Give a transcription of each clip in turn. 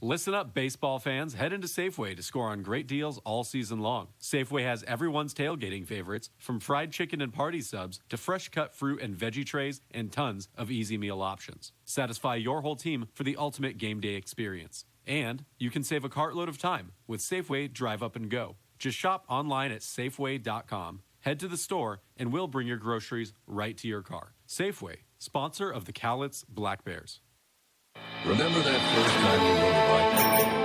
Listen up, baseball fans. Head into Safeway to score on great deals all season long. Safeway has everyone's tailgating favorites, from fried chicken and party subs to fresh cut fruit and veggie trays and tons of easy meal options. Satisfy your whole team for the ultimate game day experience. And you can save a cartload of time with Safeway Drive Up and Go. Just shop online at Safeway.com, head to the store, and we'll bring your groceries right to your car. Safeway, sponsor of the Cowlitz Black Bears. Remember that first time you rode a bike?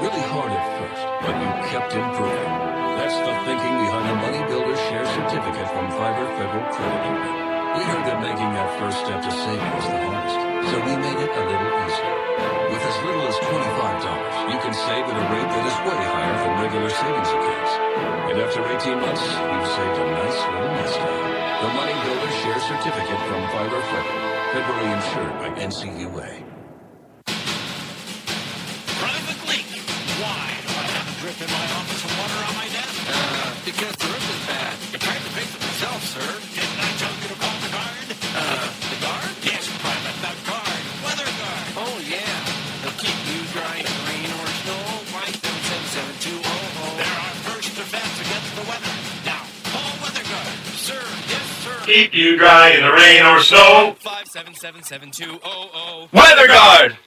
Really hard at first, but you kept improving. That's the thinking behind the Money Builder Share Certificate from Fiverr Federal Credit Union. We heard that making that first step to saving was the hardest, so we made it a little easier. With as little as $25, you can save at a rate that is way higher than regular savings accounts. And after 18 months, you've saved a nice little nest egg. The Money Builder Share Certificate from Fiverr Federal, federally insured by NCUA. Drip in my office and water on my desk? Because the roof is bad. I tried to fix it myself, sir. Didn't I tell you to call the guard? The guard? Yes, Private, the guard. Weather guard. Oh, yeah. They'll keep you dry in rain or snow. Why 777-7200. They're our first defense against the weather. Now, call Weather Guard. Sir, yes, sir. Keep you dry in the rain or snow. 577-7200. Weather Guard!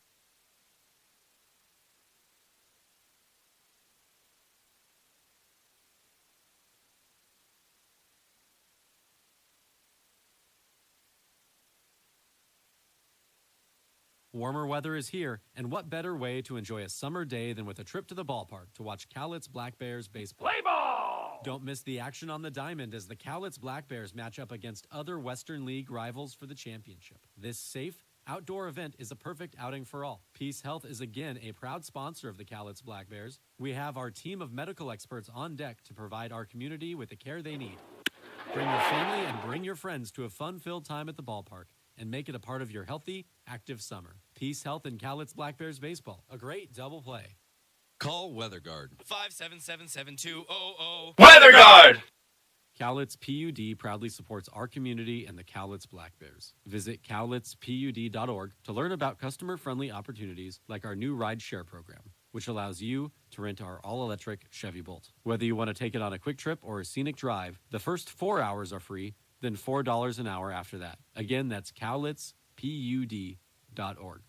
Warmer weather is here, and what better way to enjoy a summer day than with a trip to the ballpark to watch Cowlitz Black Bears baseball. Play ball! Don't miss the action on the diamond as the Cowlitz Black Bears match up against other Western League rivals for the championship. This safe, outdoor event is a perfect outing for all. Peace Health is again a proud sponsor of the Cowlitz Black Bears. We have our team of medical experts on deck to provide our community with the care they need. Bring your family and bring your friends to a fun-filled time at the ballpark and make it a part of your healthy, active summer. Peace Health and Cowlitz Black Bears baseball. A great double play. Call Weather Guard. 577-7200. Weather Guard! Cowlitz PUD proudly supports our community and the Cowlitz Black Bears. Visit cowlitzpud.org to learn about customer-friendly opportunities like our new ride share program, which allows you to rent our all-electric Chevy Bolt. Whether you want to take it on a quick trip or a scenic drive, the first 4 hours are free, then $4 an hour after that. Again, that's cowlitzpud.org.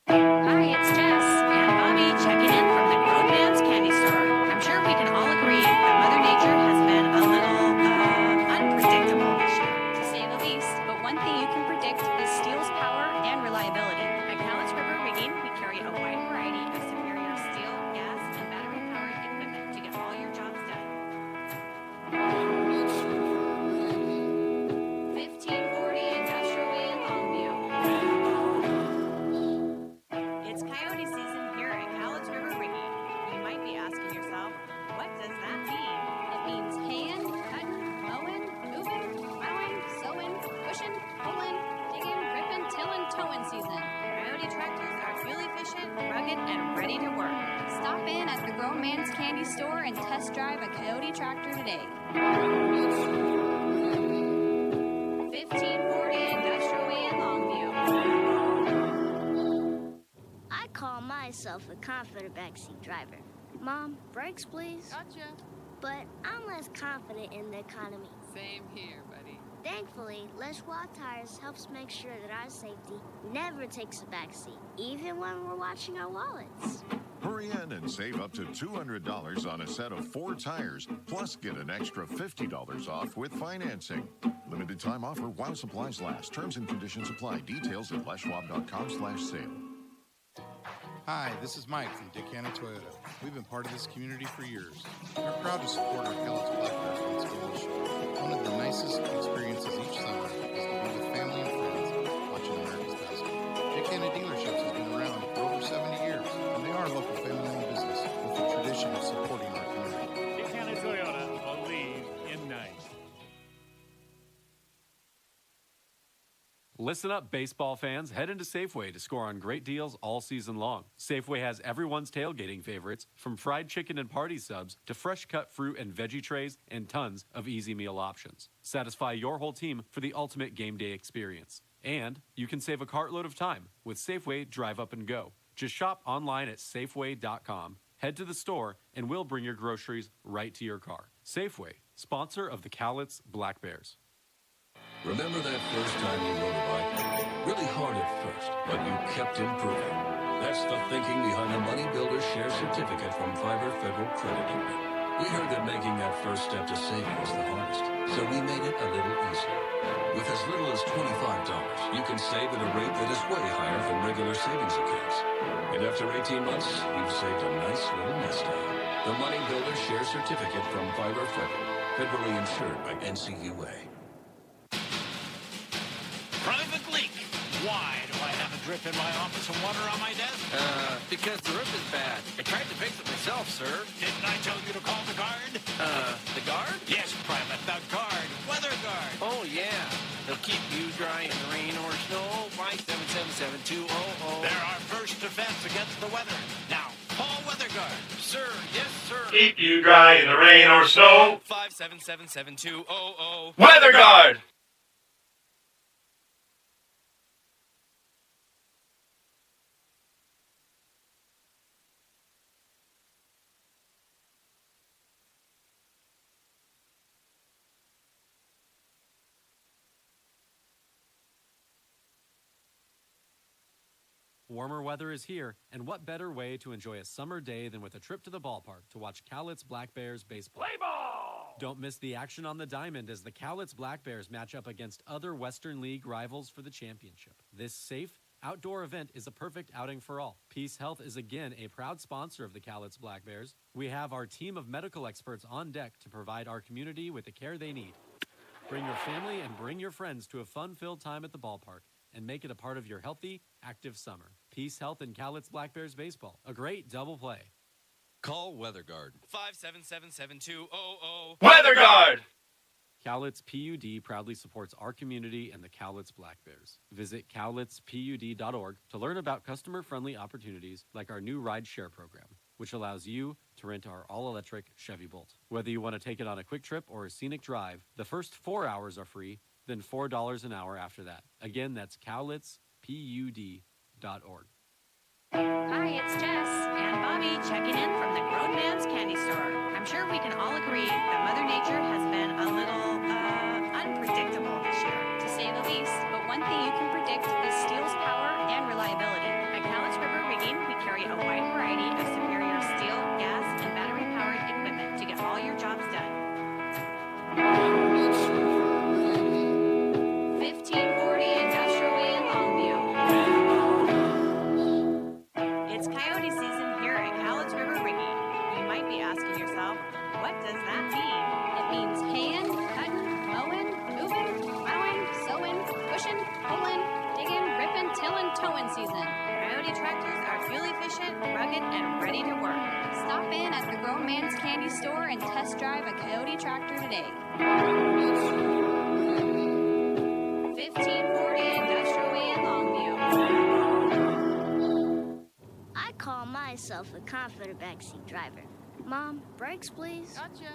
Hi, it's Jess and Bobby checking in from the Grown Man's Candy Store. I'm sure we can all agree that Mother Nature has been a little unpredictable this year, to say the least. But one thing you can predict is steel's power and reliability. At Cowlitz River Rigging, we carry a wide variety of superior steel, gas, and battery-powered equipment to get all your jobs done. 1540 Industrial Way in Longview. It's coyote season here at Cowlitz River Rigging. You might be asking yourself, what does that mean? It means haying, cutting, mowing, moving, plowing, sowing, pushing, pulling, digging, ripping, tilling, towing season. Coyote tractors are fuel efficient, rugged, and ready to work. Stop in at the Grown Man's Candy Store and test drive a Coyote tractor today. 1540 Industrial Way in Longview. I call myself a confident backseat driver. Mom, brakes, please. Gotcha. But I'm less confident in the economy. Same here, buddy. Thankfully, Les Schwab Tires helps make sure that our safety never takes a backseat, even when we're watching our wallets. Hurry in and save up to $200 on a set of 4 tires, plus get an extra $50 off with financing. Limited time offer while supplies last. Terms and conditions apply. Details at leschwab.com/sale. Hi, this is Mike from Dick Hanna Toyota. We've been part of this community for years. We're proud to support our Cowlitz Black Bears once again. One of the nicest experiences each summer is to be with family and friends watching America's best. Dick Hanna Dealerships has been around for over 70 years, and they are a local family-owned business with a tradition of supporting our community. Dick Hanna Toyota, believe in nice. Listen up, baseball fans. Head into Safeway to score on great deals all season long. Safeway has everyone's tailgating favorites, from fried chicken and party subs to fresh cut fruit and veggie trays and tons of easy meal options. Satisfy your whole team for the ultimate game day experience. And you can save a cartload of time with Safeway Drive Up and Go. Just shop online at Safeway.com, head to the store, and we'll bring your groceries right to your car. Safeway, sponsor of the Cowlitz Black Bears. Remember that first time you rode a bike? Really hard at first, but you kept improving. That's the thinking behind the Money Builder Share Certificate from Fiverr Federal Credit Union. We heard that making that first step to saving was the hardest, so we made it a little easier. With as little as $25, you can save at a rate that is way higher than regular savings accounts. And after 18 months, you've saved a nice little nest egg. The Money Builder Share Certificate from Fiverr Federal, federally insured by NCUA. Private leak. Why do I have a drip in my office and water on my desk? Because the roof is bad. I tried to fix it myself, sir. Didn't I tell you to call the guard? The guard? Yes, Private, the guard. Weather guard. Oh, yeah. They'll keep you dry in the rain or snow by 777-7200. They're our first defense against the weather. Now, call Weather Guard. Sir, yes, sir. Keep you dry in the rain or snow. 577-7200. Weather Guard! Warmer weather is here, and what better way to enjoy a summer day than with a trip to the ballpark to watch Cowlitz Black Bears baseball. Play ball! Don't miss the action on the diamond as the Cowlitz Black Bears match up against other Western League rivals for the championship. This safe, outdoor event is a perfect outing for all. Peace Health is again a proud sponsor of the Cowlitz Black Bears. We have our team of medical experts on deck to provide our community with the care they need. Bring your family and bring your friends to a fun-filled time at the ballpark and make it a part of your healthy, active summer. Peace Health and Cowlitz Black Bears baseball. A great double play. Call Weather Guard. 577-7200. Weather Guard! Cowlitz PUD proudly supports our community and the Cowlitz Black Bears. Visit cowlitzpud.org to learn about customer-friendly opportunities like our new ride share program, which allows you to rent our all-electric Chevy Bolt. Whether you want to take it on a quick trip or a scenic drive, the first 4 hours are free, then $4 an hour after that. Again, that's cowlitzpud.org. Hi, it's Jess and Bobby checking in from the Grown Man's Candy Store. I'm sure we can all agree that Mother Nature has been a little, unpredictable this year, to say the least. But one thing you can predict is steel's power and reliability. At Cowlitz River Rigging, we carry a wide variety of superior steel, gas, and battery-powered equipment to get all your jobs done. 1540 Industrial Way in Longview. It's coyote season here at Cowlitz River Rigging. You might be asking yourself, what does that mean? It means haying, cutting, mowing, moving, plowing, sowing, pushing, pulling, digging, ripping, tilling, towing season. Coyote tractors are fuel efficient, rugged, and ready to work. Stop in at the Grown Man's Candy Store and test drive a Coyote tractor today. 1540 Industrial Way in Longview. I call myself a confident backseat driver. Mom, brakes please. Gotcha.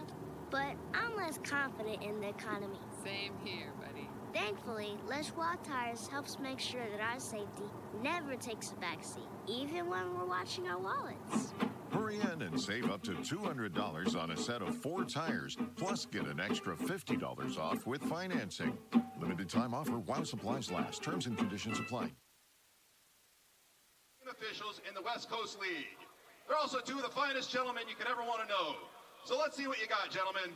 But I'm less confident in the economy. Same here, buddy. Thankfully, Les Tires helps make sure that our safety never takes a backseat, even when we're watching our wallets. Hurry in and save up to $200 on a set of 4 tires, plus get an extra $50 off with financing. Limited time offer while supplies last. Terms and conditions apply. Officials in the West Coast League. They're also two of the finest gentlemen you could ever want to know. So let's see what you got, gentlemen.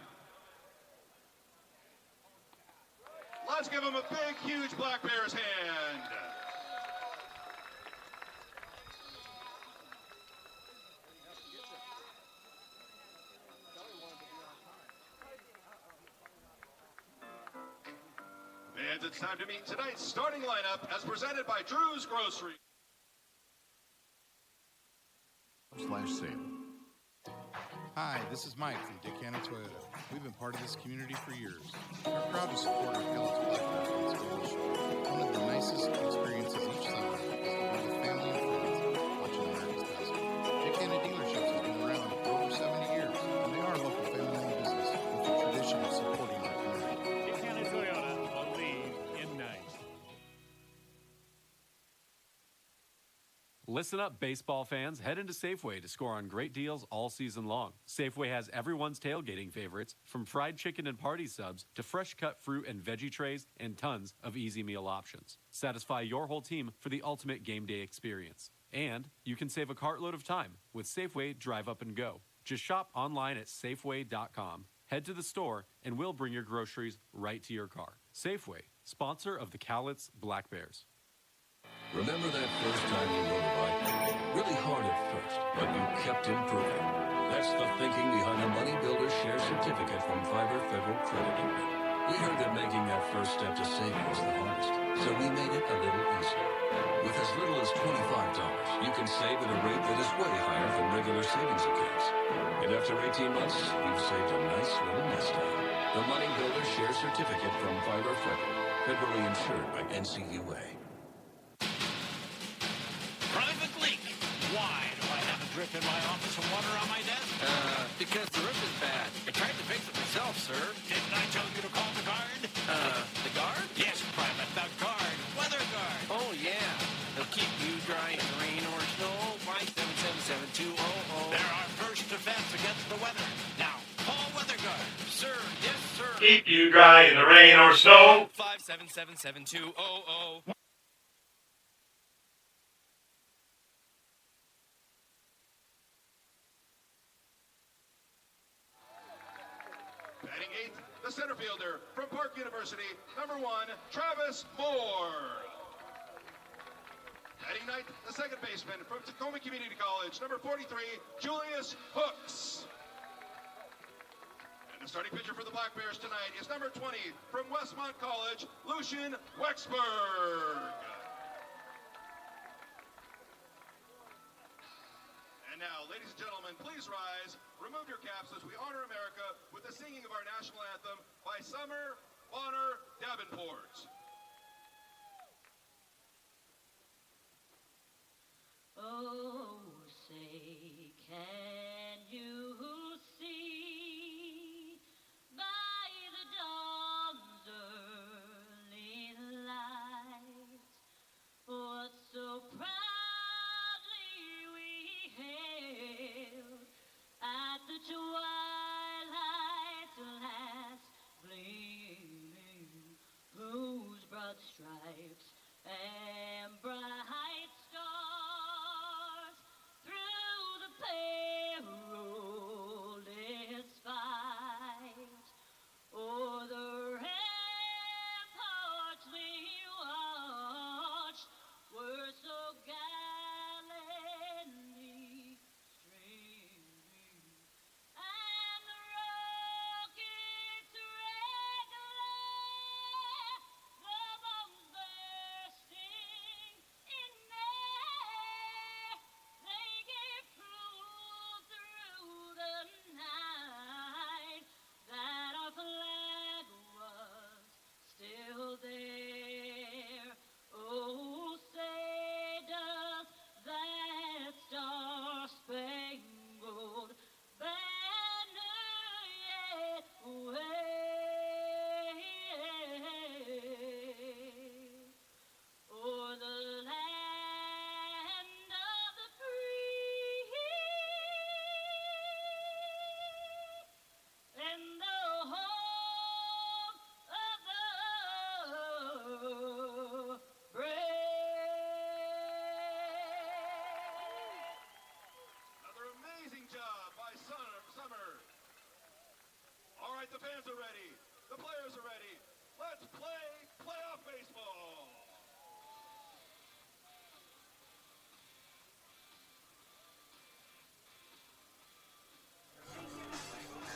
Let's give them a big, huge Black Bears hand. And it's time to meet tonight's starting lineup as presented by Drew's Grocery. /sale. Hi, this is Mike from Dick Hanna Toyota. We've been part of this community for years. We're proud to support our Cowlitz Black Bears on school. One of the nicest experiences each summer is to be with family and friends watching America's best. Dick Hanna dealerships have been around for over 70 years, and they are a local family-owned business with a tradition of supporting our community. Dick Hanna Toyota, a lead in 9. Listen up, baseball fans. Head into Safeway to score on great deals all season long. Safeway has everyone's tailgating favorites, from fried chicken and party subs to fresh cut fruit and veggie trays and tons of easy meal options. Satisfy your whole team for the ultimate game day experience. And you can save a cartload of time with Safeway Drive Up and Go. Just shop online at Safeway.com, head to the store, and we'll bring your groceries right to your car. Safeway, sponsor of the Cowlitz Black Bears. Remember that first time you rode a bike? Really hard at first, but you kept improving. That's the thinking behind a Money Builder Share Certificate from Fiverr Federal Credit Union. We heard that making that first step to saving was the hardest, so we made it a little easier. With as little as $25, you can save at a rate that is way higher than regular savings accounts. And after 18 months, you've saved a nice little nest egg. The Money Builder Share Certificate from Fiverr Federal, federally insured by NCUA. Private leak. Why do I have a drip in my office and water on my desk? Because the roof is bad. I tried to fix it myself, sir. Didn't I tell you to call the guard? The guard? Yes, Private, the guard. Weather guard. Oh, yeah. They'll keep you dry in the rain or snow by 777-7200. They're our first defense against the weather. Now, call weather guard. Sir, yes, sir. Keep you dry in the rain or snow. 577-7200. Batting eighth, the center fielder from Park University, number 1, Travis Moore. Batting ninth, the second baseman from Tacoma Community College, number 43, Julius Hooks. And the starting pitcher for the Black Bears tonight is number 20 from Westmont College, Lucian Wexberg. And now, ladies and gentlemen, please rise. Remove your caps as we honor America with the singing of our national anthem by Summer Bonner Davenport. Oh, say, can you see by the dawn's early light what so proudly we hailed at the twilight's last gleaming, whose broad stripes and bright stars through the perilous fight o'er the ramparts we watched were so gallantly streaming, and the rockets' red glare, the bombs bursting in air, they gave proof through the night that our flag was still there. Oh, say does that star-spangled banner yet wave o'er the land of the free and the home of the brave. Another amazing job by Summer. All right, the fans are ready. The players are ready. Let's play playoff baseball.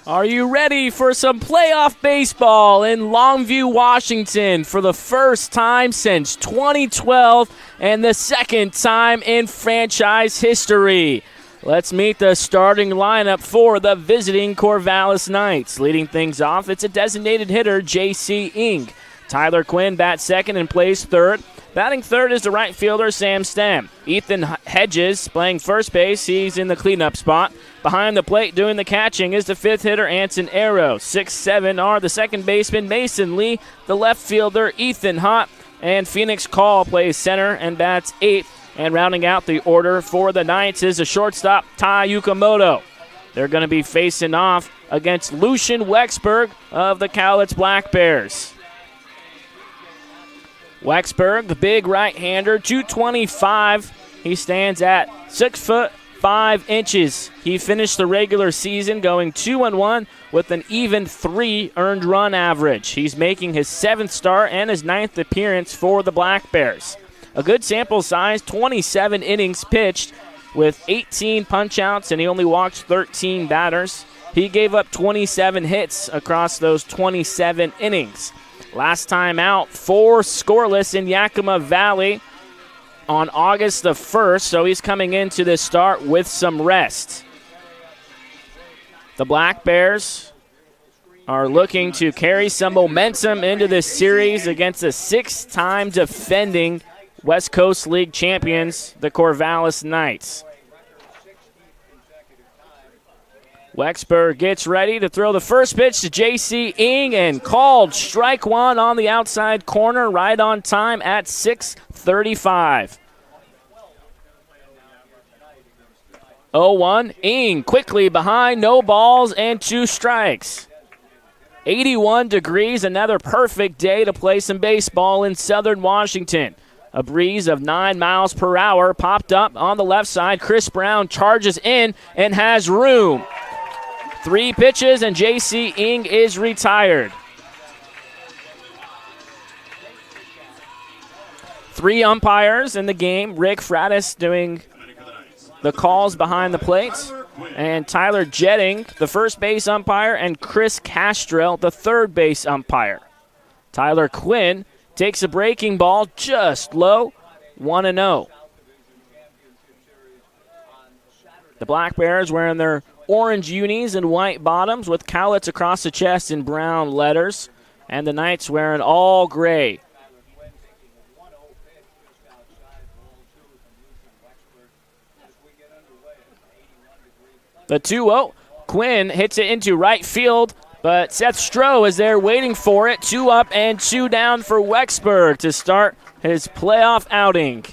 Are you ready for some playoff baseball in Longview, Washington for the first time since 2012 and the second time in franchise history? Let's meet the starting lineup for the visiting Corvallis Knights. Leading things off, it's a designated hitter, J.C. Ing. Tyler Quinn bats second and plays third. Batting third is the right fielder, Sam Stem. Ethan Hedges playing first base. He's in the cleanup spot. Behind the plate doing the catching is the fifth hitter, Anson Arrow. 6-7 are the second baseman, Mason Lee. The left fielder, Ethan Hott. And Phoenix Call plays center and bats eighth. And rounding out the order for the Knights is the shortstop, Tai Yukamoto. They're going to be facing off against Lucian Wexberg of the Cowlitz Black Bears. Wexberg, the big right-hander, 225. He stands at 6'5". He finished the regular season going 2-1 with an even 3 earned run average. He's making his 7th start and his 9th appearance for the Black Bears. A good sample size, 27 innings pitched with 18 punch-outs, and he only walked 13 batters. He gave up 27 hits across those 27 innings. Last time out, 4 scoreless in Yakima Valley on August the 1st, so he's coming into this start with some rest. The Black Bears are looking to carry some momentum into this series against the 6-time defending West Coast League champions, the Corvallis Knights. Wexberg gets ready to throw the first pitch to J.C. Ing and called strike one on the outside corner right on time at 6:35. 0-1, Ing quickly behind, no balls and 2 strikes. 81 degrees, another perfect day to play some baseball in southern Washington. A breeze of 9 miles per hour popped up on the left side. Chris Brown charges in and has room. 3 pitches and J.C. Ing is retired. 3 umpires in the game. Rick Fratis doing the calls behind the plate. And Tyler Jetting, the first base umpire, and Chris Castrell, the third base umpire. Tyler Quinn takes a breaking ball just low, 1-0. The Black Bears wearing their orange unis and white bottoms with Cowlitz across the chest in brown letters. And the Knights wearing all gray. The 2-0. Quinn hits it into right field, but Seth Stroh is there waiting for it. 2 up and 2 down for Wexberg to start his playoff outing.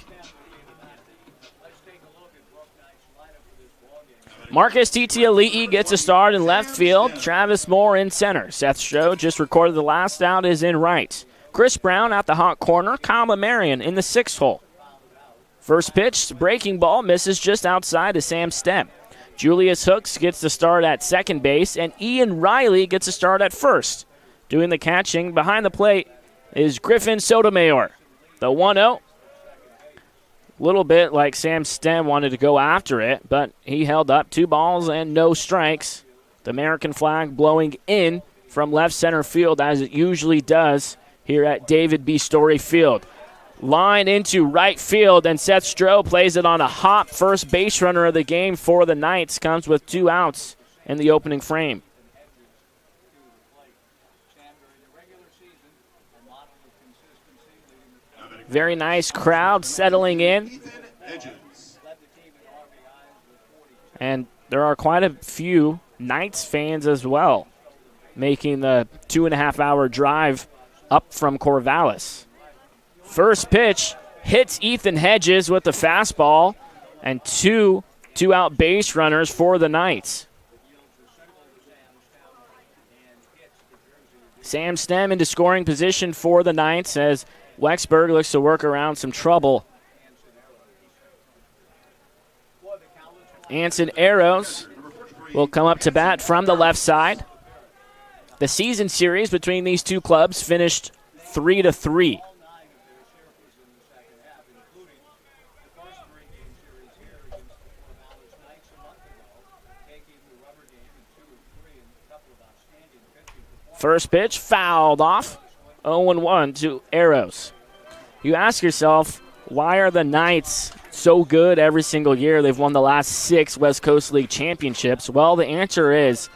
Marcus Titiali'i gets a start in left field. Travis Moore in center. Seth Stroh just recorded the last out is in right. Chris Brown at the hot corner. Kyle Marion in the 6th hole. First pitch, breaking ball, misses just outside to Sam Stem. Julius Hooks gets the start at second base, and Ian Riley gets a start at first. Doing the catching behind the plate is Griffin Sotomayor. The 1-0. Little bit like Sam Stem wanted to go after it, but he held up 2 balls and no strikes. The American flag blowing in from left center field as it usually does here at David B. Story Field. Line into right field, and Seth Stroh plays it on a hop. First base runner of the game for the Knights comes with 2 outs in the opening frame. Very nice crowd settling in. And there are quite a few Knights fans as well, making the 2.5-hour drive up from Corvallis. First pitch hits Ethan Hedges with the fastball, and 2 two-out base runners for the Knights. Sam Stem into scoring position for the Knights as Wexberg looks to work around some trouble. Anson Arrows will come up to bat from the left side. The season series between these two clubs finished 3-3. First pitch fouled off. 0-1 to Arrows. You ask yourself, why are the Knights so good every single year? They've won the last 6 West Coast League championships. Well, the answer is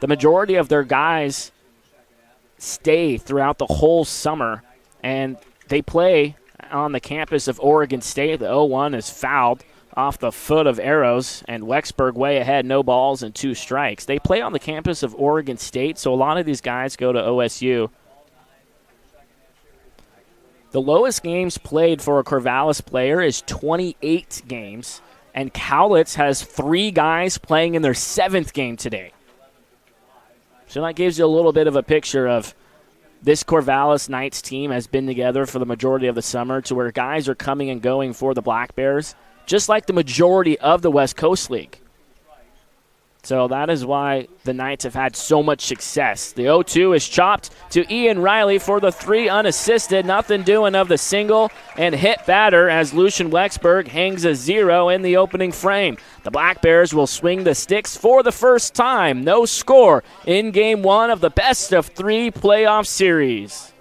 the majority of their guys stay throughout the whole summer, and they play on the campus of Oregon State. The 0-1 is fouled off the foot of Arrows, and Wexberg way ahead, no balls and 2 strikes. They play on the campus of Oregon State, so a lot of these guys go to OSU. The lowest games played for a Corvallis player is 28 games, and Cowlitz has 3 guys playing in their 7th game today. So that gives you a little bit of a picture of this Corvallis Knights team has been together for the majority of the summer to where guys are coming and going for the Black Bears, just like the majority of the West Coast League. So that is why the Knights have had so much success. The 0-2 is chopped to Ian Riley for the 3 unassisted. Nothing doing of the single and hit batter as Lucian Wexberg hangs a 0 in the opening frame. The Black Bears will swing the sticks for the first time. No score in Game 1 of the best of 3 playoff series.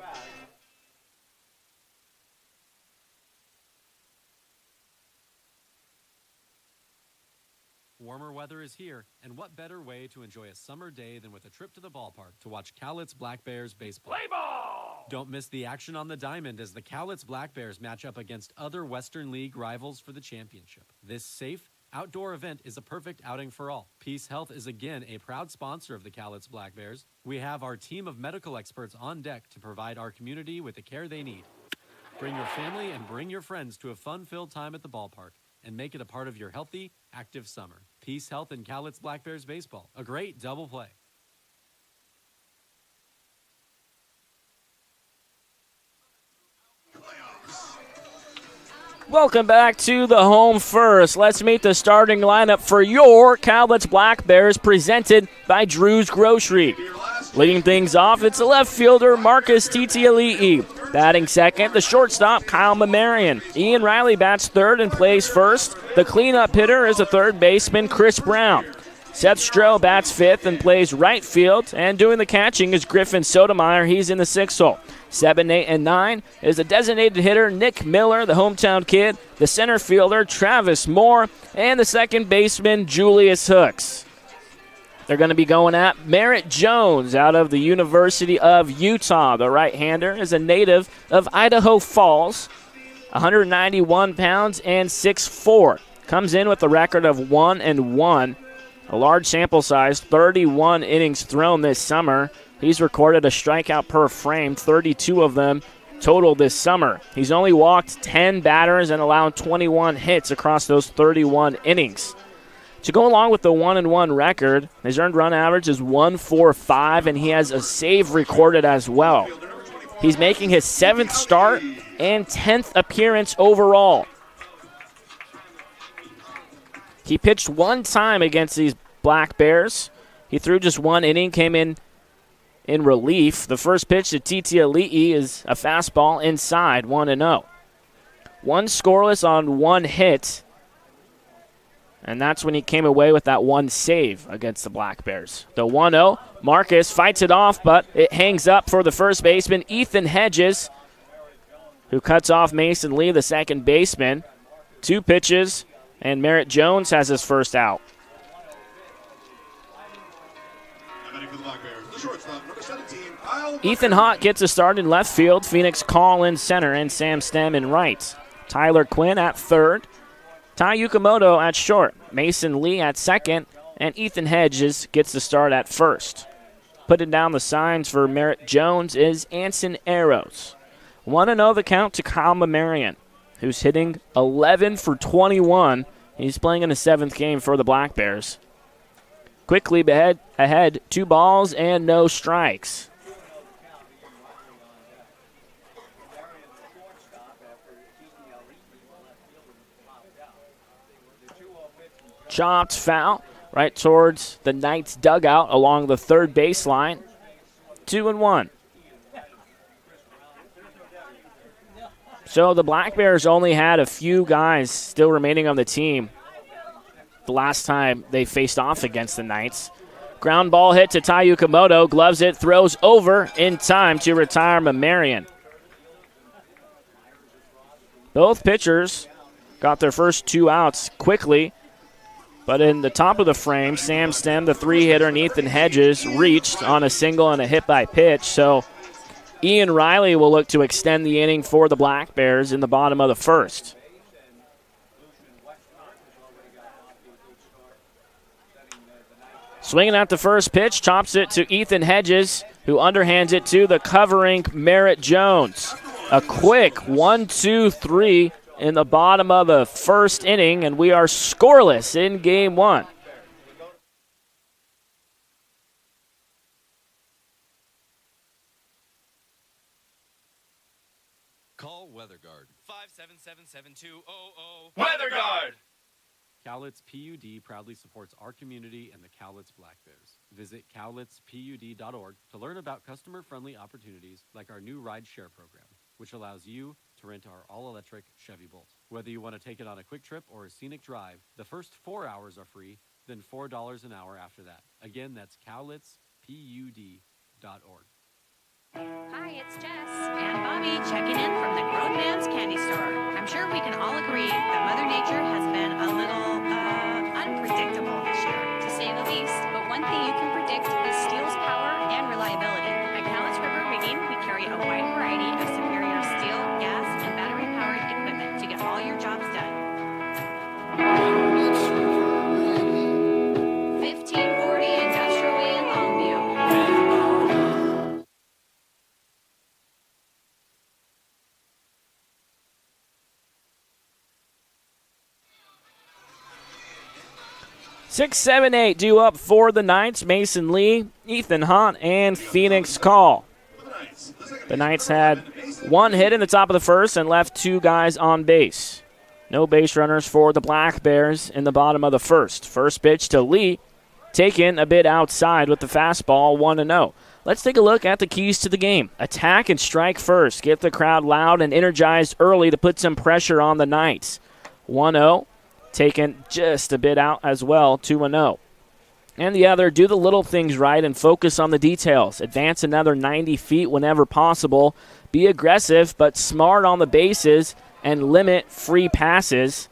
Warmer weather is here, and what better way to enjoy a summer day than with a trip to the ballpark to watch Cowlitz Black Bears baseball. Play ball! Don't miss the action on the diamond as the Cowlitz Black Bears match up against other Western League rivals for the championship. This safe, outdoor event is a perfect outing for all. Peace Health is again a proud sponsor of the Cowlitz Black Bears. We have our team of medical experts on deck to provide our community with the care they need. Bring your family and bring your friends to a fun-filled time at the ballpark and make it a part of your healthy, active summer. Peace Health and Cowlitz Black Bears baseball. A great double play. Welcome back to the Home First. Let's meet the starting lineup for your Cowlitz Black Bears, presented by Drew's Grocery. Leading things off, it's the left fielder, Marcus Titiali'i. Batting second, the shortstop, Kyle Mamarian. Ian Riley bats third and plays first. The cleanup hitter is the third baseman, Chris Brown. Seth Stroh bats fifth and plays right field. And doing the catching is Griffin Sotomayor. He's in the 6th hole. 7, 8, and 9 is the designated hitter, Nick Miller, the hometown kid. The center fielder, Travis Moore. And the second baseman, Julius Hooks. They're going to be going at Merritt Jones out of the University of Utah. The right-hander is a native of Idaho Falls, 191 pounds and 6'4". Comes in with a record of 1-1. A large sample size, 31 innings thrown this summer. He's recorded a strikeout per frame, 32 of them total this summer. He's only walked 10 batters and allowed 21 hits across those 31 innings. To go along with the 1-1 record, his earned run average is 1.45, and he has a save recorded as well. He's making his 7th start and 10th appearance overall. He pitched 1 time against these Black Bears. He threw just 1 inning, came in relief. The first pitch to Titiali'i is a fastball inside, 1-0. 1 scoreless on 1 hit. And that's when he came away with that 1 save against the Black Bears. The 1-0, Marcus fights it off, but it hangs up for the first baseman, Ethan Hedges, who cuts off Mason Lee, the second baseman. 2 pitches, and Merritt Jones has his first out. Ethan Hott gets a start in left field. Phoenix Call in center, and Sam Stem in right. Tyler Quinn at third. Tai Yukamoto at short, Mason Lee at second, and Ethan Hedges gets the start at first. Putting down the signs for Merritt Jones is Anson Arrows. 1-0 the count to Kyle Mamarian, who's hitting 11 for 21. He's playing in the 7th game for the Black Bears. Quickly ahead, 2 balls and no strikes. Chopped foul right towards the Knights dugout along the third baseline. 2-1. So the Black Bears only had a few guys still remaining on the team the last time they faced off against the Knights. Ground ball hit to Tai Yukamoto, gloves it, throws over in time to retire Mamarian. Both pitchers got their first 2 outs quickly. But in the top of the frame, Sam Stem, the 3-hitter, and Ethan Hedges reached on a single and a hit by pitch. So Ian Riley will look to extend the inning for the Black Bears in the bottom of the first. Swinging out the first pitch, chops it to Ethan Hedges, who underhands it to the covering Merritt Jones. A quick 1-2-3 in the bottom of the first inning, and we are scoreless in game one. Call WeatherGuard. 577-7200. WeatherGuard! Cowlitz PUD proudly supports our community and the Cowlitz Black Bears. Visit cowlitzpud.org to learn about customer-friendly opportunities like our new ride share program, which allows you to rent our all-electric Chevy Bolt. Whether you want to take it on a quick trip or a scenic drive, the first 4 hours are free, then $4 an hour after that. Again, that's cowlitzpud.org. Hi, it's Jess and Bobby checking in from the Grown Man's Candy Store. I'm sure we can all agree that Mother Nature has been a little unpredictable this year, to say the least. But one thing you can predict is steel's power and reliability. At Cowlitz River Rigging, we carry a wide variety of superior steel, gas, and battery-powered equipment to get all your jobs done. 1540 Industrial Way in Longview. 6-7-8 due up for the Knights. Mason Lee, Ethan Hahn, and Phoenix Call. The Knights had one hit in the top of the first and left two guys on base. No base runners for the Black Bears in the bottom of the first. First pitch to Lee, taken a bit outside with the fastball, 1-0. Let's take a look at the keys to the game. Attack and strike first. Get the crowd loud and energized early to put some pressure on the Knights. 1-0. Taken just a bit out as well, 2-0. And the other, do the little things right and focus on the details. Advance another 90 feet whenever possible. Be aggressive but smart on the bases and limit free passes,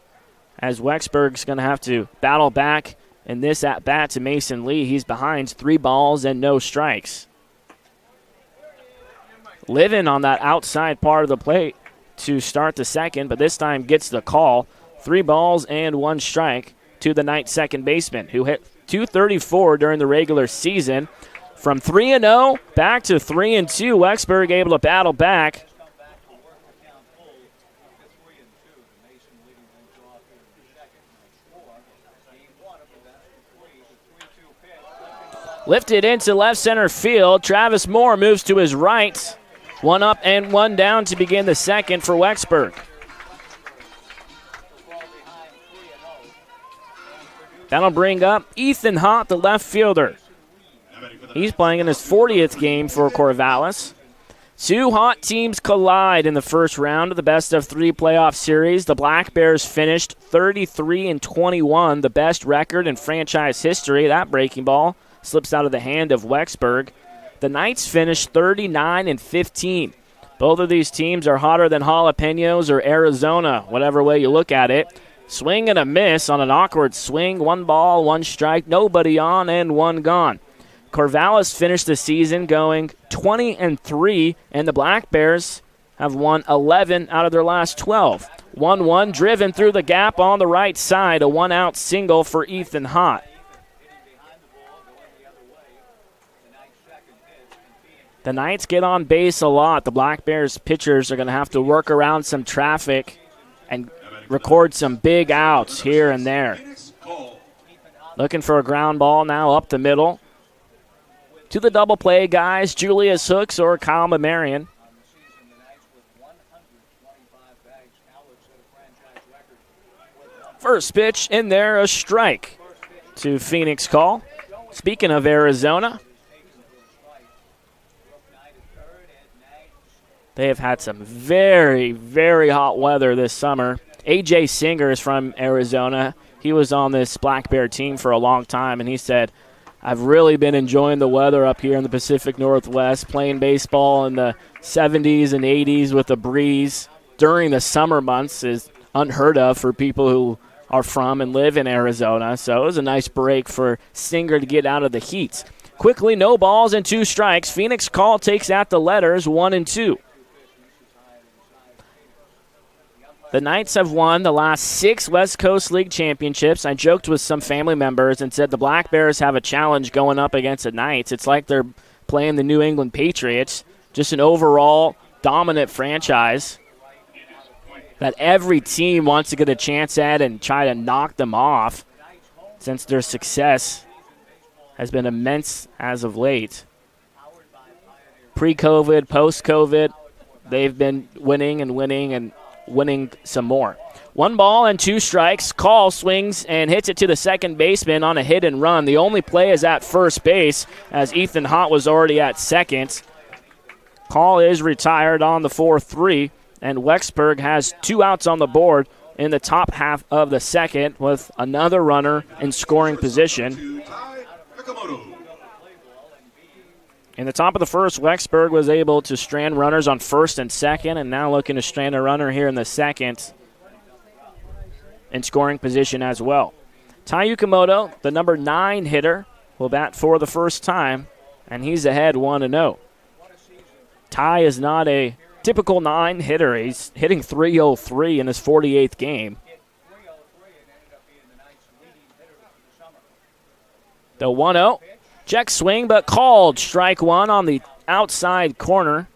as Wexburg's going to have to battle back in this at-bat to Mason Lee. He's behind 3 balls and no strikes. Living on that outside part of the plate to start the second, but this time gets the call. 3 balls and 1 strike to the Knights second baseman, who hit .234 during the regular season. From 3-0 back to 3-2, Wexburg able to battle back. Lifted into left center field. Travis Moore moves to his right. 1 up and 1 down to begin the second for Wexburg. That'll bring up Ethan Hott, the left fielder. He's playing in his 40th game for Corvallis. 2 hot teams collide in the first round of the best-of-3 playoff series. The Black Bears finished 33-21, the best record in franchise history. That breaking ball slips out of the hand of Wexburg. The Knights finished 39-15. Both of these teams are hotter than jalapenos or Arizona, whatever way you look at it. Swing and a miss on an awkward swing. 1 ball, 1 strike, nobody on, and 1 gone. Corvallis finished the season going 20-3, and the Black Bears have won 11 out of their last 12. 1-1 driven through the gap on the right side. A 1-out single for Ethan Hott. The Knights get on base a lot. The Black Bears pitchers are going to have to work around some traffic and record some big outs here and there. Looking for a ground ball now up the middle. To the double play guys, Julius Hooks or Kyle Mamarian. First pitch in there, a strike to Phoenix Call. Speaking of Arizona, they have had some very, very hot weather this summer. A.J. Singer is from Arizona. He was on this Black Bear team for a long time, and he said, I've really been enjoying the weather up here in the Pacific Northwest, playing baseball in the 70s and 80s with a breeze during the summer months is unheard of for people who are from and live in Arizona. So it was a nice break for Singer to get out of the heat. Quickly, no balls and 2 strikes. Phoenix Call takes out the letters 1-2. The Knights have won the last 6 West Coast League championships. I joked with some family members and said the Black Bears have a challenge going up against the Knights. It's like they're playing the New England Patriots, just an overall dominant franchise that every team wants to get a chance at and try to knock them off since their success has been immense as of late. Pre-COVID, post-COVID, they've been winning and winning and winning some more. 1 ball and 2 strikes. Call swings and hits it to the second baseman on a hit and run. The only play is at first base as Ethan Hott was already at second. Call is retired on the 4-3, and Wexburg has 2 outs on the board in the top half of the second with another runner in scoring position. In the top of the first, Wexburg was able to strand runners on first and second, and now looking to strand a runner here in the second in scoring position as well. Tai Yukamoto, the number 9 hitter, will bat for the first time, and he's ahead 1-0. Tai is not a typical 9 hitter. He's hitting .303 in his 48th game. The 1-0. Check swing, but called. Strike 1 on the outside corner.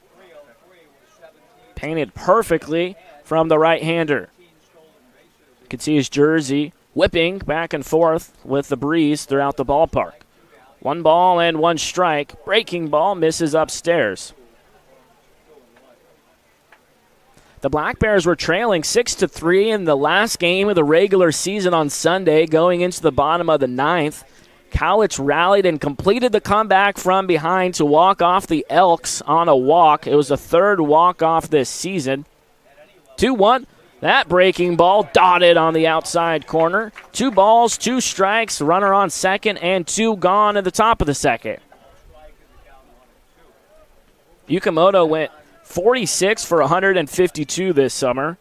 Painted perfectly from the right-hander. You can see his jersey whipping back and forth with the breeze throughout the ballpark. 1 ball and 1 strike. Breaking ball misses upstairs. The Black Bears were trailing 6-3 in the last game of the regular season on Sunday, going into the bottom of the 9th. Cowlitz rallied and completed the comeback from behind to walk off the Elks on a walk. It was the 3rd walk-off this season. 2-1. That breaking ball dotted on the outside corner. 2 balls, 2 strikes, runner on second, and 2 gone at the top of the second. Yukamoto went 46 for 152 this summer.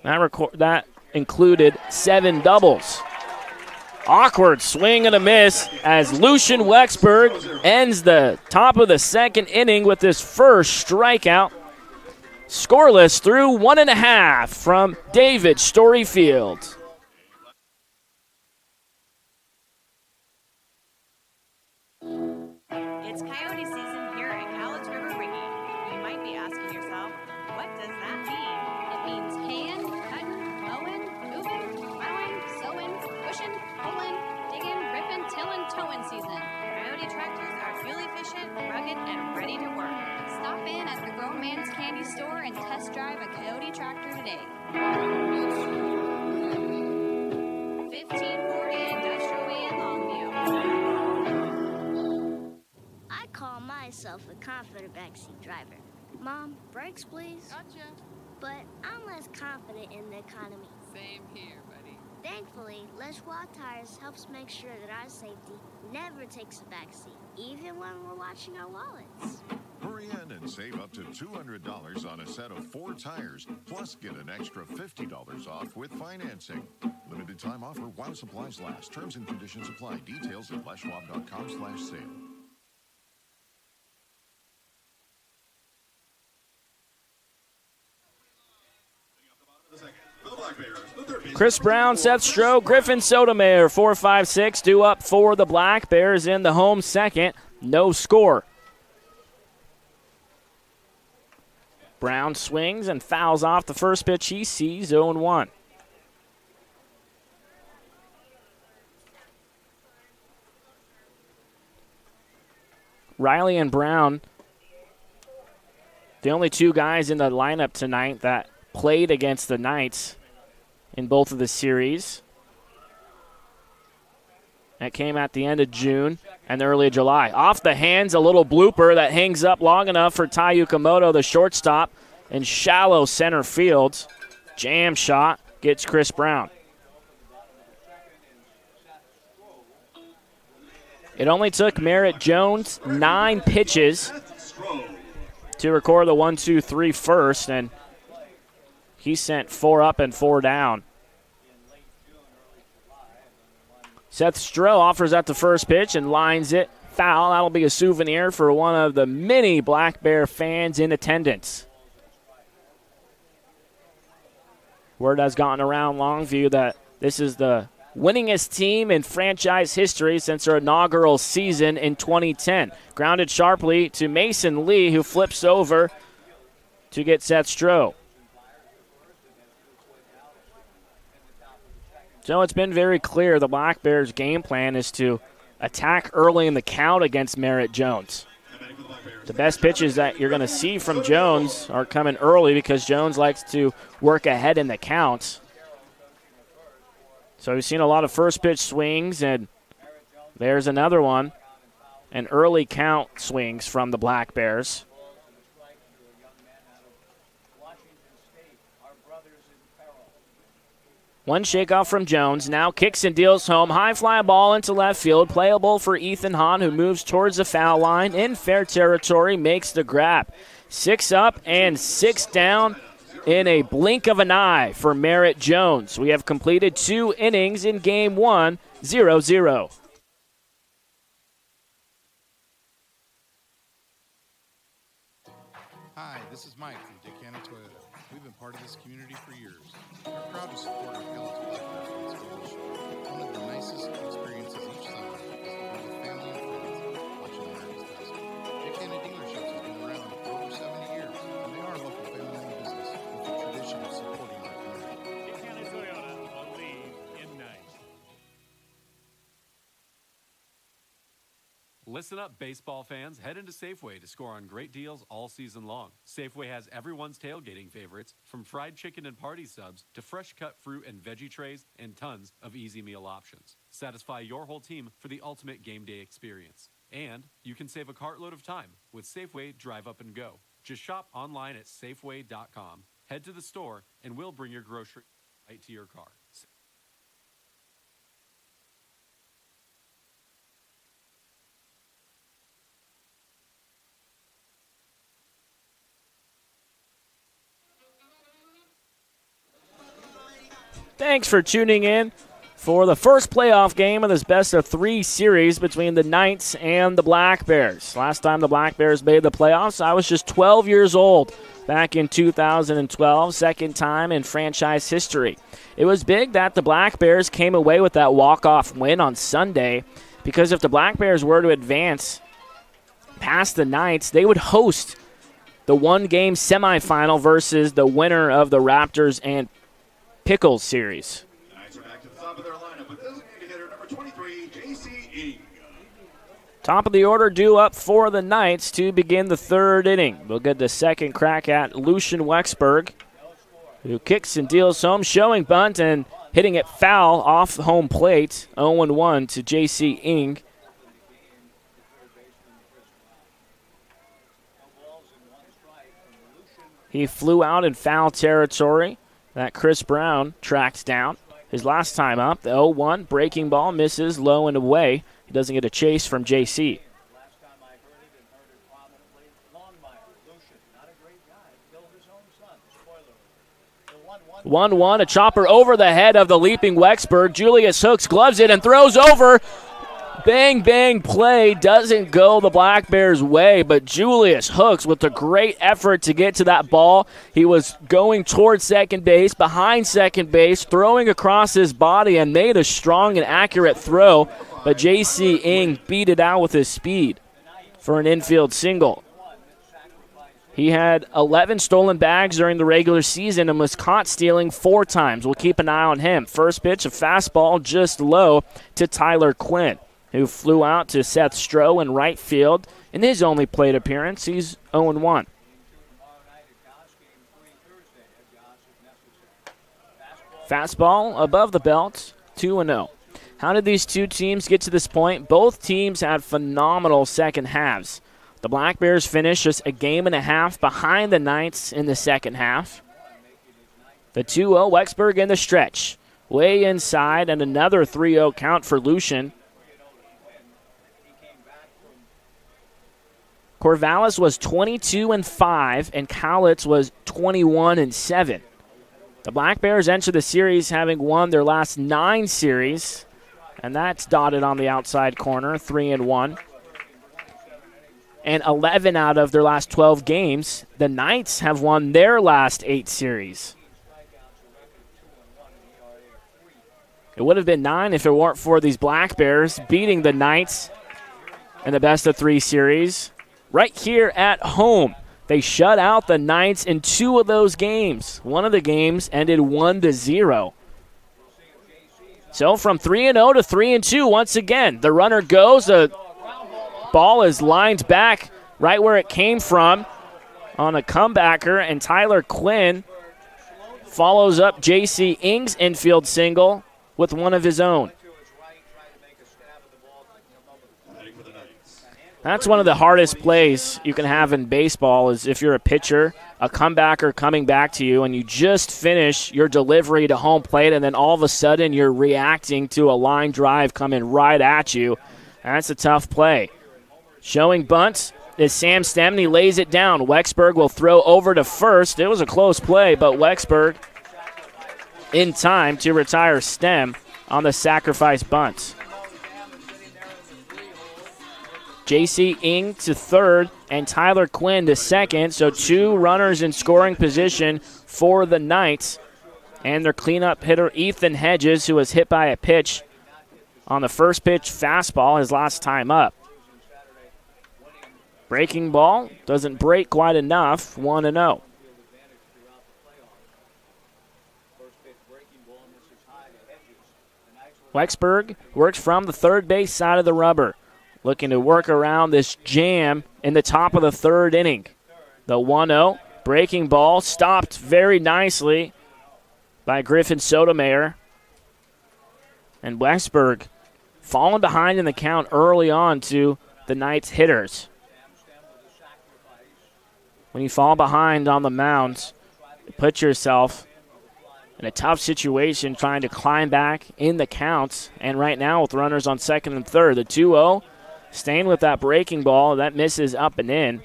That included 7 doubles. Awkward swing and a miss as Lucian Wexburg ends the top of the second inning with his first strikeout. Scoreless through 1.5 from David Storyfield. It's coyote season here at Cowlitz River Rigging. You might be asking yourself, what does that mean? It means haying, cutting, mowing, moving, plowing, sowing, pushing, pulling, digging, ripping, tilling, towing season. Coyote tractors are fuel efficient, rugged, and ready to work. Stop in at the Grown Man's Candy Store and test drive a Coyote tractor today. 1540 Industrial Way in Longview. I call myself a confident backseat driver. Mom, brakes please. Gotcha. But I'm less confident in the economy. Same here, buddy. Thankfully, Les Schwab Tires helps make sure that our safety never takes a backseat, even when we're watching our wallets. Hurry in and save up to $200 on a set of 4 tires, plus get an extra $50 off with financing. Limited time offer while supplies last. Terms and conditions apply. Details at leschwab.com/sale. Chris Brown, Seth Stroh, Griffin Sotomayor, 4-5-6, due up for the Black Bears in the home second. No score. Brown swings and fouls off the first pitch he sees, 0-1. Riley and Brown, the only 2 guys in the lineup tonight that played against the Knights in both of the series. That came at the end of June and early July. Off the hands, a little blooper that hangs up long enough for Tai Yukamoto, the shortstop, in shallow center field. Jam shot gets Chris Brown. It only took Merritt Jones 9 pitches to record the 1-2-3 first, and he sent 4 up and 4 down. Seth Stroh offers at the first pitch and lines it foul. That'll be a souvenir for one of the many Black Bear fans in attendance. Word has gotten around Longview that this is the winningest team in franchise history since their inaugural season in 2010. Grounded sharply to Mason Lee, who flips over to get Seth Stroh. So it's been very clear the Black Bears' game plan is to attack early in the count against Merritt Jones. The best pitches that you're going to see from Jones are coming early because Jones likes to work ahead in the count. So we've seen a lot of first pitch swings, and there's another one. And early count swings from the Black Bears. One shakeoff from Jones. Now kicks and deals home. High fly ball into left field. Playable for Ethan Hahn, who moves towards the foul line. In fair territory, makes the grab. 6 up and 6 down in a blink of an eye for Merritt Jones. We have completed 2 innings in game 1, 0-0. Hi, this is Mike from Dick Hanna Toyota. We've been part of this community for years. We're proud to support our Cowlitz Black Bears on school issue. One of the nicest experiences each summer is to be with family and friends watching America's Best. Dick Hanna Dealerships has been around for over 70 years, and they are a local family-owned business with a tradition of supporting our community. Dick Hanna Toyota, believe in nice. Listen up, baseball fans. Head into Safeway to score on great deals all season long. Safeway has everyone's tailgating favorites, from fried chicken and party subs to fresh cut fruit and veggie trays and tons of easy meal options. Satisfy your whole team for the ultimate game day experience. And you can save a cartload of time with Safeway Drive Up and Go. Just shop online at Safeway.com, head to the store, and we'll bring your groceries right to your car. Thanks for tuning in for the first playoff game of this best-of-3 series between the Knights and the Black Bears. Last time the Black Bears made the playoffs, I was just 12 years old back in 2012, second time in franchise history. It was big that the Black Bears came away with that walk-off win on Sunday, because if the Black Bears were to advance past the Knights, they would host the one-game semifinal versus the winner of the Raptors and Pickles series. The Knights are back to the top of their lineup with designated hitter number 23, J.C. Ing. Top of the order due up for the Knights to begin the third inning. We'll get the second crack at Lucian Wexberg, who kicks and deals home, showing bunt and hitting it foul off home plate. 0-1 to J.C. Ing. He flew out in foul territory that Chris Brown tracked down. His last time up, the 0-1 breaking ball misses low and away. He doesn't get a chase from JC. 1-1, a chopper over the head of the leaping Wexberg. Julius Hooks gloves it and throws over. Bang, bang play doesn't go the Black Bears' way, but Julius Hooks with a great effort to get to that ball. He was going towards second base, behind second base, throwing across his body and made a strong and accurate throw, but J.C. Ing beat it out with his speed for an infield single. He had 11 stolen bags during the regular season and was caught stealing 4 times. We'll keep an eye on him. First pitch, a fastball just low to Tyler Quinn, who flew out to Seth Stroh in right field. In his only plate appearance, he's 0-1. Fastball above the belt, 2-0. How did these two teams get to this point? Both teams had phenomenal second halves. The Black Bears finished just a game and a half behind the Knights in the second half. The 2-0, Wexberg in the stretch. Way inside, and another 3-0 count for Lucian. Corvallis was 22-5, and Cowlitz was 21-7. The Black Bears enter the series having won their last 9 series, and that's dotted on the outside corner, 3-1. And 11 out of their last 12 games, the Knights have won their last 8 series. It would have been 9 if it weren't for these Black Bears beating the Knights in the best-of-3 series right here at home. They shut out the Knights in 2 of those games. One of the games ended 1-0. So from 3-0 to 3-2 once again. The runner goes. The ball is lined back right where it came from on a comebacker, and Tyler Quinn follows up J.C. Ing's infield single with one of his own. That's one of the hardest plays you can have in baseball is if you're a pitcher, a comebacker coming back to you, and you just finish your delivery to home plate, and then all of a sudden you're reacting to a line drive coming right at you. That's a tough play. Showing bunts is Sam Stem, and he lays it down. Wexberg will throw over to first. It was a close play, but Wexberg in time to retire Stem on the sacrifice bunt. J.C. Ing to third and Tyler Quinn to second, so 2 runners in scoring position for the Knights. And their cleanup hitter, Ethan Hedges, who was hit by a pitch on the first pitch fastball his last time up. Breaking ball doesn't break quite enough, 1-0. Wexberg works from the third base side of the rubber, looking to work around this jam in the top of the 3rd inning. The 1-0 breaking ball stopped very nicely by Griffin Sotomayor. And Wexberg falling behind in the count early on to the Knights hitters. When you fall behind on the mound, you put yourself in a tough situation trying to climb back in the counts. And right now with runners on second and third, the 2-0 staying with that breaking ball. That misses up and in.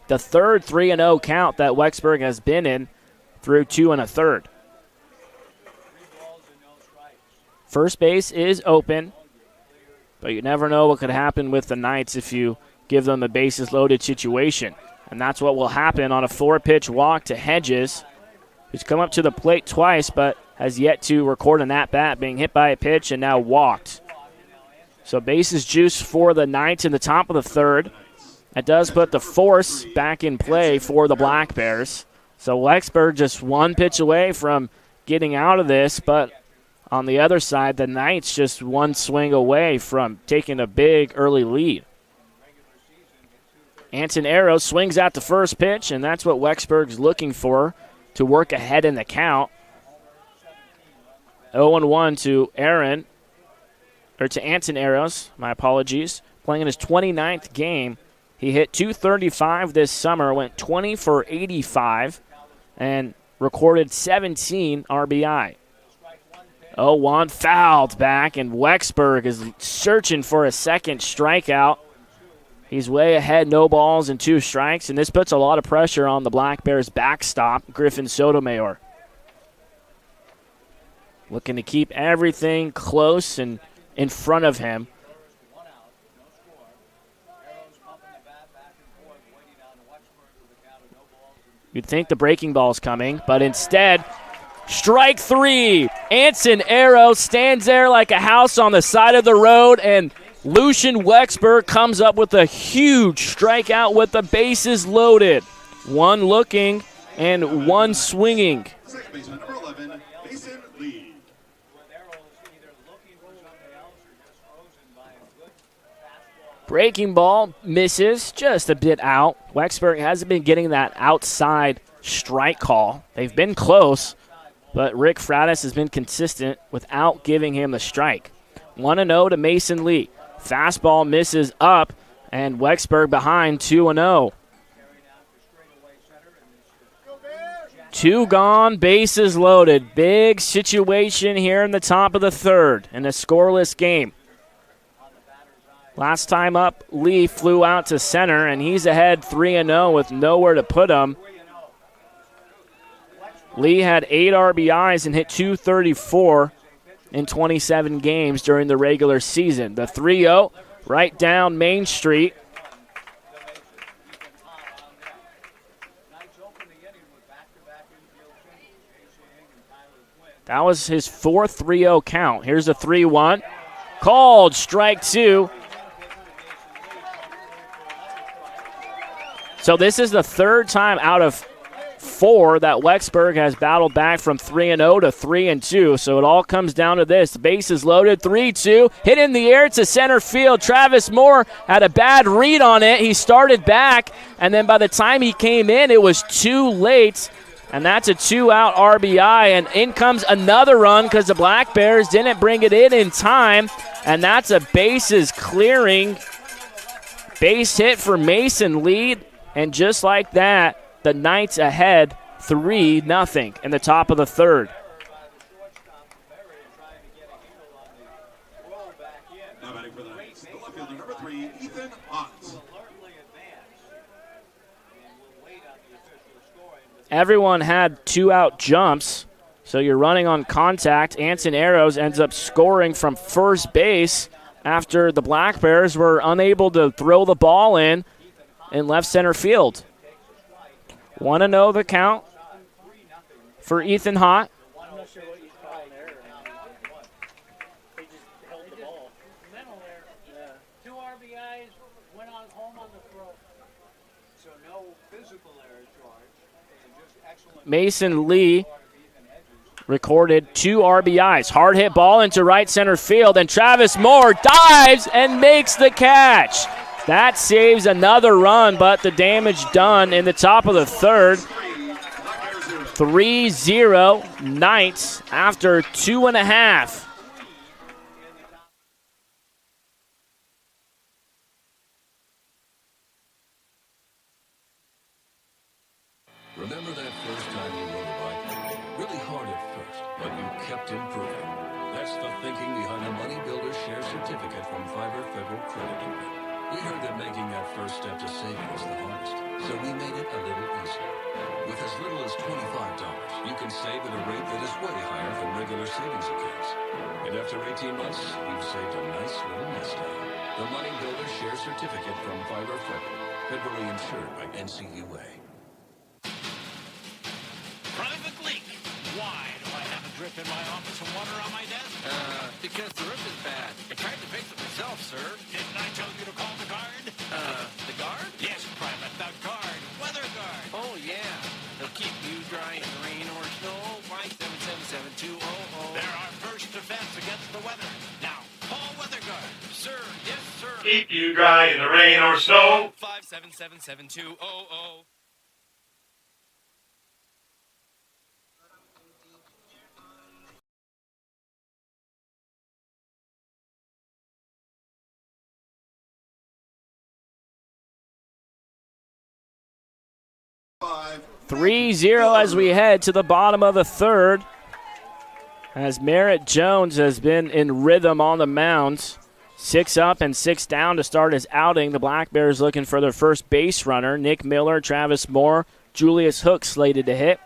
The third 3-0 count that Wexberg has been in through 2 1/3. First base is open, but you never know what could happen with the Knights if you give them a bases loaded situation. And that's what will happen on a 4-pitch walk to Hedges, who's come up to the plate twice but has yet to record an at-bat, being hit by a pitch and now walked. So bases juice for the Knights in the top of the 3rd. That does put the force back in play for the Black Bears. So Wexberg just 1 pitch away from getting out of this, but on the other side, the Knights just 1 swing away from taking a big early lead. Anton Arrow swings out the first pitch, and that's what Wexberg's looking for to work ahead in the count. 0-1 to Aaron, or to Anton Arrows, my apologies, playing in his 29th game. He hit .235 this summer, went 20 for 85, and recorded 17 RBI. 0-1 fouled back, and Wexberg is searching for a second strikeout. He's way ahead, no balls and 2 strikes, and this puts a lot of pressure on the Black Bears' backstop, Griffin Sotomayor. Looking to keep everything close and in front of him. You'd think the breaking ball's coming, but instead, strike 3. Anson Arrow stands there like a house on the side of the road, and Lucian Wexberg comes up with a huge strikeout with the bases loaded. 1 looking and 1 swinging. Second baseman, number 11, Mason Lee. Breaking ball misses just a bit out. Wexberg hasn't been getting that outside strike call. They've been close, but Rick Fratis has been consistent without giving him the strike. 1-0 to Mason Lee. Fastball misses up, and Wexberg behind 2-0. 2 gone, bases loaded. Big situation here in the top of the 3rd in a scoreless game. Last time up, Lee flew out to center, and he's ahead 3-0 with nowhere to put him. Lee had 8 RBIs and hit .234 in 27 games during the regular season. The 3-0 right down Main Street. That was his 4th 3-0 count. Here's the 3-1. Called strike 2. So this is the third time out of 4 that Wexburg has battled back from 3-0 to 3-2. So it all comes down to this. The base is loaded, 3-2. Hit in the air to center field. Travis Moore had a bad read on it. He started back, and then by the time he came in, it was too late. And that's a 2-out RBI, and in comes another run because the Black Bears didn't bring it in time, and that's a bases clearing base hit for Mason Lee, and just like that, the Knights ahead 3-0 in the top of the third. Now batting for the Knights, the left fielder, number 3, Ethan Ott. Everyone had 2-out jumps, so you're running on contact. Anson Arrows ends up scoring from first base after the Black Bears were unable to throw the ball in left center field. 1-0 the count for Ethan Hott. I'm not sure what he's calling there. They just held the ball. Mental there. Yeah. 2 RBIs, went on home on the throw. So no physical error charge. And just excellent. Mason Lee recorded 2 RBIs. Hard hit ball into right center field, and Travis Moore dives and makes the catch. That saves another run, but the damage done in the top of the third. 3-0 Knights after 2.5. Remember that first time you rode a bike? Really hard at first, but you kept improving. That's the thinking behind a Money Builder Share Certificate from Fiverr Federal Credit Union. We heard that making that first step to saving was the hardest, so we made it a little easier. With as little as $25, you can save at a rate that is way higher than regular savings accounts. And after 18 months, you've saved a nice little nest egg. The Money Builder Share Certificate from Fiverr Federal, federally insured by NCUA. Private leak. Why do I have a drip in my office and water on my desk? Because the roof is bad. I tried to fix it myself, sir. Didn't I tell you to call the guard? The guard? Yes, Private, the guard. Weather guard. Oh, yeah. They'll keep you dry in the rain or snow by 777-200. They're our first defense against the weather. Now, call Weather Guard. Sir, yes, sir. Keep you dry in the rain or snow. 577-7200. 3-0 as we head to the bottom of the third, as Merritt Jones has been in rhythm on the mound. 6 up and 6 down to start his outing. The Black Bears looking for their first base runner. Nick Miller, Travis Moore, Julius Hook slated to hit.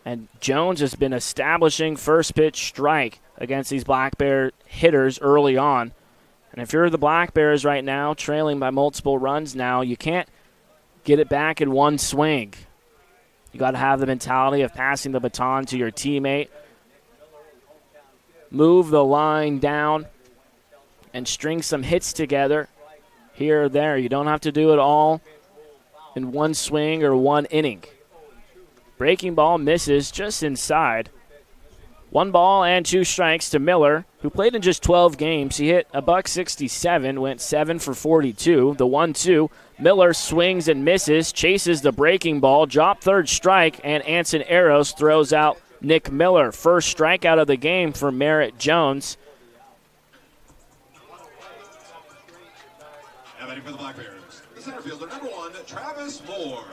And Jones has been establishing first pitch strike against these Black Bear hitters early on. And if you're the Black Bears right now, trailing by multiple runs now, you can't get it back in one swing. You got to have the mentality of passing the baton to your teammate. Move the line down and string some hits together here or there. You don't have to do it all in one swing or one inning. Breaking ball misses just inside. 1 ball and 2 strikes to Miller, who played in just 12 games. He hit $167, went 7 for 42. The 1-2. Miller swings and misses, chases the breaking ball, drop third strike, and Anson Arrows throws out Nick Miller. First strikeout of the game for Merritt Jones. Now batting for the Black Bears, the center fielder, number 1, Travis Moore.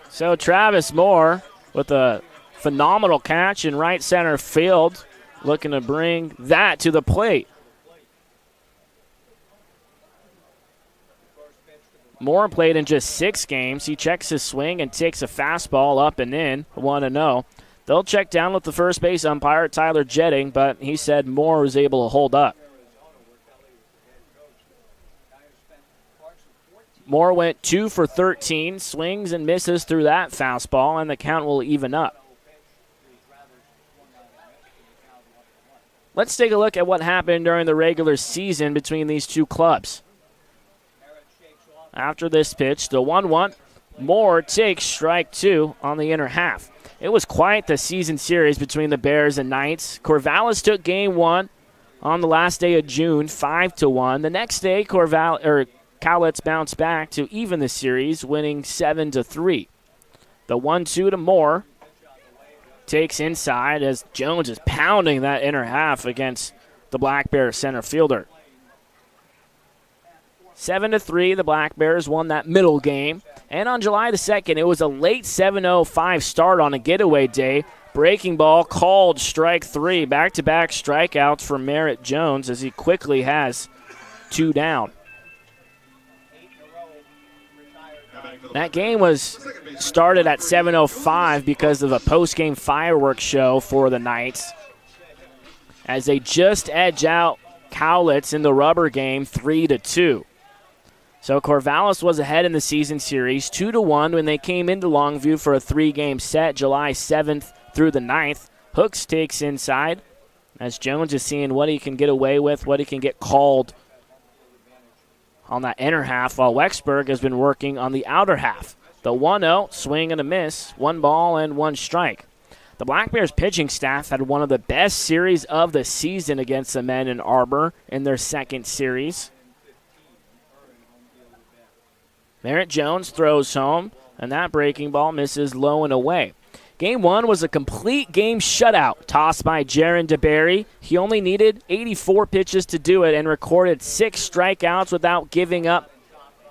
So Travis Moore with a phenomenal catch in right center field, looking to bring that to the plate. Moore played in just 6 games. He checks his swing and takes a fastball up and in, 1-0. They'll check down with the first base umpire, Tyler Jetting, but he said Moore was able to hold up. Moore went 2 for 13, swings and misses through that fastball, and the count will even up. Let's take a look at what happened during the regular season between these two clubs. after this pitch. The 1-1. Moore takes strike 2 on the inner half. It was quite the season series between the Bears and Knights. Corvallis took game 1 on the last day of June, 5-1. The next day, Cowlitz bounced back to even the series, winning 7-3. The 1-2 to Moore takes inside as Jones is pounding that inner half against the Black Bears center fielder. 7-3, the Black Bears won that middle game. And on July the 2nd, it was a late 7:05 start on a getaway day. Breaking ball called strike 3. Back-to-back strikeouts for Merritt Jones as he quickly has 2 down. That game was started at 7:05 because of a post-game fireworks show for the Knights as they just edge out Cowlitz in the rubber game 3-2. So Corvallis was ahead in the season series 2-1 when they came into Longview for a 3-game set July 7th through the 9th. Hooks takes inside as Jones is seeing what he can get away with, what he can get called on that inner half, while Wexburg has been working on the outer half. The 1-0, swing and a miss, 1 ball and 1 strike. The Black Bears pitching staff had one of the best series of the season against the men in Arbor in their second series. Merritt Jones throws home, and that breaking ball misses low and away. Game 1 was a complete game shutout, tossed by Jaron DeBerry. He only needed 84 pitches to do it and recorded 6 strikeouts without giving up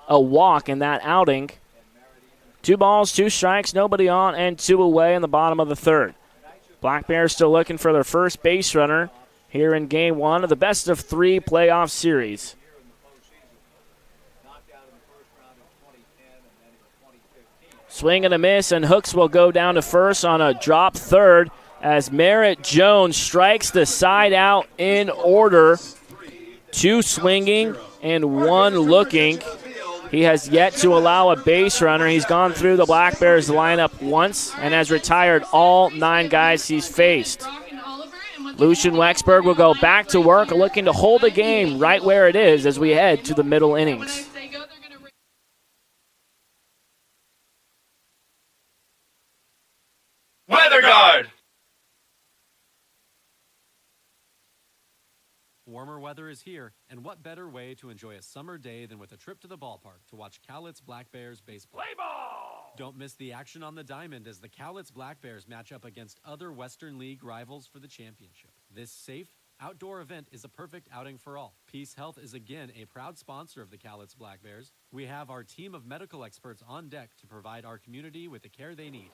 a walk in that outing. 2 balls, 2 strikes, nobody on, and 2 away in the bottom of the third. Black Bears still looking for their first base runner here in Game 1 of the best-of-3 playoff series. Swing and a miss, and Hooks will go down to first on a drop third as Merritt Jones strikes the side out in order. 2 swinging and 1 looking. He has yet to allow a base runner. He's gone through the Black Bears lineup once and has retired all 9 guys he's faced. Lucian Wexburg will go back to work, looking to hold the game right where it is as we head to the middle innings. Weather Guard! Warmer weather is here, and what better way to enjoy a summer day than with a trip to the ballpark to watch Cowlitz Black Bears baseball. Play ball! Don't miss the action on the diamond as the Cowlitz Black Bears match up against other Western League rivals for the championship. This safe, outdoor event is a perfect outing for all. Peace Health is again a proud sponsor of the Cowlitz Black Bears. We have our team of medical experts on deck to provide our community with the care they need.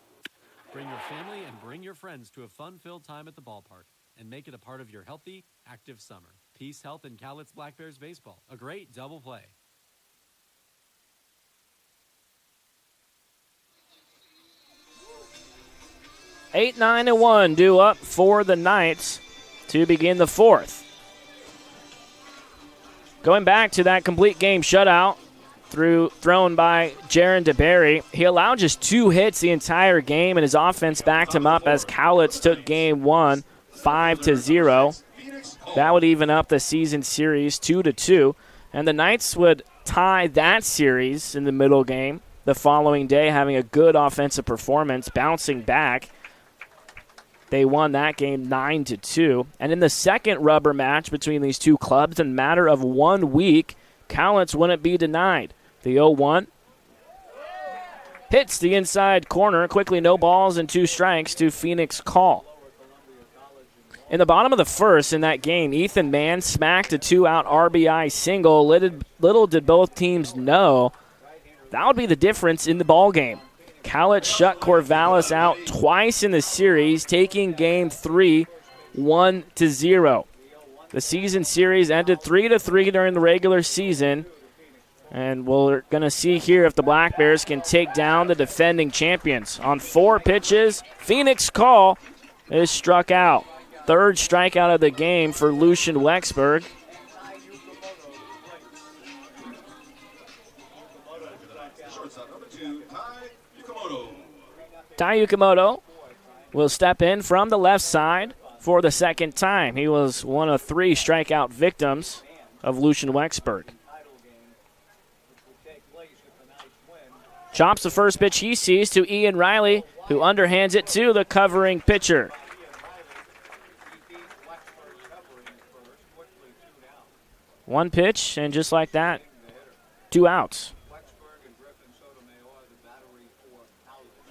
Bring your family and bring your friends to a fun-filled time at the ballpark and make it a part of your healthy, active summer. Peace Health and Cowlitz Black Bears baseball. A great double play. Eight, 9, and 1 due up for the Knights to begin the 4th. Going back to that complete game shutout thrown by Jaron DeBerry, he allowed just 2 hits the entire game, and his offense backed him up as Cowlitz took game 1 5-0. That would even up the season series 2-2, and the Knights would tie that series in the middle game the following day, having a good offensive performance, bouncing back. They won that game 9-2. And in the second rubber match between these two clubs, in a matter of 1 week, Cowlitz wouldn't be denied. The 0-1 hits the inside corner. Quickly, no balls and 2 strikes to Phoenix Call. In the bottom of the first in that game, Ethan Mann smacked a 2-out RBI single. Little did both teams know that would be the difference in the ball game. Cowlitz shut Corvallis out twice in the series, taking Game 3 1-0. The season series ended 3-3 during the regular season, and we're going to see here if the Black Bears can take down the defending champions. On 4 pitches, Phoenix Call is struck out. 3rd strikeout of the game for Lucian Wexburg. Tai Yukamoto will step in from the left side for the second time. He was one of 3 strikeout victims of Lucian Wexburg. Chops the first pitch he sees to Ian Riley, who underhands it to the covering pitcher. One pitch, and just like that, 2 outs.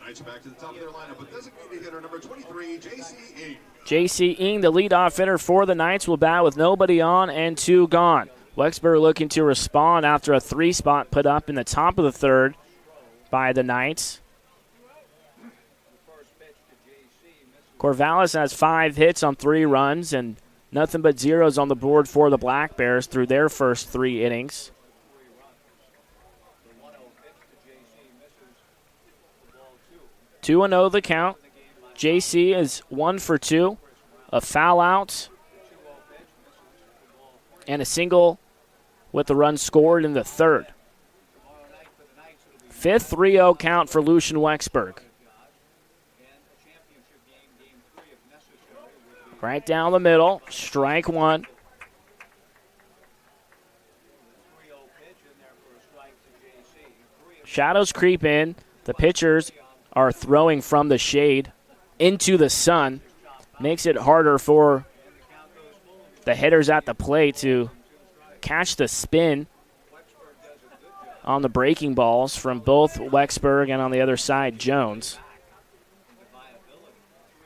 Knights back to the top of their lineup with designated hitter number 23, J.C. Ing. J.C. Ing, the leadoff hitter for the Knights, will bat with nobody on and 2 gone. Wexburg looking to respond after a 3-spot put up in the top of the third by the Knights. Corvallis has 5 hits on 3 runs and nothing but zeros on the board for the Black Bears through their first 3 innings. 2-0 the count. JC is 1 for 2. A foul out and a single with the run scored in the third. 5th 3-0 count for Lucian Wexburg. Right down the middle, strike 1. Shadows creep in. The pitchers are throwing from the shade into the sun. Makes it harder for the hitters at the plate to catch the spin on the breaking balls from both Wexburg and on the other side, Jones.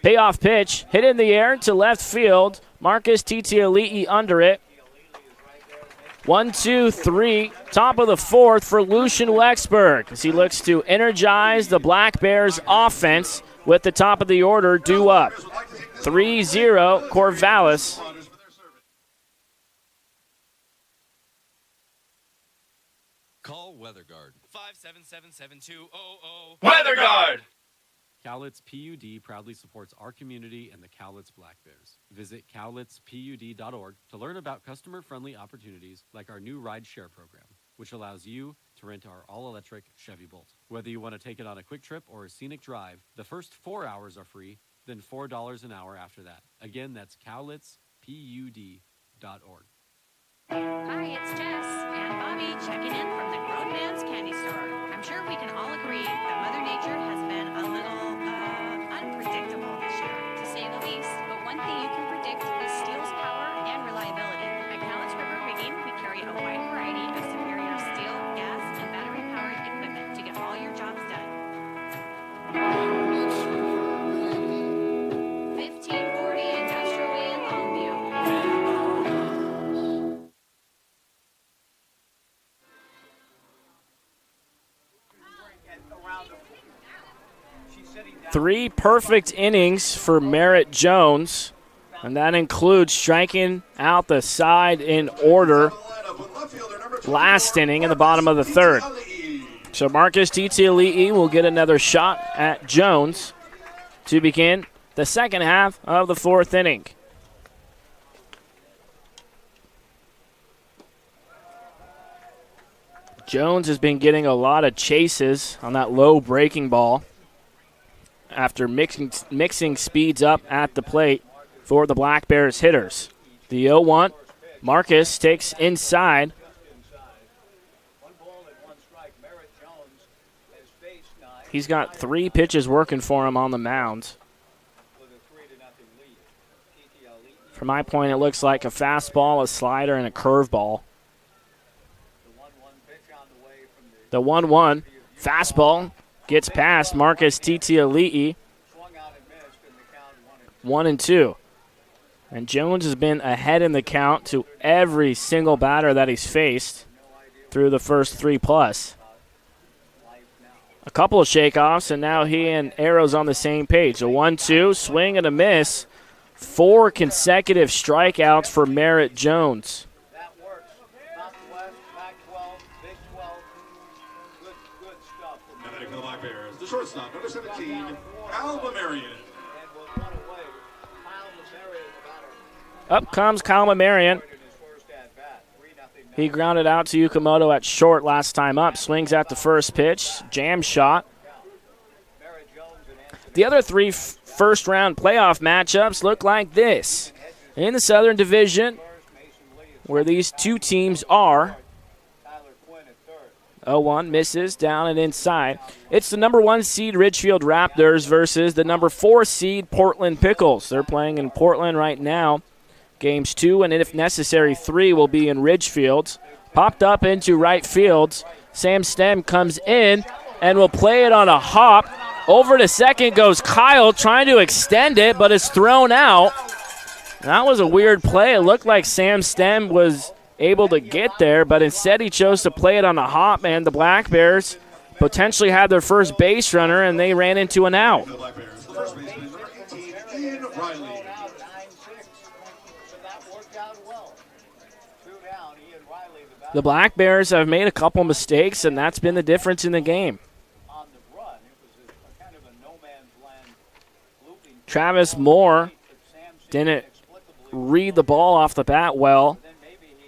Payoff pitch, hit in the air to left field. Marcus Titiali'i under it. 1, 2, 3, top of the 4th for Lucian Wexburg as he looks to energize the Black Bears offense with the top of the order due up. 3-0 Corvallis. Call WeatherGuard. 577-7200. WeatherGuard! Cowlitz PUD proudly supports our community and the Cowlitz Black Bears. Visit cowlitzpud.org to learn about customer-friendly opportunities like our new ride share program, which allows you to rent our all-electric Chevy Bolt. Whether you want to take it on a quick trip or a scenic drive, the first 4 hours are free, then $4 an hour after that. Again, that's cowlitzpud.org. Hi, it's Jess and Bobby checking in from the Grown Man's Candy Store. I'm sure we can all agree that Mother Nature has been a little unpredictable this year, to say the least. But one thing you can predict is steel's power and reliability. At Cowlitz River Rigging, we carry a wide variety of superior steel, gas, and battery-powered equipment to get all your jobs done. 1540 Industrial Way in Longview. Three perfect innings for Merritt Jones, and that includes striking out the side in order last inning in the bottom of the third. So Marcus Titiali'i will get another shot at Jones to begin the second half of the 4th inning. Jones has been getting a lot of chases on that low breaking ball after mixing speeds up at the plate for the Black Bears hitters. The 0-1, Marcus takes inside. He's got 3 pitches working for him on the mound. From my point, it looks like a fastball, a slider, and a curveball. The 1-1 fastball gets past Marcus Titiali'i. 1-2. And Jones has been ahead in the count to every single batter that he's faced through the first 3+. A couple of shakeoffs, and now he and Arrow's on the same page. A 1-2, swing and a miss. 4 consecutive strikeouts for Merritt Jones. The shortstop, number 17, Alba Marion. Up comes Kyle Marion. He grounded out to Yukamoto at short last time up. Swings at the first pitch. Jam shot. The other 3 first-round playoff matchups look like this. In the Southern Division, where these 2 teams are, 0-1 misses down and inside. It's the number 1 seed Ridgefield Raptors versus the number 4 seed Portland Pickles. They're playing in Portland right now. Games 2 and if necessary 3 will be in Ridgefield. Popped up into right field. Sam Stem comes in and will play it on a hop. Over to second goes Kyle trying to extend it, but it's thrown out. That was a weird play. It looked like Sam Stem was able to get there, but instead he chose to play it on a hop, and the Black Bears potentially had their first base runner, and they ran into an out. The Black Bears have made a couple mistakes, and that's been the difference in the game. Travis Moore didn't read the ball off the bat well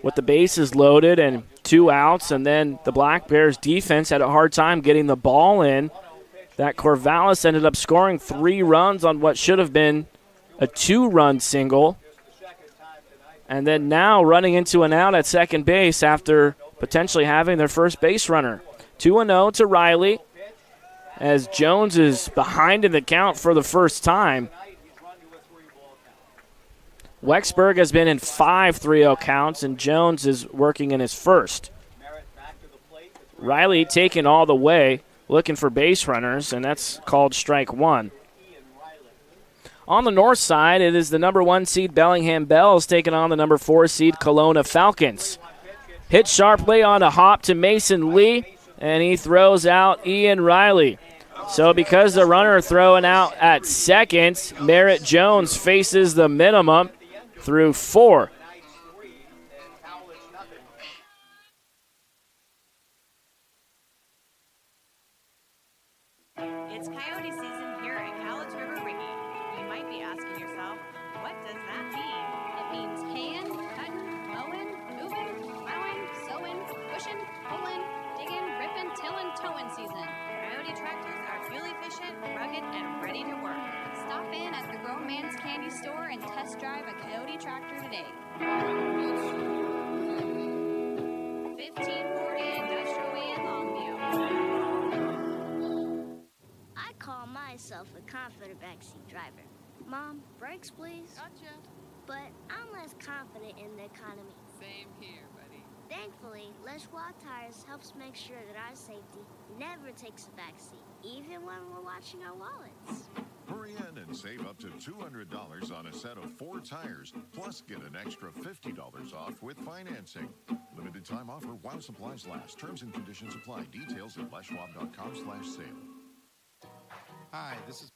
with the bases loaded and 2 outs, and then the Black Bears defense had a hard time getting the ball in. That Corvallis ended up scoring 3 runs on what should have been a 2-run single. And then now running into an out at second base after potentially having their first base runner. 2-0 to Riley as Jones is behind in the count for the first time. Wexberg has been in 5 3-0 counts, and Jones is working in his first. Riley taking all the way, looking for base runners, and that's called strike 1. On the north side, it is the number 1 seed Bellingham Bells taking on the number 4 seed Kelowna Falcons. Hit sharply on a hop to Mason Lee, and he throws out Ian Riley. So because the runner throwing out at second, Merritt Jones faces the minimum through 4. It's Coyote season here at Cowlitz River Ricky. You might be asking yourself, what does that mean? It means haying, cutting, mowing, moving, plowing, sowing, pushing, pulling, digging, ripping, tilling, towing season. Coyote tractors are fuel efficient, rugged, and ready to work. Stop in at the Grown Man's Candy Store and test drive a Coyote tractor today. 1540 Industrial Way in Longview. I call myself a confident backseat driver. Mom, brakes please. Gotcha. But I'm less confident in the economy. Same here, buddy. Thankfully, Leschwa Tires helps make sure that our safety never takes a backseat, even when we're watching our wallets. Hurry in and save up to $200 on a set of 4 tires, plus get an extra $50 off with financing. Limited time offer while supplies last. Terms and conditions apply. Details at leschwab.com/sale. Hi, this is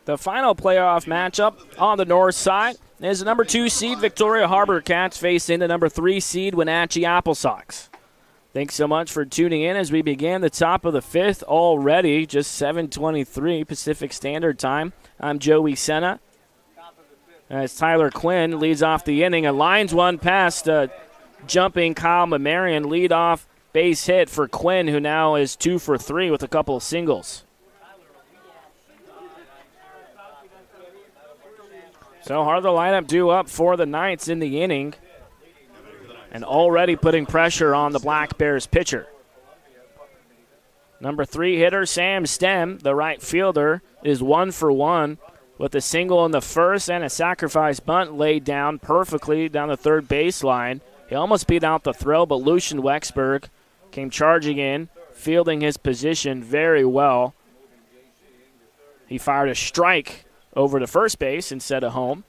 The final playoff matchup on the north side is the number 2 seed Victoria Harbor Cats facing the number 3 seed Wenatchee Apple Sox. Thanks so much for tuning in as we begin the top of the 5th already, just 7:23 Pacific Standard Time. I'm Joey Senna. As Tyler Quinn leads off the inning and lines one past jumping Kyle Mamarian, lead-off base hit for Quinn, who now is 2 for 3 with a couple of singles. So hard the lineup due up for the Knights in the inning, and already putting pressure on the Black Bears pitcher. Number 3 hitter Sam Stem, the right fielder, is 1 for 1 with a single in the first and a sacrifice bunt laid down perfectly down the third baseline. He almost beat out the throw, but Lucian Wexberg came charging in, fielding his position very well. He fired a strike over to first base instead of home.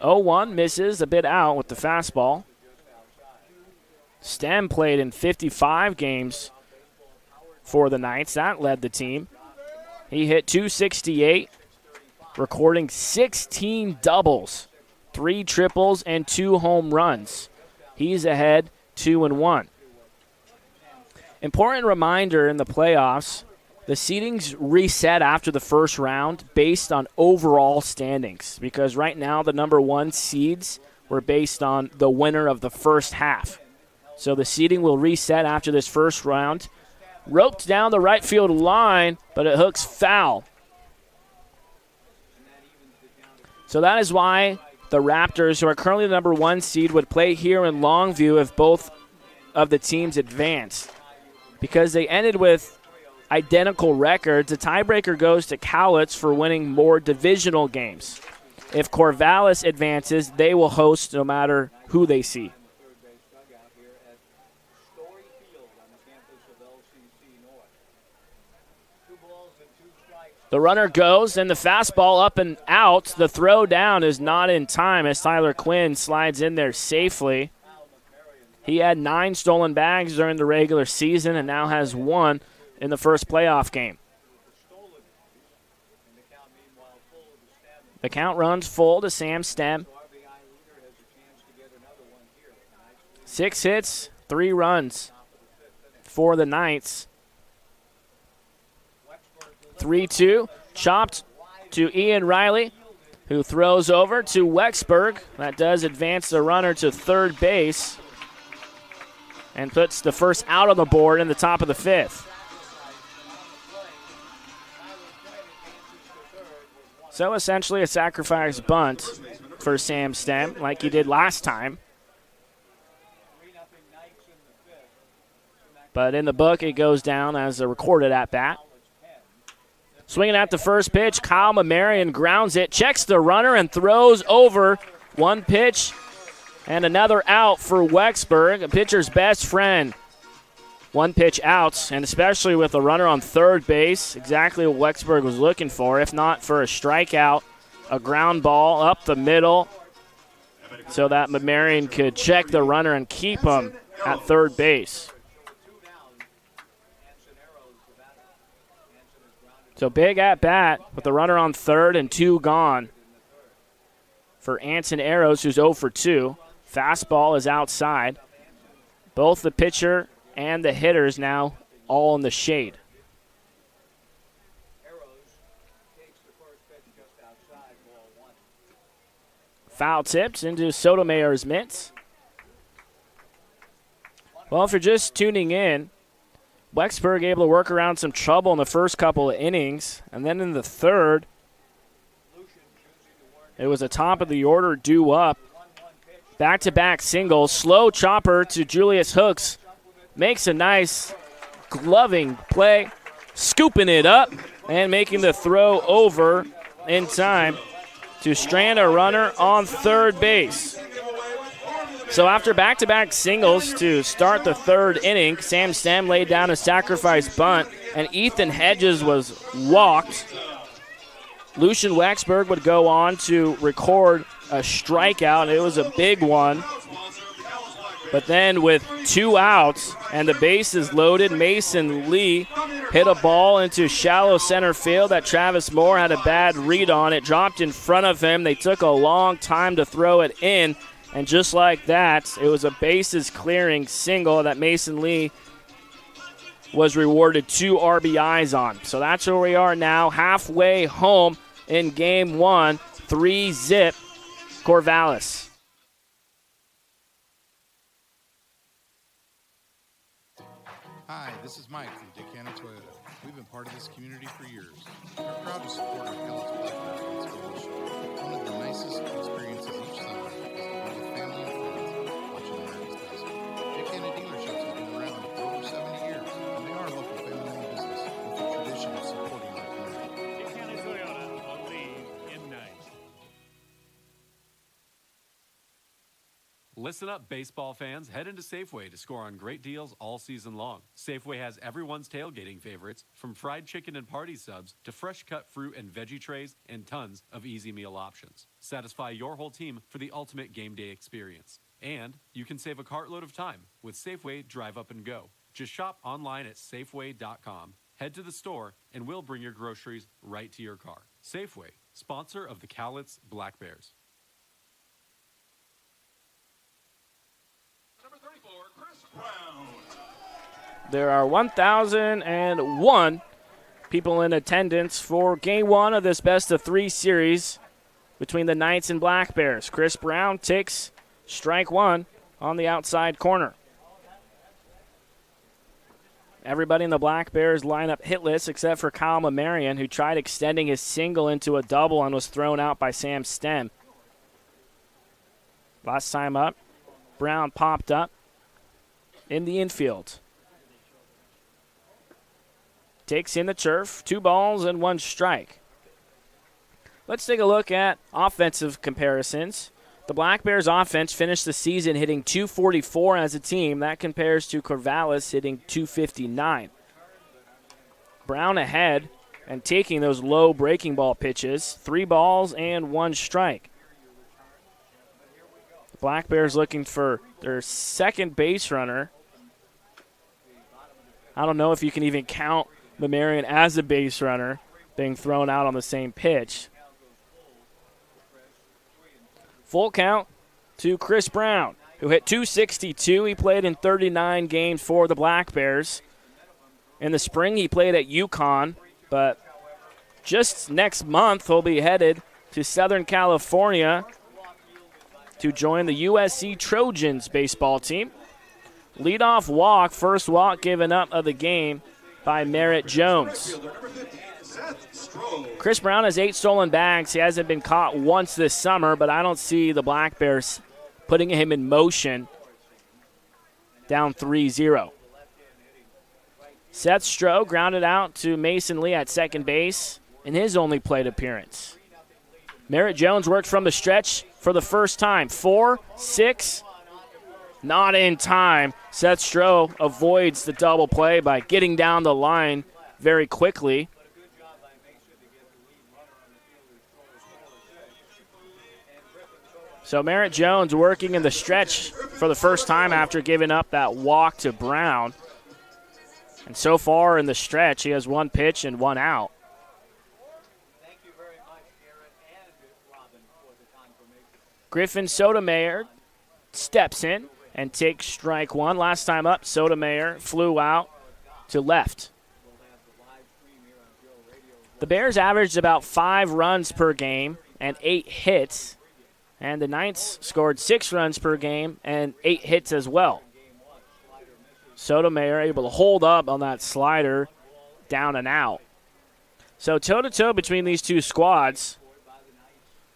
0-1 misses, a bit out with the fastball. Stem played in 55 games for the Knights. That led the team. He hit .268, recording 16 doubles, 3 triples, and 2 home runs. He's ahead 2-1. Important reminder in the playoffs, the seedings reset after the first round based on overall standings, because right now the number 1 seeds were based on the winner of the first half. So the seeding will reset after this first round. roped down the right field line, but it hooks foul. So that is why the Raptors, who are currently the number 1 seed, would play here in Longview if both of the teams advanced. Because they ended with identical records, the tiebreaker goes to Cowlitz for winning more divisional games. If Corvallis advances, they will host no matter who they see. The runner goes, and the fastball up and out. The throw down is not in time as Tyler Quinn slides in there safely. He had 9 stolen bags during the regular season and now has 1 in the first playoff game. The count runs full to Sam Stem. 6 hits, 3 runs for the Knights. 3-2, chopped to Ian Riley, who throws over to Wexberg. That does advance the runner to third base and puts the first out on the board in the top of the 5th. So essentially a sacrifice bunt for Sam Stem, like he did last time. But in the book, it goes down as a recorded at-bat. Swinging at the first pitch, Kyle Mamarian grounds it, checks the runner, and throws over. 1 pitch and another out for Wexberg, a pitcher's best friend. 1 pitch out, and especially with a runner on third base, exactly what Wexberg was looking for, if not for a strikeout, a ground ball up the middle so that Mamarian could check the runner and keep him at third base. So big at bat with the runner on third and 2 gone for Anson Arrows, who's 0 for 2. Fastball is outside. Both the pitcher and the hitters now all in the shade. Foul tipped into Sotomayor's mitts. Well, if you're just tuning in, Wexberg able to work around some trouble in the first couple of innings, and then in the third, it was a top of the order due up. Back-to-back singles, slow chopper to Julius Hooks, makes a nice gloving play, scooping it up and making the throw over in time to strand a runner on third base. So after back-to-back singles to start the third inning, Sam Stem laid down a sacrifice bunt, and Ethan Hedges was walked. Lucian Wexberg would go on to record a strikeout, and it was a big one. But then with 2 outs and the bases loaded, Mason Lee hit a ball into shallow center field that Travis Moore had a bad read on. It dropped in front of him. They took a long time to throw it in. And just like that, it was a bases clearing single that Mason Lee was rewarded 2 RBIs on. So that's where we are now, halfway home in game 1, 3-zip Corvallis. Hi, this is Mike from Dick Hanna Toyota. We've been part of this community for years. We're proud to support our Cowlitz Blackbird and scholarship. One of the nicest experiences each summer is to be with family and friends watching America's basket. Dick Hanna dealerships have been around for over 70 years, and they are a local family-owned business with a tradition of supporting our community. Dick Hanna Toyota, a lead in night. Listen up, baseball fans. Head into Safeway to score on great deals all season long. Safeway has everyone's tailgating favorites, from fried chicken and party subs to fresh cut fruit and veggie trays and tons of easy meal options. Satisfy your whole team for the ultimate game day experience. And you can save a cartload of time with Safeway Drive Up and Go. Just shop online at Safeway.com, head to the store, and we'll bring your groceries right to your car. Safeway, sponsor of the Cowlitz Black Bears. There are 1,001 people in attendance for Game 1 of this best-of-3 series between the Knights and Black Bears. Chris Brown takes strike 1 on the outside corner. Everybody in the Black Bears lineup hitless except for Kyle Mamarian, who tried extending his single into a double and was thrown out by Sam Stem. Last time up, Brown popped up in the infield. Takes in the turf, 2 balls and 1 strike. Let's take a look at offensive comparisons. The Black Bears offense finished the season hitting .244 as a team. That compares to Corvallis hitting .259. Brown ahead and taking those low breaking ball pitches. 3 balls and 1 strike. The Black Bears looking for their second base runner. I don't know if you can even count Mamarian as a base runner being thrown out on the same pitch. Full count to Chris Brown, who hit .262. He played in 39 games for the Black Bears. In the spring, he played at UConn, but just next month, he'll be headed to Southern California to join the USC Trojans baseball team. Leadoff walk, first walk given up of the game by Merritt Jones. Chris Brown has 8 stolen bags. He hasn't been caught once this summer, but I don't see the Black Bears putting him in motion. Down 3-0. Seth Stroh grounded out to Mason Lee at second base in his only plate appearance. Merritt Jones worked from the stretch for the first time. 4, 6, not in time. Seth Stroh avoids the double play by getting down the line very quickly. So Merritt Jones working in the stretch for the first time after giving up that walk to Brown. And so far in the stretch, he has 1 pitch and 1 out. Griffin Sotomayor steps in and takes strike 1. Last time up, Sotomayor flew out to left. The Bears averaged about 5 runs per game and 8 hits. And the Knights scored 6 runs per game and 8 hits as well. Sotomayor able to hold up on that slider, down and out. So toe-to-toe between these two squads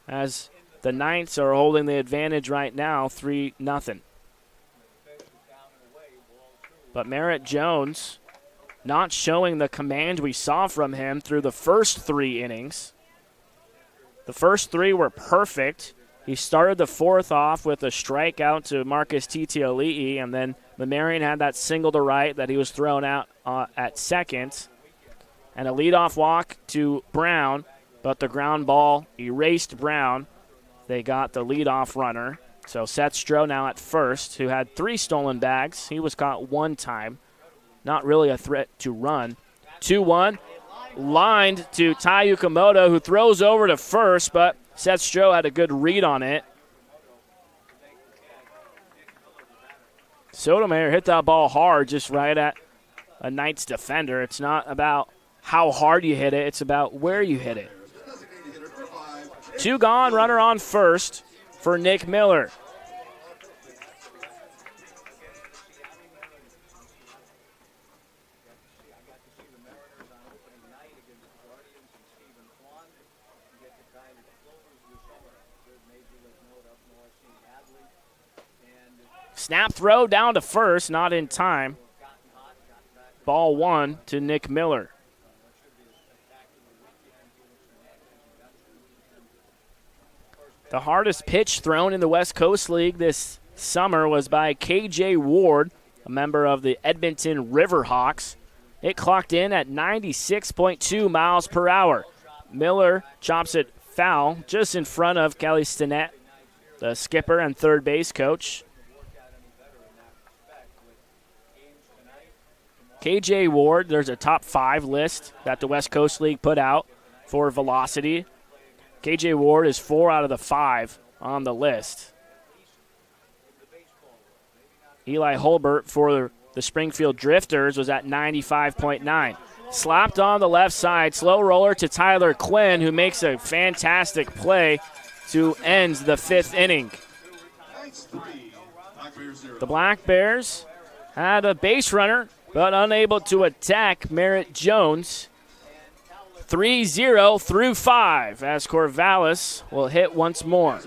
as the Knights are holding the advantage right now, 3-0. But Merritt Jones not showing the command we saw from him through the first 3 innings. The first 3 were perfect. He started the 4th off with a strikeout to Marcus Titiali'i, and then Mamarian had that single to right that he was thrown out at second. And a leadoff walk to Brown, but the ground ball erased Brown. They got the leadoff runner. So Seth Stroh now at first, who had 3 stolen bags. He was caught 1 time. Not really a threat to run. 2-1. Lined to Tai Yukamoto, who throws over to first, but Seth Stroh had a good read on it. Sotomayor hit that ball hard, just right at a Knights defender. It's not about how hard you hit it, it's about where you hit it. 2 gone, runner on first for Nick Miller. Snap throw down to first, not in time. Ball 1 to Nick Miller. The hardest pitch thrown in the West Coast League this summer was by KJ Ward, a member of the Edmonton Riverhawks. It clocked in at 96.2 miles per hour. Miller chops it foul just in front of Kelly Stinnett, the skipper and third base coach. KJ Ward, there's a top 5 list that the West Coast League put out for velocity. KJ Ward is 4 out of the 5 on the list. Eli Holbert for the Springfield Drifters was at 95.9. Slapped on the left side, slow roller to Tyler Quinn, who makes a fantastic play to end the 5th inning. The Black Bears had a base runner but unable to attack Merritt Jones. 3-0 through 5 as Corvallis will hit once more.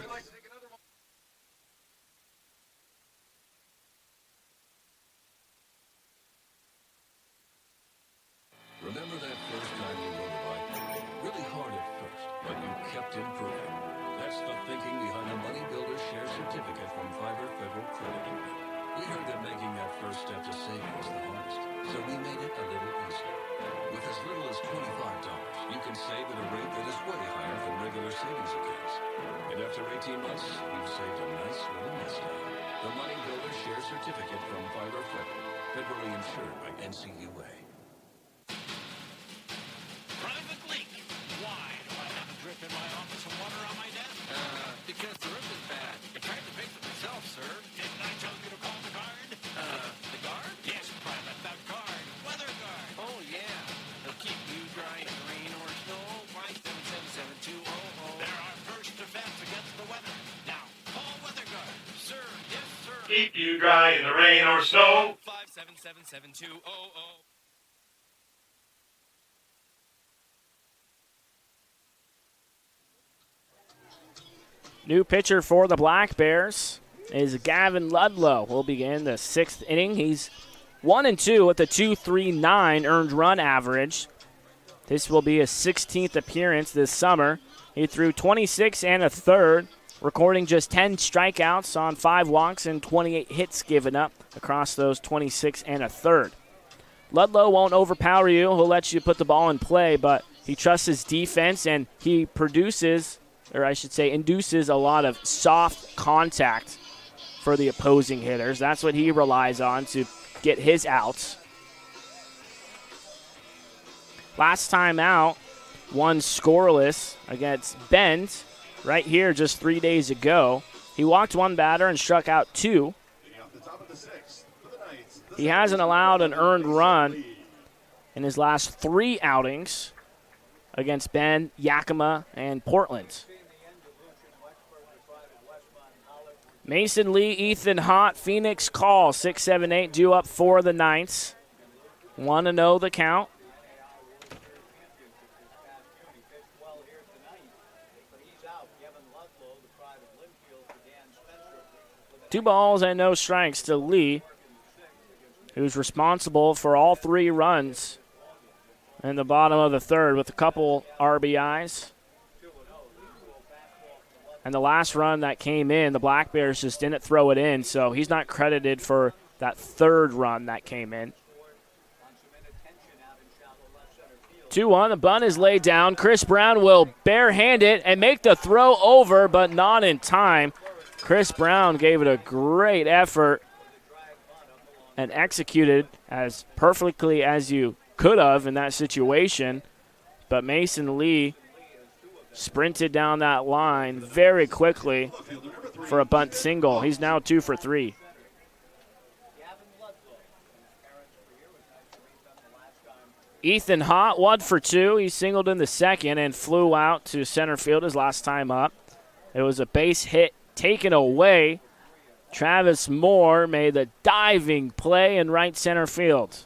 Remember that first time you rode a bike? Really hard at first, but you kept improving. That's the thinking behind the Money Builder Share Certificate from Fiverr Federal Credit Union. We heard that making that first step to saving was the hardest, so we made it a little easier. With as little as $25, you can save at a rate that is way higher than regular savings accounts. And after 18 months, you've saved a nice little nest egg. The Money Builder Share Certificate from Fiverr Federal, federally insured by NCUA. Private leak. Why do I have a drip in my office and water on my desk? Because the roof is bad. I tried to fix it myself, sir. Didn't I tell you to call the guard? The guard? Yes, Private, the guard. Weather guard. Oh, yeah. They'll keep you dry in rain or snow. Why 777-200. They're our first defense against the weather. Now, call weather guard. Sir, yes, sir. Keep you dry in the rain or snow. 577-7200. New pitcher for the Black Bears is Gavin Ludlow. Will begin the 6th inning. He's 1-2 with a 2.39 earned run average. This will be his 16th appearance this summer. He threw 26 and a third, recording just 10 strikeouts on 5 walks and 28 hits given up across those 26 and a third. Ludlow won't overpower you. He'll let you put the ball in play, but he trusts his defense and he induces a lot of soft contact for the opposing hitters. That's what he relies on to get his outs. Last time out, one scoreless against Bend right here just 3 days ago. He walked one batter and struck out 2. He hasn't allowed an earned run in his last 3 outings against Bend, Yakima, and Portland. Mason Lee, Ethan Hott, Phoenix Call, 6-7-8, due up for the Knights. 1-0 the count. Two balls and no strikes to Lee, who's responsible for all 3 runs in the bottom of the third with a couple RBIs. And the last run that came in, the Black Bears just didn't throw it in, so he's not credited for that third run that came in. 2-1, the bunt is laid down. Chris Brown will barehand it and make the throw over, but not in time. Chris Brown gave it a great effort and executed as perfectly as you could have in that situation. But Mason Lee sprinted down that line very quickly for a bunt single. He's now 2 for 3. Ethan Hott, 1 for 2. He singled in the second and flew out to center field his last time up. It was a base hit taken away. Travis Moore made the diving play in right center field.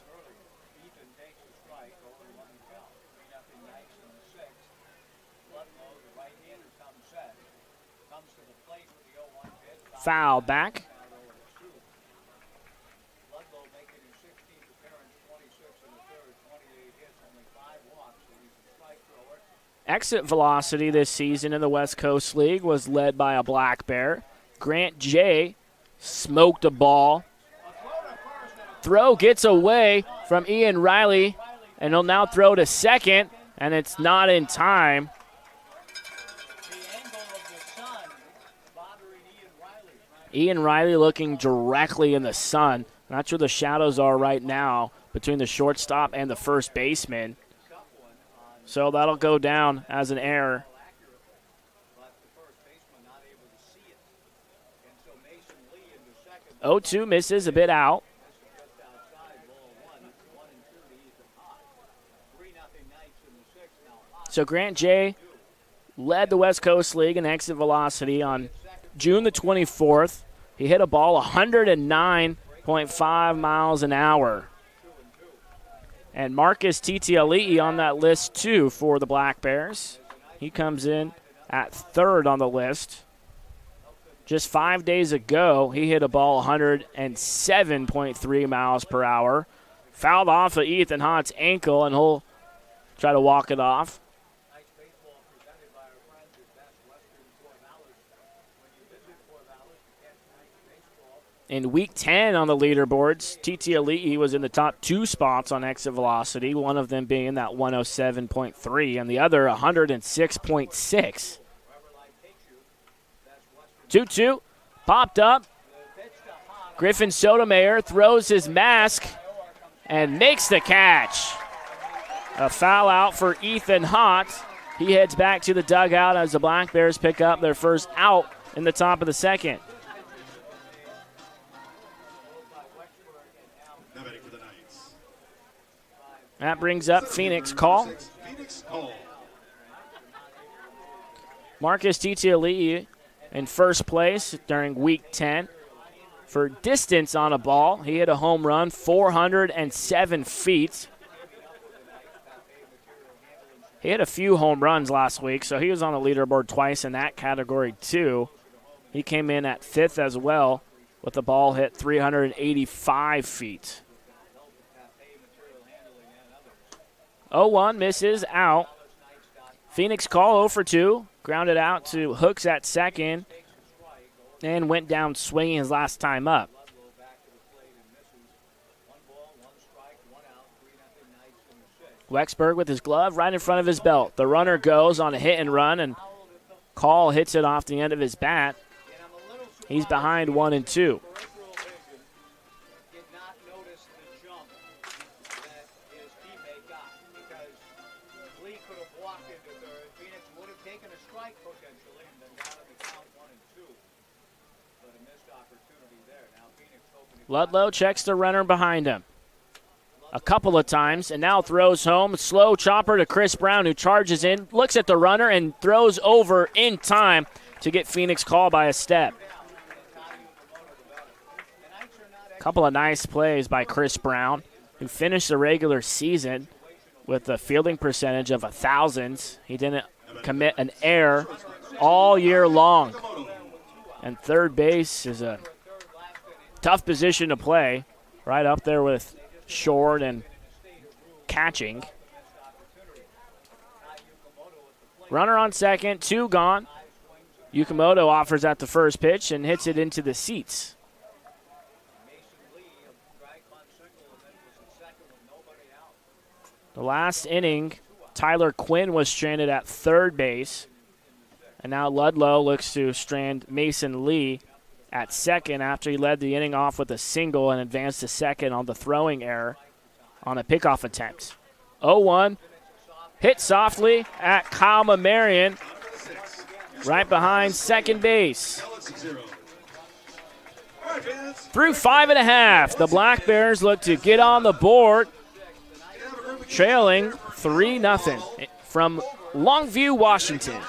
Foul back. Exit velocity this season in the West Coast League was led by a Black Bear. Grant J smoked a ball. Throw gets away from Ian Riley, and he'll now throw to second, and it's not in time. Ian Riley looking directly in the sun. Not sure the shadows are right now between the shortstop and the first baseman. So that'll go down as an error. 0-2 misses, a bit out. So Grant J led the West Coast League in exit velocity on June the 24th. He hit a ball 109.5 miles an hour. And Marcus Titiali'i on that list, too, for the Black Bears. He comes in at third on the list. Just 5 days ago, he hit a ball 107.3 miles per hour. Fouled off of Ethan Haught's ankle, and he'll try to walk it off. In Week 10 on the leaderboards, Titiali'i was in the top 2 spots on exit velocity, one of them being that 107.3 and the other 106.6. 2-2, popped up. Griffin Sotomayor throws his mask and makes the catch. A foul out for Ethan Haught. He heads back to the dugout as the Black Bears pick up their first out in the top of the second. That brings up Phoenix call. Marcus Titiali'i in first place during Week 10. For distance on a ball, he hit a home run, 407 feet. He had a few home runs last week, so he was on the leaderboard twice in that category too. He came in at 5th as well with the ball hit 385 feet. 0-1 misses out. Phoenix call 0 for 2. Grounded out to Hooks at second and went down swinging his last time up. Wexberg with his glove right in front of his belt. The runner goes on a hit and run, and Call hits it off the end of his bat. He's behind 1-2. Ludlow checks the runner behind him a couple of times and now throws home. Slow chopper to Chris Brown, who charges in, looks at the runner, and throws over in time to get Phoenix call by a step. A couple of nice plays by Chris Brown, who finished the regular season with a fielding percentage of 1,000. He didn't commit an error all year long. And third base is a tough position to play, right up there with short and catching. Runner on second, 2 gone. Yukamoto offers at the first pitch and hits it into the seats. The last inning, Tyler Quinn was stranded at third base. And now Ludlow looks to strand Mason Lee at second after he led the inning off with a single and advanced to second on the throwing error on a pickoff attempt. 0-1, hit softly at Kyle Mamarian, right behind second base. Through 5.5, the Black Bears look to get on the board, trailing 3-0 from Longview, Washington.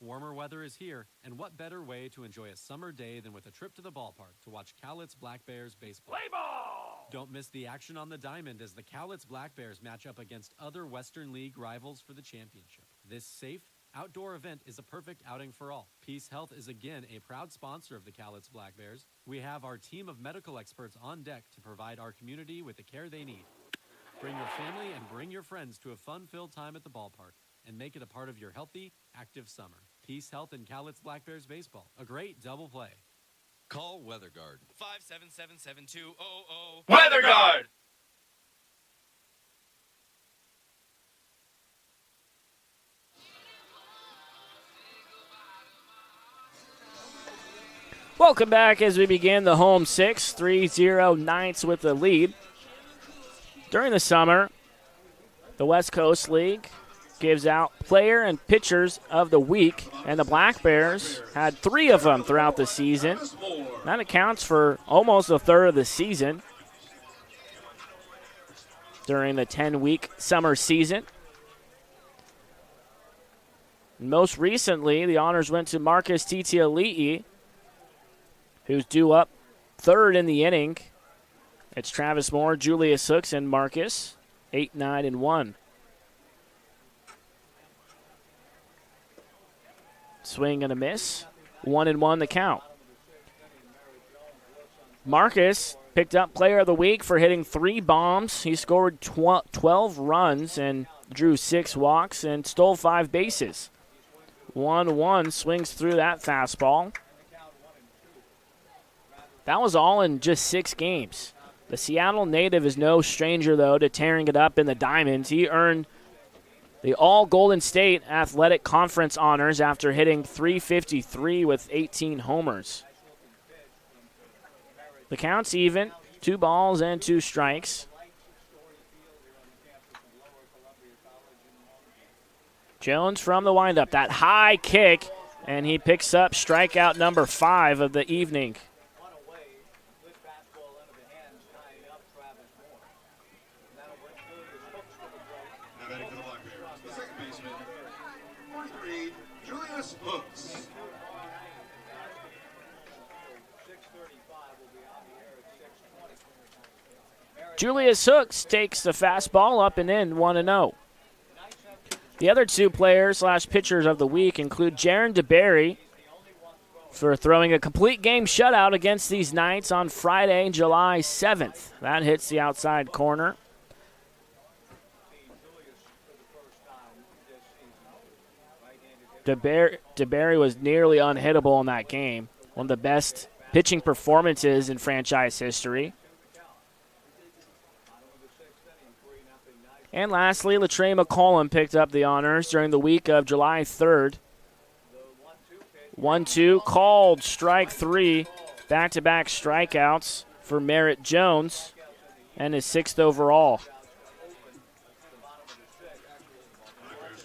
Warmer weather is here, and what better way to enjoy a summer day than with a trip to the ballpark to watch Cowlitz Black Bears baseball. Play ball! Don't miss the action on the diamond as the Cowlitz Black Bears match up against other Western League rivals for the championship. This safe, outdoor event is a perfect outing for all. Peace Health is again a proud sponsor of the Cowlitz Black Bears. We have our team of medical experts on deck to provide our community with the care they need. Bring your family and bring your friends to a fun-filled time at the ballpark and make it a part of your healthy, active summer. Peace Health and Cowlitz Black Bears baseball. A great double play. Call WeatherGuard. 577-7200. WeatherGuard! Welcome back as we begin the home six. 3-0 Knights with the lead. During the summer, the West Coast League gives out player and pitchers of the week, and the Black Bears had 3 of them throughout the season. That accounts for almost a third of the season during the 10-week summer season. Most recently, the honors went to Marcus Titiali'i, who's due up third in the inning. It's Travis Moore, Julius Hooks, and Marcus, 8, 9, and 1. Swing and a miss. 1-1 the count. Marcus picked up Player of the Week for hitting 3 bombs. He scored 12 runs and drew 6 walks and stole 5 bases. 1-1 swings through that fastball. That was all in just 6 games. The Seattle native is no stranger, though, to tearing it up in the diamonds. He earned the All-Golden State Athletic Conference honors after hitting .353 with 18 homers. The count's even, 2 balls and 2 strikes. Jones from the windup, that high kick, and he picks up strikeout number 5 of the evening. Julius Hooks. Julius Hooks takes the fastball up and in, 1-0. The other 2 players/pitchers of the week include Jaron DeBerry for throwing a complete game shutout against these Knights on Friday, July 7th. That hits the outside corner. DeBerry was nearly unhittable in that game. One of the best pitching performances in franchise history. And lastly, Latrey McCollum picked up the honors during the week of July 3rd. 1-2, called strike 3. Back-to-back strikeouts for Merritt Jones and his 6th overall.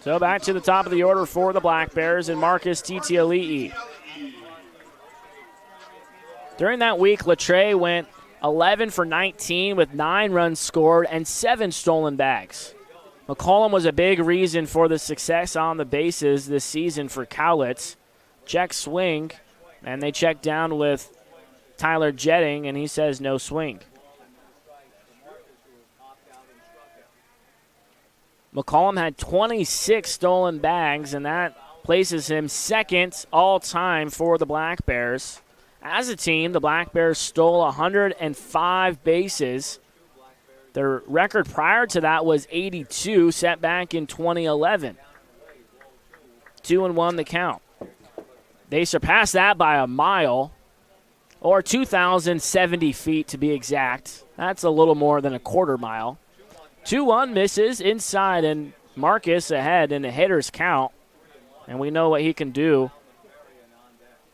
So back to the top of the order for the Black Bears and Marcus Titiali'i. During that week, Latrey went 11 for 19 with 9 runs scored and 7 stolen bags. McCollum was a big reason for the success on the bases this season for Cowlitz. Check swing, and they check down with Tyler Jetting, and he says no swing. McCollum had 26 stolen bags, and that places him 2nd all-time for the Black Bears. As a team, the Black Bears stole 105 bases. Their record prior to that was 82, set back in 2011. 2-1 the count. They surpassed that by a mile, or 2,070 feet to be exact. That's a little more than a quarter mile. 2-1 misses inside, and Marcus ahead in the hitter's count. And we know what he can do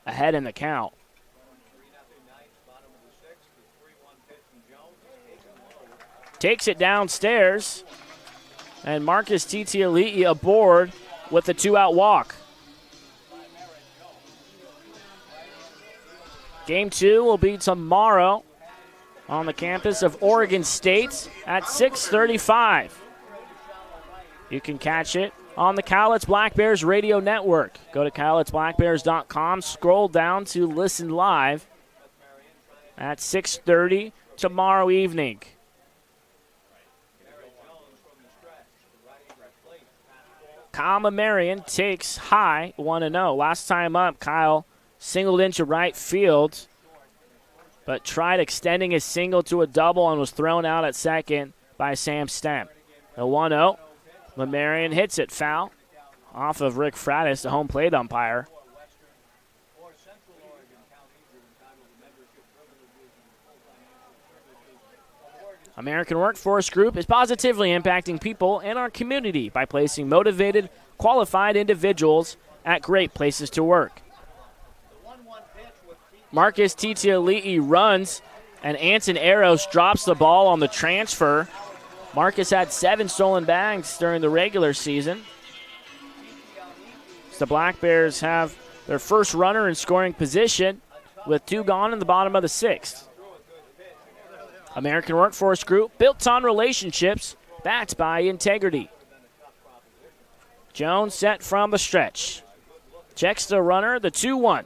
ahead in the count. Takes it downstairs, and Marcus Titiali'i aboard with a 2-out walk. Game 2 will be tomorrow on the campus of Oregon State at 6:35. You can catch it on the Cowlitz Black Bears radio network. Go to cowlitzblackbears.com, scroll down to listen live at 6:30 tomorrow evening. Kyle Marion takes high, 1-0. Last time up, Kyle singled into right field, but tried extending his single to a double and was thrown out at second by Sam Stemp. The 1-0. Marion hits it foul off of Rick Fratis, the home plate umpire. American Workforce Group is positively impacting people in our community by placing motivated, qualified individuals at great places to work. Marcus Titiali'i runs, and Anton Eros drops the ball on the transfer. Marcus had 7 stolen bags during the regular season. The Black Bears have their first runner in scoring position with 2 gone in the bottom of the 6th. American Workforce Group, built on relationships, backed by integrity. Jones set from the stretch. Checks the runner, the 2-1.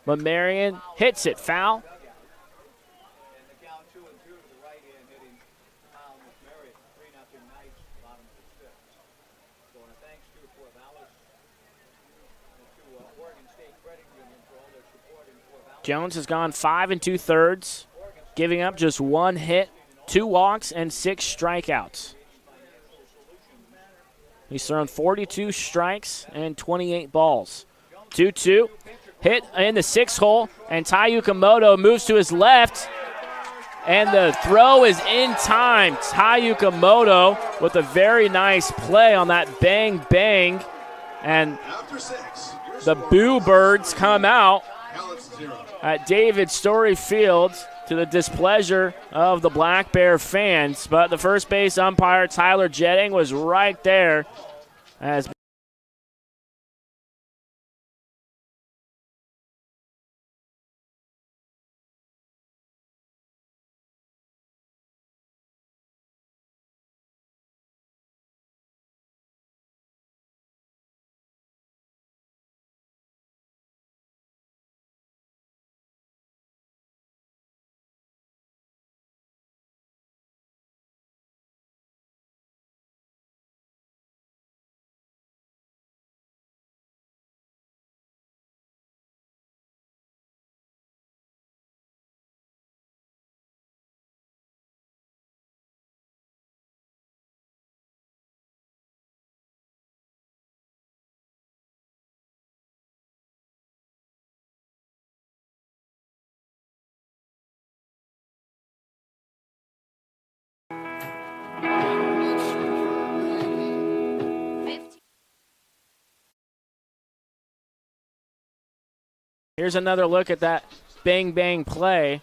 But Marion hits it, foul. Jones has gone 5 2/3, giving up just 1 hit, 2 walks, and 6 strikeouts. He's thrown 42 strikes and 28 balls. 2-2, hit in the 6th hole, and Tai Yukamoto moves to his left, and the throw is in time. Tai Yukamoto with a very nice play on that bang bang, and the Boo Birds come out at David Story Field to the displeasure of the Black Bear fans. But the first base umpire, Tyler Jetting, was right there as here's another look at that bang bang play.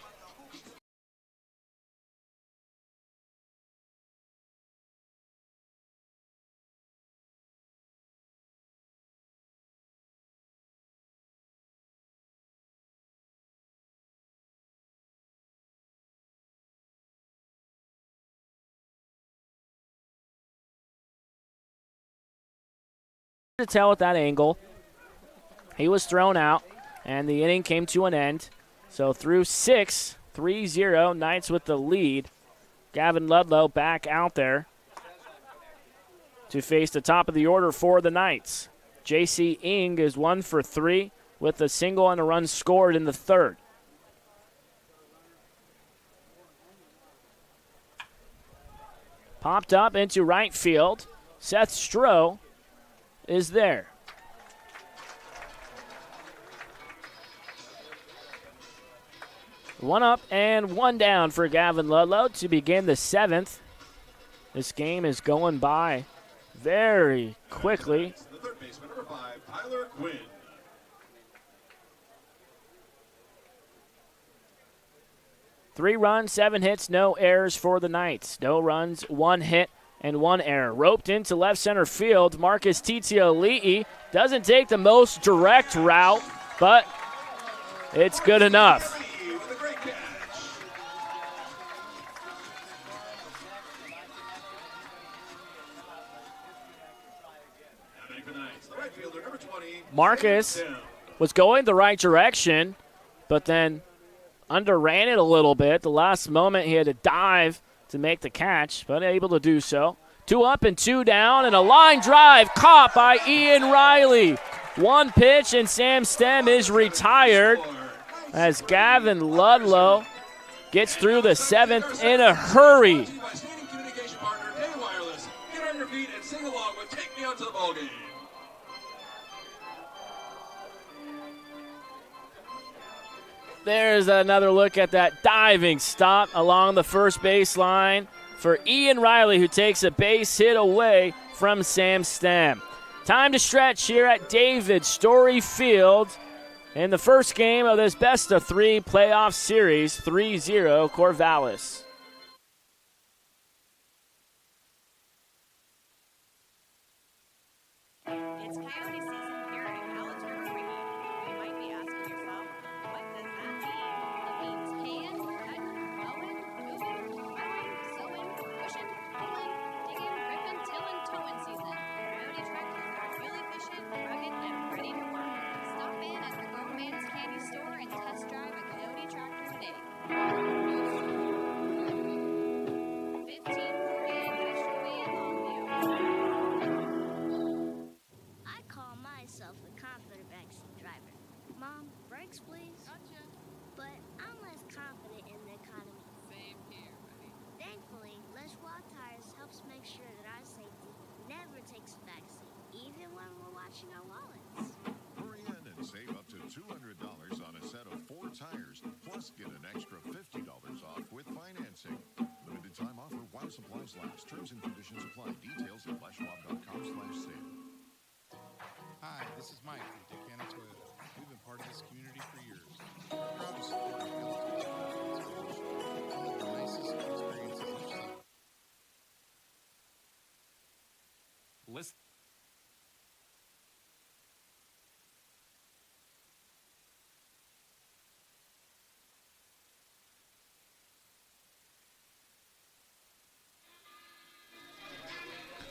To tell at that angle, he was thrown out, and the inning came to an end. So through 6, 3-0, Knights with the lead. Gavin Ludlow back out there to face the top of the order for the Knights. J.C. Ing is 1 for 3 with a single and a run scored in the 3rd. Popped up into right field. Seth Stroh is there. One up and one down for Gavin Ludlow to begin the 7th. This game is going by very quickly. The third baseman, number 5, Tyler Quinn. Three runs, 7 hits, no errors for the Knights. No runs, 1 hit, and 1 error. Roped into left center field, Marcus Titiali'i doesn't take the most direct route, but it's good enough. Marcus was going the right direction, but then underran it a little bit. The last moment he had to dive to make the catch, but able to do so. 2 up and 2 down, and a line drive caught by Ian Riley. 1 pitch, and Sam Stem is retired as Gavin Ludlow gets through the 7th in a hurry. Get on your feet and sing along with Take Me Out to the Ballgame. There's another look at that diving stop along the first baseline for Ian Riley, who takes a base hit away from Sam Stem. Time to stretch here at David Story Field in the first game of this best-of-3 playoff series, 3-0 Corvallis. It's Coyote season here at Cowlitz River Ricky. You might be asking yourself, what does that mean? It means hand, cutting, mowing, moving, plowing, sowing, pushing, pulling, digging, ripping, tilling, towing season. Coyote tractors are supplies last. Terms and conditions apply. Details at leschwab.com/sale. Hi, this is Mike from Dick Anna Toyota. We've been part of this community for years. We're proud to support our Cowlitz one of the nicest experiences each summer. Listen.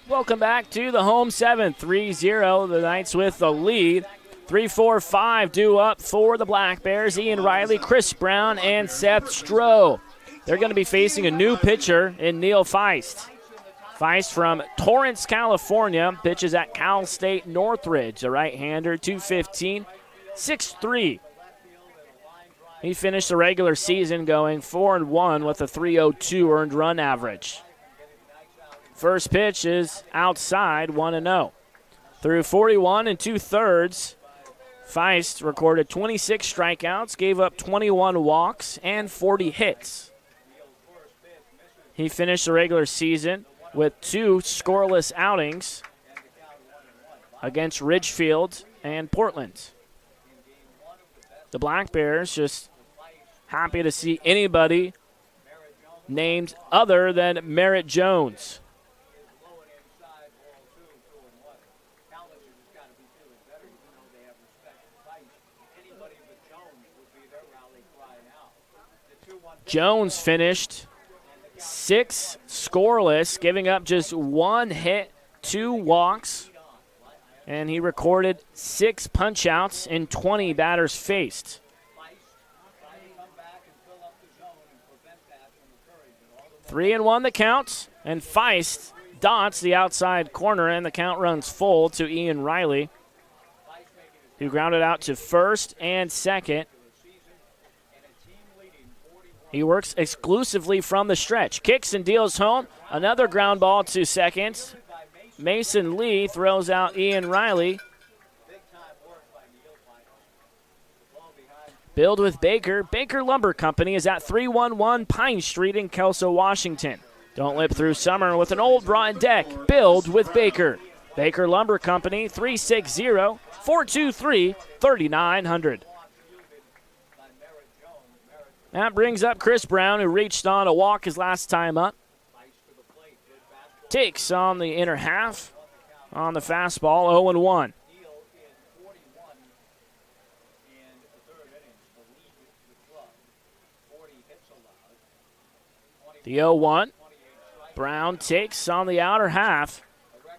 Welcome back to the home 7, 3-0. The Knights with the lead. 3-4-5 due up for the Black Bears. Ian Riley, Chris Brown, and Seth Stroh. They're going to be facing a new pitcher in Neil Feist. Feist from Torrance, California, pitches at Cal State Northridge. A right-hander, 215, 6'3". He finished the regular season going 4-1 with a 3.02 earned run average. First pitch is outside, 1-0. Through 41 2/3, Feist recorded 26 strikeouts, gave up 21 walks, and 40 hits. He finished the regular season with 2 scoreless outings against Ridgefield and Portland. The Black Bears just happy to see anybody named other than Merritt Jones. Jones finished 6 scoreless, giving up just 1 hit, 2 walks, and he recorded 6 punch-outs in 20 batters faced. 3-1 the count, and Feist dots the outside corner, and the count runs full to Ian Riley, who grounded out to first and second. He works exclusively from the stretch. Kicks and deals home. Another ground ball to second. Mason Lee throws out Ian Riley. Build with Baker. Baker Lumber Company is at 311 Pine Street in Kelso, Washington. Don't lip through summer with an old rotten deck. Build with Baker. Baker Lumber Company, 360-423-3900. That brings up Chris Brown, who reached on a walk his last time up. Takes on the inner half on the fastball, 0-1. The 0-1. Brown takes on the outer half.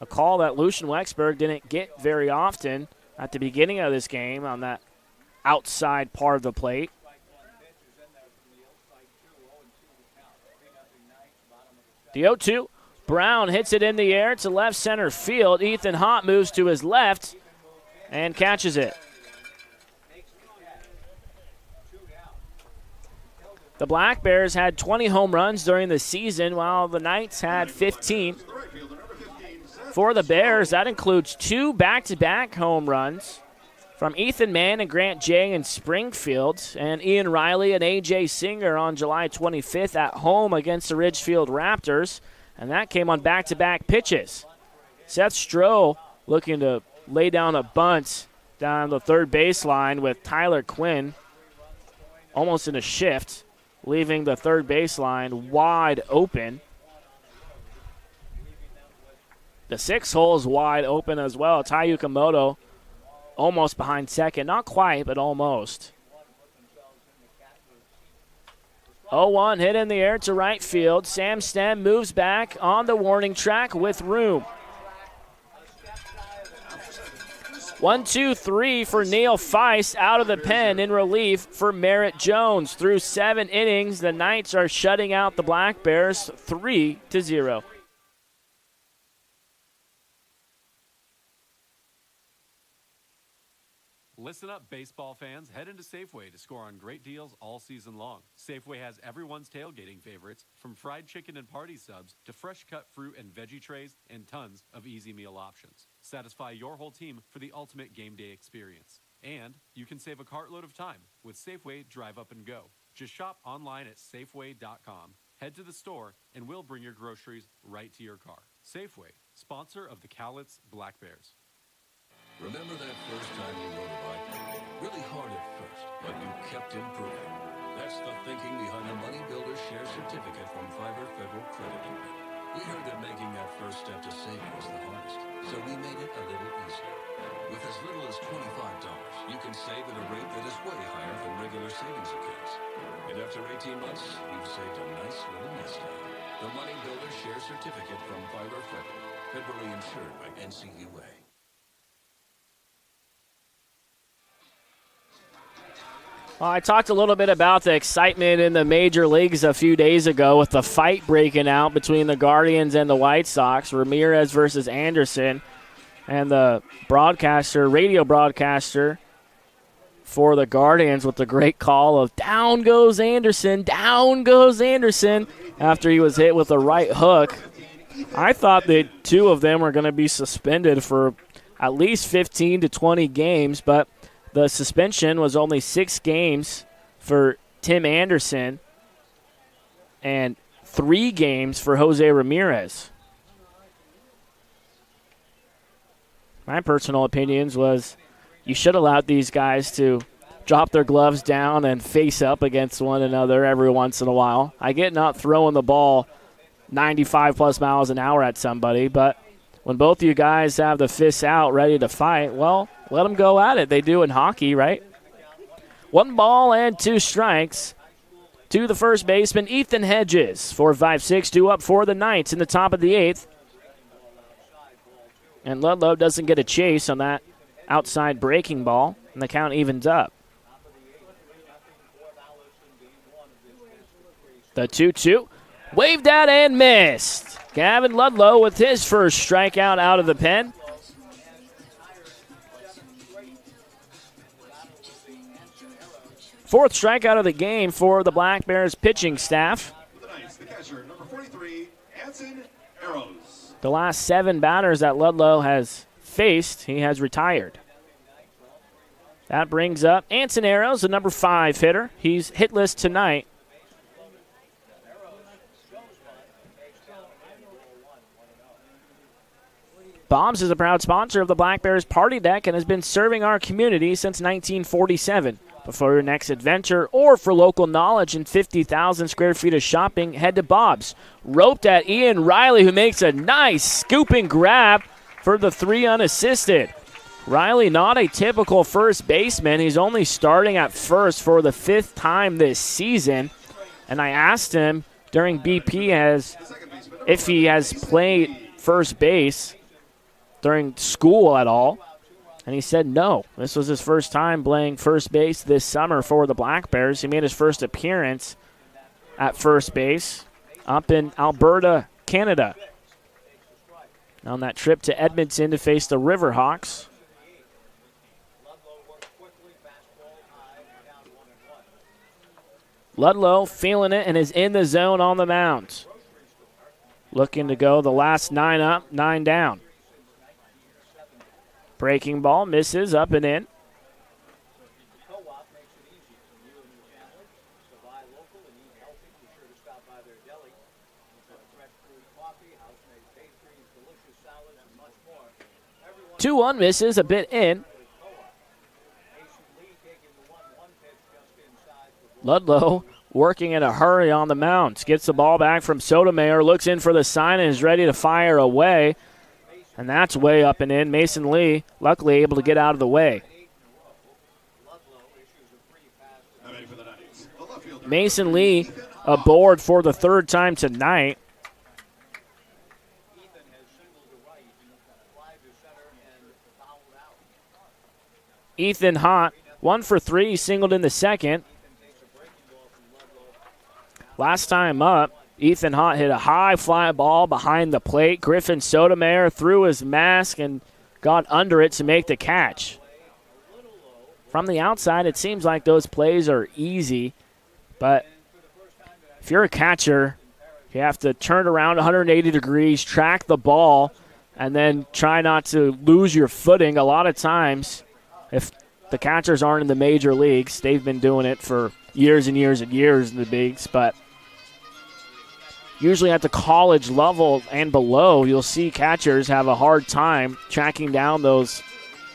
A call that Lucian Wexberg didn't get very often at the beginning of this game on that outside part of the plate. The 0-2, Brown hits it in the air to left center field. Ethan Hott moves to his left and catches it. The Black Bears had 20 home runs during the season, while the Knights had 15. For the Bears, that includes 2 back-to-back home runs from Ethan Mann and Grant Jay in Springfield, and Ian Riley and A.J. Singer on July 25th at home against the Ridgefield Raptors, and that came on back-to-back pitches. Seth Stroh looking to lay down a bunt down the third baseline with Tyler Quinn almost in a shift, leaving the third baseline wide open. The 6 hole is wide open as well. Tai Yukamoto almost behind second. Not quite, but almost. 0-1 hit in the air to right field. Sam Stem moves back on the warning track with room. 1-2-3 for Neil Feist out of the pen in relief for Merritt Jones. Through 7 innings, the Knights are shutting out the Black Bears 3-0. Listen up, baseball fans. Head into Safeway to score on great deals all season long. Safeway has everyone's tailgating favorites, from fried chicken and party subs to fresh-cut fruit and veggie trays and tons of easy meal options. Satisfy your whole team for the ultimate game day experience. And you can save a cartload of time with Safeway Drive Up and Go. Just shop online at Safeway.com. Head to the store and we'll bring your groceries right to your car. Safeway, sponsor of the Cowlitz Black Bears. Remember that first time you rode a bike? Really hard at first, but you kept improving. That's the thinking behind the Money Builder Share Certificate from Fiverr Federal Credit Union. We heard that making that first step to saving was the hardest, so we made it a little easier. With as little as $25, you can save at a rate that is way higher than regular savings accounts. And after 18 months, you've saved a nice little nest egg. The Money Builder Share Certificate from Fiverr Federal, federally insured by NCUA. Well, I talked a little bit about the excitement in the major leagues a few days ago with the fight breaking out between the Guardians and the White Sox, Ramirez versus Anderson, and the radio broadcaster for the Guardians with the great call of down goes Anderson, after he was hit with a right hook. I thought the two of them were going to be suspended for at least 15 to 20 games, but the suspension was only 6 games for Tim Anderson and 3 games for Jose Ramirez. My personal opinions was you should allow these guys to drop their gloves down and face up against one another every once in a while. I get not throwing the ball 95-plus miles an hour at somebody, but when both of you guys have the fists out ready to fight, well, let them go at it. They do in hockey, right? 1 ball and 2 strikes to the first baseman, Ethan Hedges. 4-5-6, 2 up for the Knights in the top of the 8th. And Ludlow doesn't get a chase on that outside breaking ball, and the count evens up. The 2-2, waved at and missed. Gavin Ludlow with his first strikeout out of the pen. Fourth strikeout of the game for the Black Bears pitching staff. The last 7 batters that Ludlow has faced, he has retired. That brings up Anson Arrows, the number 5 hitter. He's hitless tonight. Bob's is a proud sponsor of the Black Bears Party Deck and has been serving our community since 1947. Before your next adventure or for local knowledge and 50,000 square feet of shopping, head to Bob's. Roped at Ian Riley, who makes a nice scooping grab for the 3 unassisted. Riley, not a typical first baseman. He's only starting at first for the 5th time this season. And I asked him during BP if he has played first base during school at all. And he said no. This was his first time playing first base this summer for the Black Bears. He made his first appearance at first base up in Alberta, Canada, on that trip to Edmonton to face the Riverhawks. Ludlow feeling it and is in the zone on the mound. Looking to go the last 9 up, 9 down. Breaking ball misses up and in. Two one misses, a bit in. Ludlow working in a hurry on the mound. Gets the ball back from Sotomayor, looks in for the sign and is ready to fire away. And that's way up and in. Mason Lee, luckily, able to get out of the way. Mason Lee aboard for the 3rd time tonight. Ethan Hott, 1 for 3, he singled in the 2nd. Last time up, Ethan Hott hit a high fly ball behind the plate. Griffin Sotomayor threw his mask and got under it to make the catch. From the outside, it seems like those plays are easy, but if you're a catcher, you have to turn around 180 degrees, track the ball, and then try not to lose your footing. A lot of times, if the catchers aren't in the major leagues, they've been doing it for years and years and years in the bigs, but usually at the college level and below, you'll see catchers have a hard time tracking down those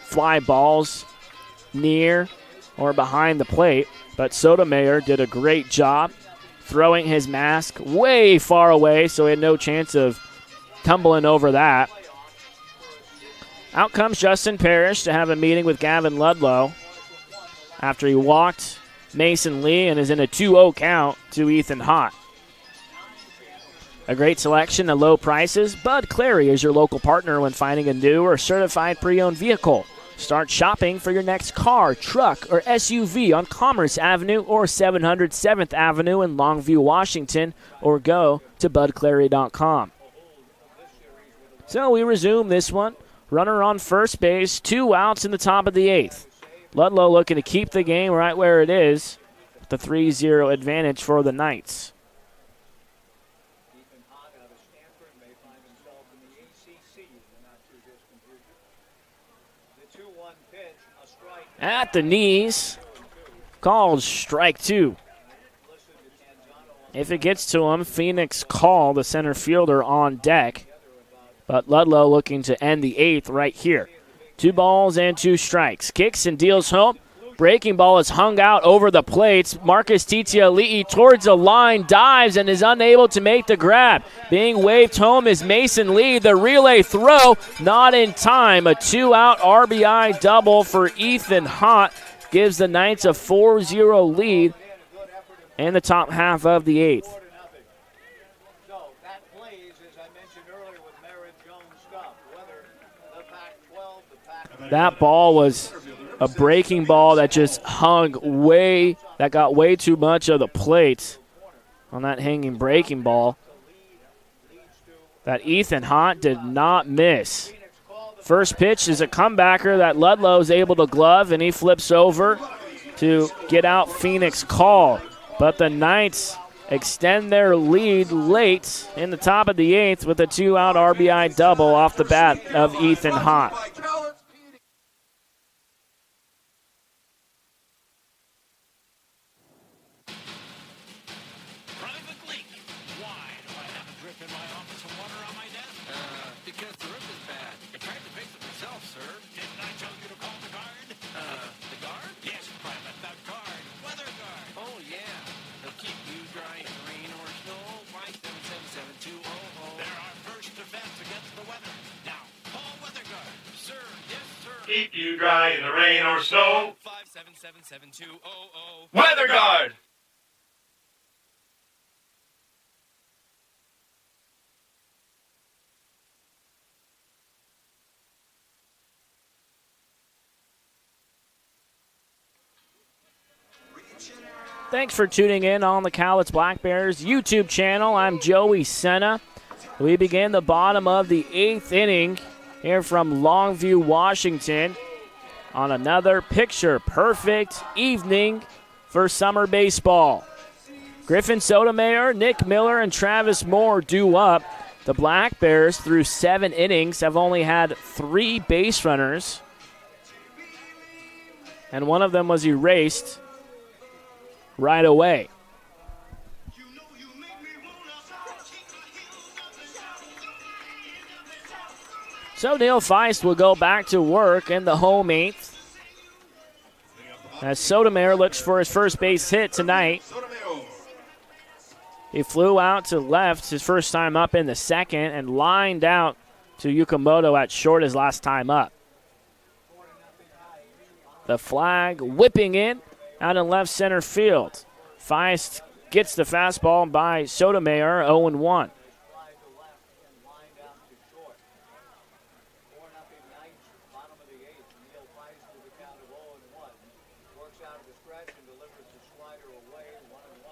fly balls near or behind the plate. But Sotomayor did a great job throwing his mask way far away, so he had no chance of tumbling over that. Out comes Justin Parrish to have a meeting with Gavin Ludlow after he walked Mason Lee and is in a 2-0 count to Ethan Hott. A great selection at low prices. Bud Clary is your local partner when finding a new or certified pre-owned vehicle. Start shopping for your next car, truck, or SUV on Commerce Avenue or 700 7th Avenue in Longview, Washington, or go to budclary.com. So we resume this one. Runner on first base, 2 outs in the top of the 8th. Ludlow looking to keep the game right where it is, with the 3-0 advantage for the Knights. At the knees, called strike 2. If it gets to him, Phoenix call the center fielder on deck. But Ludlow looking to end the 8th right here. 2 balls and 2 strikes. Kicks and deals home. Breaking ball is hung out over the plates. Marcus Titiali'i towards the line, dives and is unable to make the grab. Being waved home is Mason Lee. The relay throw, not in time. A 2-out RBI double for Ethan Hott gives the Knights a 4-0 lead in the top half of the 8th. That ball was a breaking ball that just got way too much of the plate on that hanging breaking ball that Ethan Hott did not miss. First pitch is a comebacker that Ludlow is able to glove, and he flips over to get out Phoenix call. But the Knights extend their lead late in the top of the 8th with a 2-out RBI double off the bat of Ethan Hott. Keep you dry in the rain or snow. 577-7200. Weather Guard. Thanks for tuning in on the Cowlitz Black Bears YouTube channel. I'm Joey Senna. We begin the bottom of the 8th inning here from Longview, Washington, on another picture-perfect evening for summer baseball. Griffin Sotomayor, Nick Miller, and Travis Moore due up. The Black Bears, through 7 innings, have only had 3 base runners, and one of them was erased right away. So Neil Feist will go back to work in the home 8th as Sotomayor looks for his first base hit tonight. He flew out to left his first time up in the 2nd and lined out to Yukamoto at short his last time up. The flag whipping in out in left center field. Feist gets the fastball by Sotomayor, 0-1.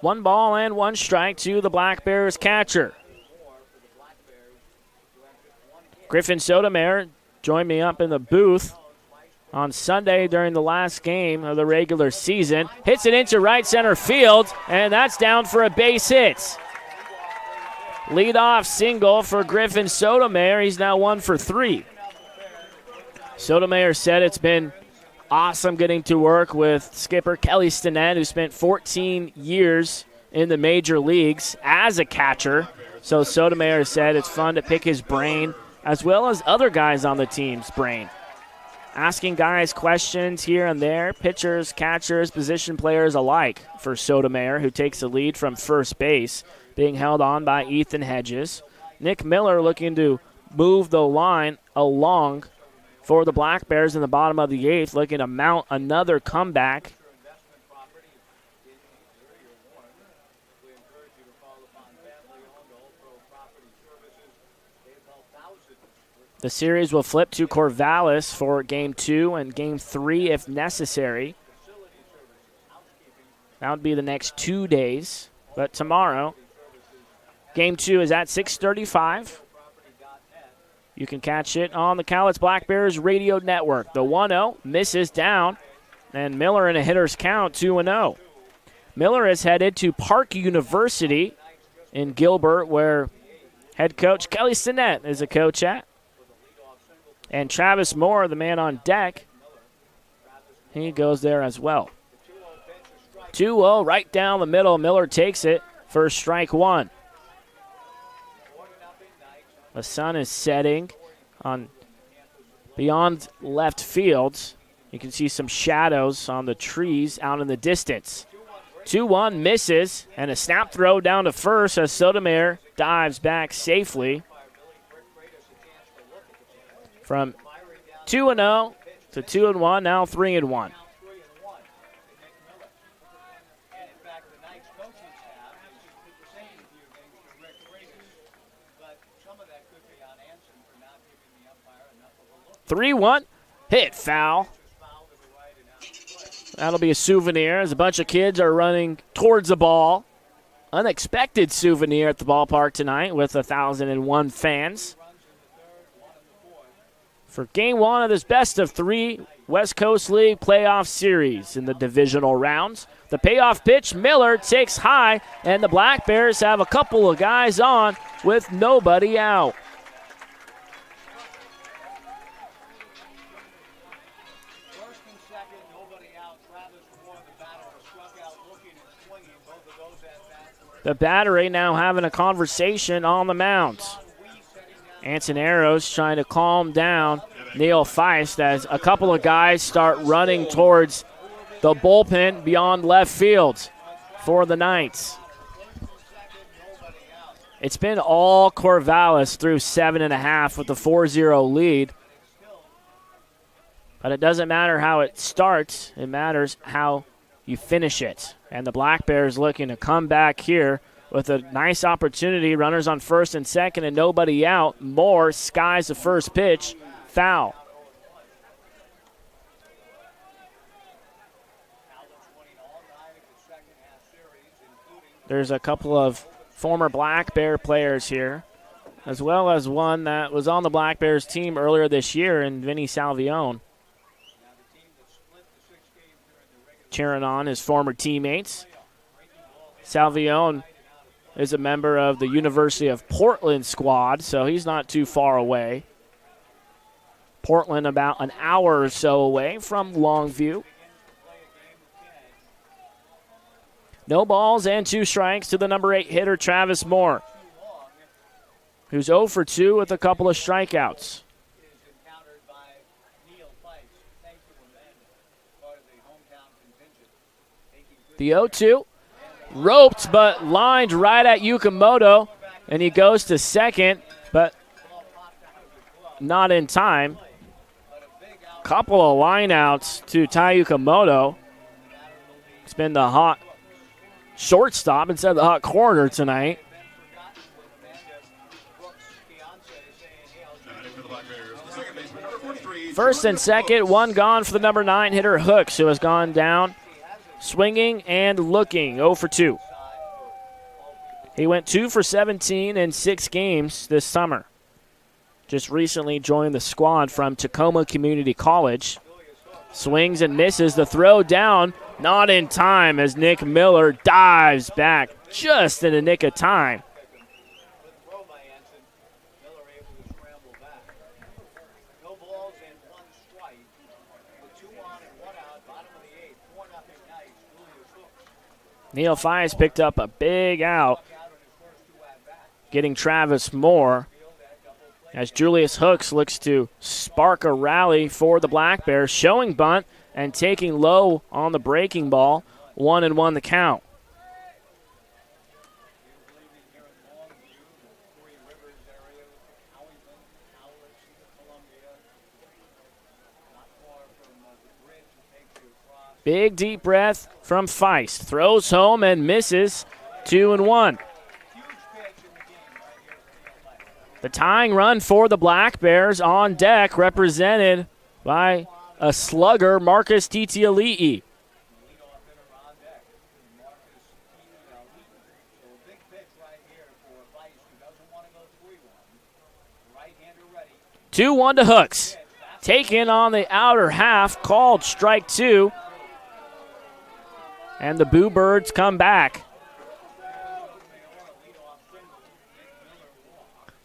One ball and 1 strike to the Black Bears catcher. Griffin Sotomayor joined me up in the booth on Sunday during the last game of the regular season. Hits it into right center field, and that's down for a base hit. Leadoff single for Griffin Sotomayor. He's now 1 for 3. Sotomayor said it's been awesome getting to work with skipper Kelly Stinnett, who spent 14 years in the major leagues as a catcher. So Sotomayor said it's fun to pick his brain as well as other guys on the team's brain. Asking guys questions here and there, pitchers, catchers, position players alike for Sotomayor, who takes the lead from first base, being held on by Ethan Hedges. Nick Miller looking to move the line along for the Black Bears in the bottom of the 8th, looking to mount another comeback. The series will flip to Corvallis for Game 2 and Game 3 if necessary. That would be the next 2 days. But tomorrow, Game 2 is at 6:35. You can catch it on the Cowlitz Black Bears radio network. The 1-0 misses down, and Miller in a hitter's count, 2-0. Miller is headed to Park University in Gilbert, where head coach Kelly Sinnett is a coach at. And Travis Moore, the man on deck, he goes there as well. 2-0 right down the middle. Miller takes it for strike one. The sun is setting on beyond left field. You can see some shadows on the trees out in the distance. 2-1 misses, and a snap throw down to first as Sotomayor dives back safely. From 2-0 to 2-1, now 3-1. tonight's coaching staff is saying a few things to Rick Freitas, but some of that could be on Anson for not giving the umpire enough of a look. 3-1, hit foul. That'll be a souvenir as a bunch of kids are running towards the ball. Unexpected souvenir at the ballpark tonight with 1,001 fans. For Game 1 of this best-of-3 West Coast League playoff series in the divisional rounds. The payoff pitch, Miller takes high, and the Black Bears have a couple of guys on with nobody out. First and second, nobody out. Travis Moore, the batter, struck out looking and swinging. Both of those at bats. The battery now having a conversation on the mound. Anson Arrows trying to calm down Neil Feist as a couple of guys start running towards the bullpen beyond left field for the Knights. It's been all Corvallis through 7.5 with the 4-0 lead. But it doesn't matter how it starts. It matters how you finish it. And the Black Bears looking to come back here with a nice opportunity. Runners on first and second and nobody out. Moore skies the first pitch. Foul. There's a couple of former Black Bear players here, as well as one that was on the Black Bears team earlier this year in Vinny Salvione. Cheering on his former teammates. Salvione is a member of the University of Portland squad, so he's not too far away. Portland about an hour or so away from Longview. No balls and 2 strikes to the number 8 hitter, Travis Moore, who's 0 for 2 with a couple of strikeouts. The 0-2, roped but lined right at Yukamoto, and he goes to second, but not in time. Couple of lineouts to Tai Yukamoto. It's been the hot shortstop instead of the hot corner tonight. First and second, one gone for the number 9 hitter, Hooks, who has gone down swinging and looking, 0 for 2. He went 2 for 17 in 6 games this summer. Just recently joined the squad from Tacoma Community College. Swings and misses the throw down, not in time as Nick Miller dives back just in the nick of time. Neil Feist picked up a big out. getting Travis Moore, as Julius Hooks looks to spark a rally for the Black Bears, showing bunt and taking low on the breaking ball. 1-1 the count. Big deep breath from Feist. Throws home and misses. 2-1. The tying run for the Black Bears on deck, represented by a slugger, Marcus Titiali'i. Two 2-1 to Hooks. Taken on the outer half, called strike 2. And the Boo Birds come back.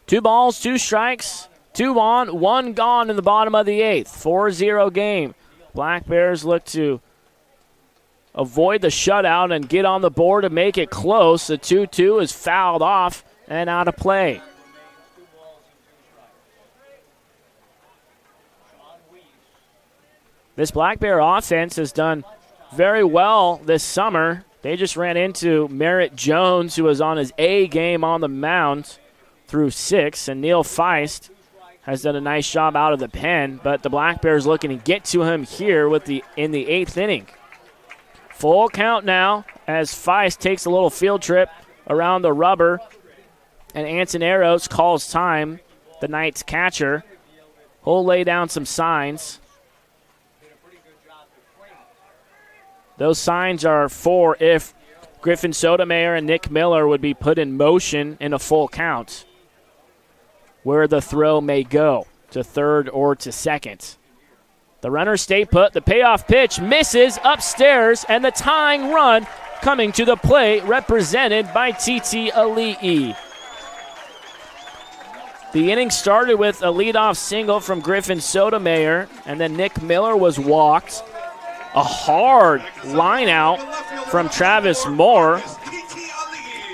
2 balls, 2 strikes, 2 on, 1 gone in the bottom of the 8th. 4-0 game. Black Bears look to avoid the shutout and get on the board to make it close. The 2-2 is fouled off and out of play. This Black Bear offense has done very well this summer. They just ran into Merritt Jones, who was on his A game on the mound through 6, and Neil Feist has done a nice job out of the pen, but the Black Bears looking to get to him here in the 8th inning. Full count now as Feist takes a little field trip around the rubber, and Anson Arrows calls time, the Knights catcher. He'll lay down some signs. Those signs are for if Griffin Sotomayor and Nick Miller would be put in motion in a full count, where the throw may go, to third or to second. The runner stay put. The payoff pitch misses upstairs, and the tying run coming to the plate, represented by Titiali'i. The inning started with a leadoff single from Griffin Sotomayor, and then Nick Miller was walked. A hard line out from Travis Moore,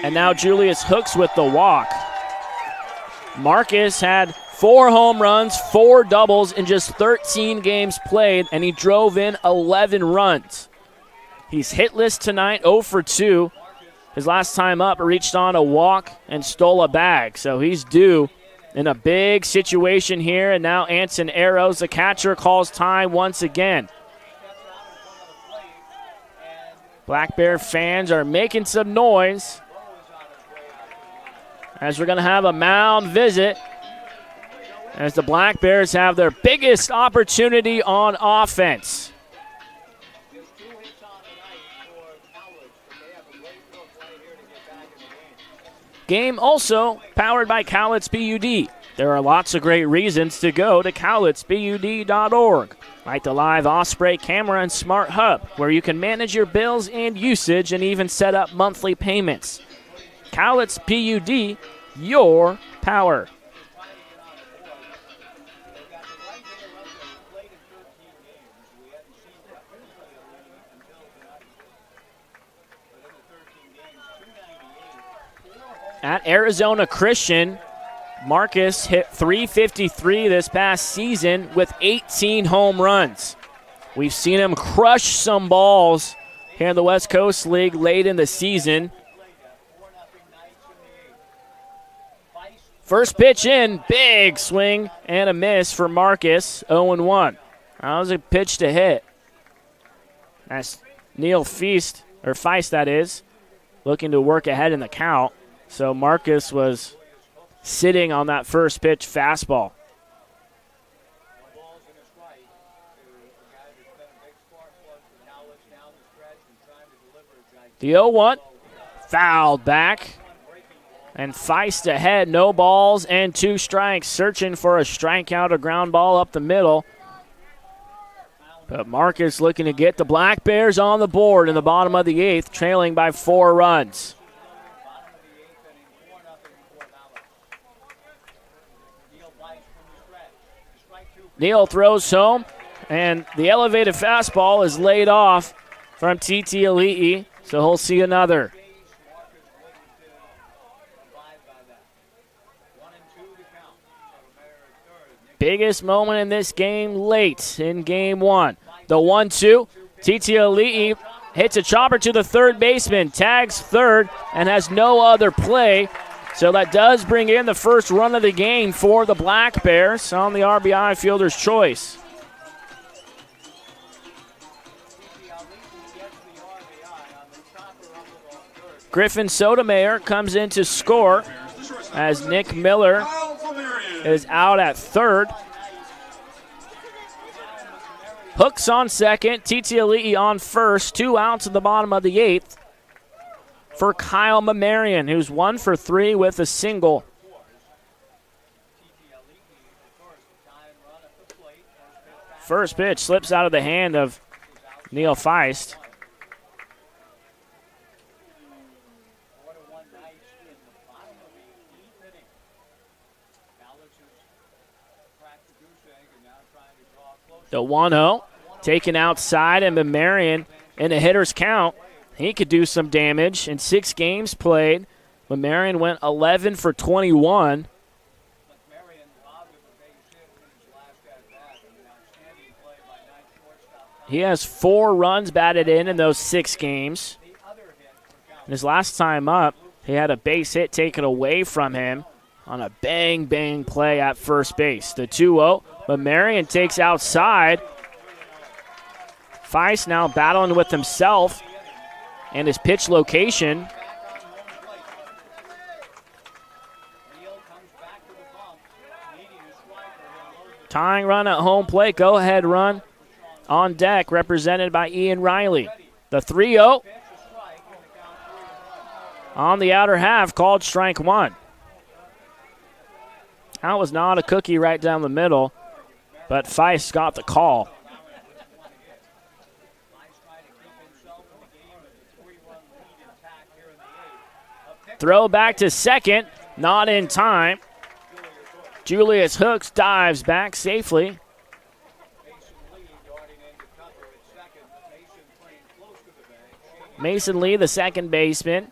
and now Julius Hooks with the walk. Marcus had 4 home runs, 4 doubles in just 13 games played, and he drove in 11 runs. He's hitless tonight, 0 for 2. His last time up, reached on a walk and stole a bag, so he's due in a big situation here, and now Anson Arrows, the catcher, calls time once again. Black Bear fans are making some noise as we're going to have a mound visit as the Black Bears have their biggest opportunity on offense. Game also powered by Cowlitz PUD. There are lots of great reasons to go to cowlitzpud.org, like the live Osprey camera and smart hub, where you can manage your bills and usage and even set up monthly payments. Cowlitz PUD, your power. At Arizona Christian, Marcus hit .353 this past season with 18 home runs. We've seen him crush some balls here in the West Coast League late in the season. First pitch in, big swing and a miss for Marcus, 0-1. That was a pitch to hit. That's Neil Feist, that is, looking to work ahead in the count. So Marcus was sitting on that first pitch fastball. The 0-1 fouled back, and Feist ahead, no balls and 2 strikes, searching for a strikeout or ground ball up the middle. But Marcus looking to get the Black Bears on the board in the bottom of the 8th, trailing by 4 runs. Neal throws home, and the elevated fastball is laid off from Titiali'i, so he'll see another. biggest moment in this game late in game one. The 1-2. Titi Ali'i hits a chopper to the third baseman, tags third, and has no other play. So that does bring in the first run of the game for the Black Bears on the RBI fielder's choice. Griffin Sotomayor comes in to score as Nick Miller is out at third. Hooks on second, Titi Ali'i on first. 2 outs in the bottom of the 8th for Kyle Mamarian, who's 1 for 3 with a single. First pitch slips out of the hand of Neil Feist. The 1-0 taken outside, and Mamarian in a hitter's count. He could do some damage. In 6 games played, Mamarian went 11 for 21. He has 4 runs batted in those 6 games. And his last time up, he had a base hit taken away from him on a bang play at first base. The 2-0, Mamarian takes outside. Feist now battling with himself and his pitch location. Tying run at home plate, go-ahead run on deck, represented by Ian Riley. The 3-0 on the outer half, called strike 1. That was not a cookie right down the middle, but Feist got the call. Throw back to second, not in time. Julius Hooks dives back safely. Mason Lee, the second baseman,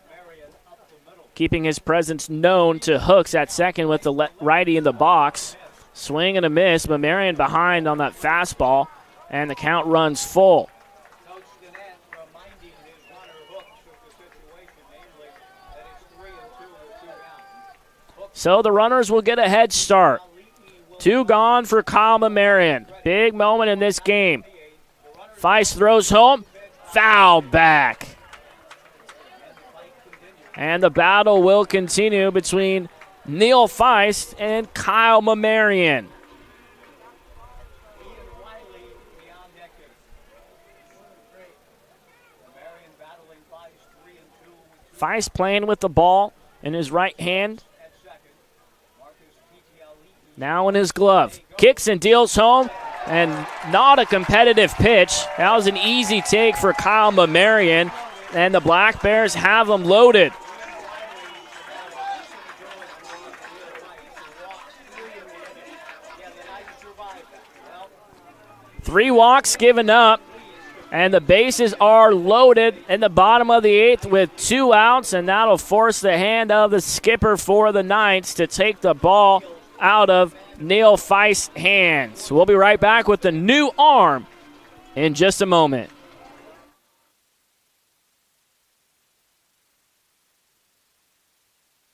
keeping his presence known to Hooks at second with the righty in the box. Swing and a miss. Mamarian behind on that fastball, and the count runs full. So the runners will get a head start. 2 gone for Kyle Mamarian. Big moment in this game. Feist throws home, foul back. And the battle will continue between Neil Feist and Kyle Mamarian. Feist playing with the ball in his right hand. Now in his glove. Kicks and deals home, and not a competitive pitch. That was an easy take for Kyle Mamarian, and the Black Bears have him loaded. Three walks given up, and the bases are loaded in the bottom of the 8th with 2 outs, and that'll force the hand of the skipper for the Knights to take the ball out of Neil Feist's hands. We'll be right back with the new arm in just a moment.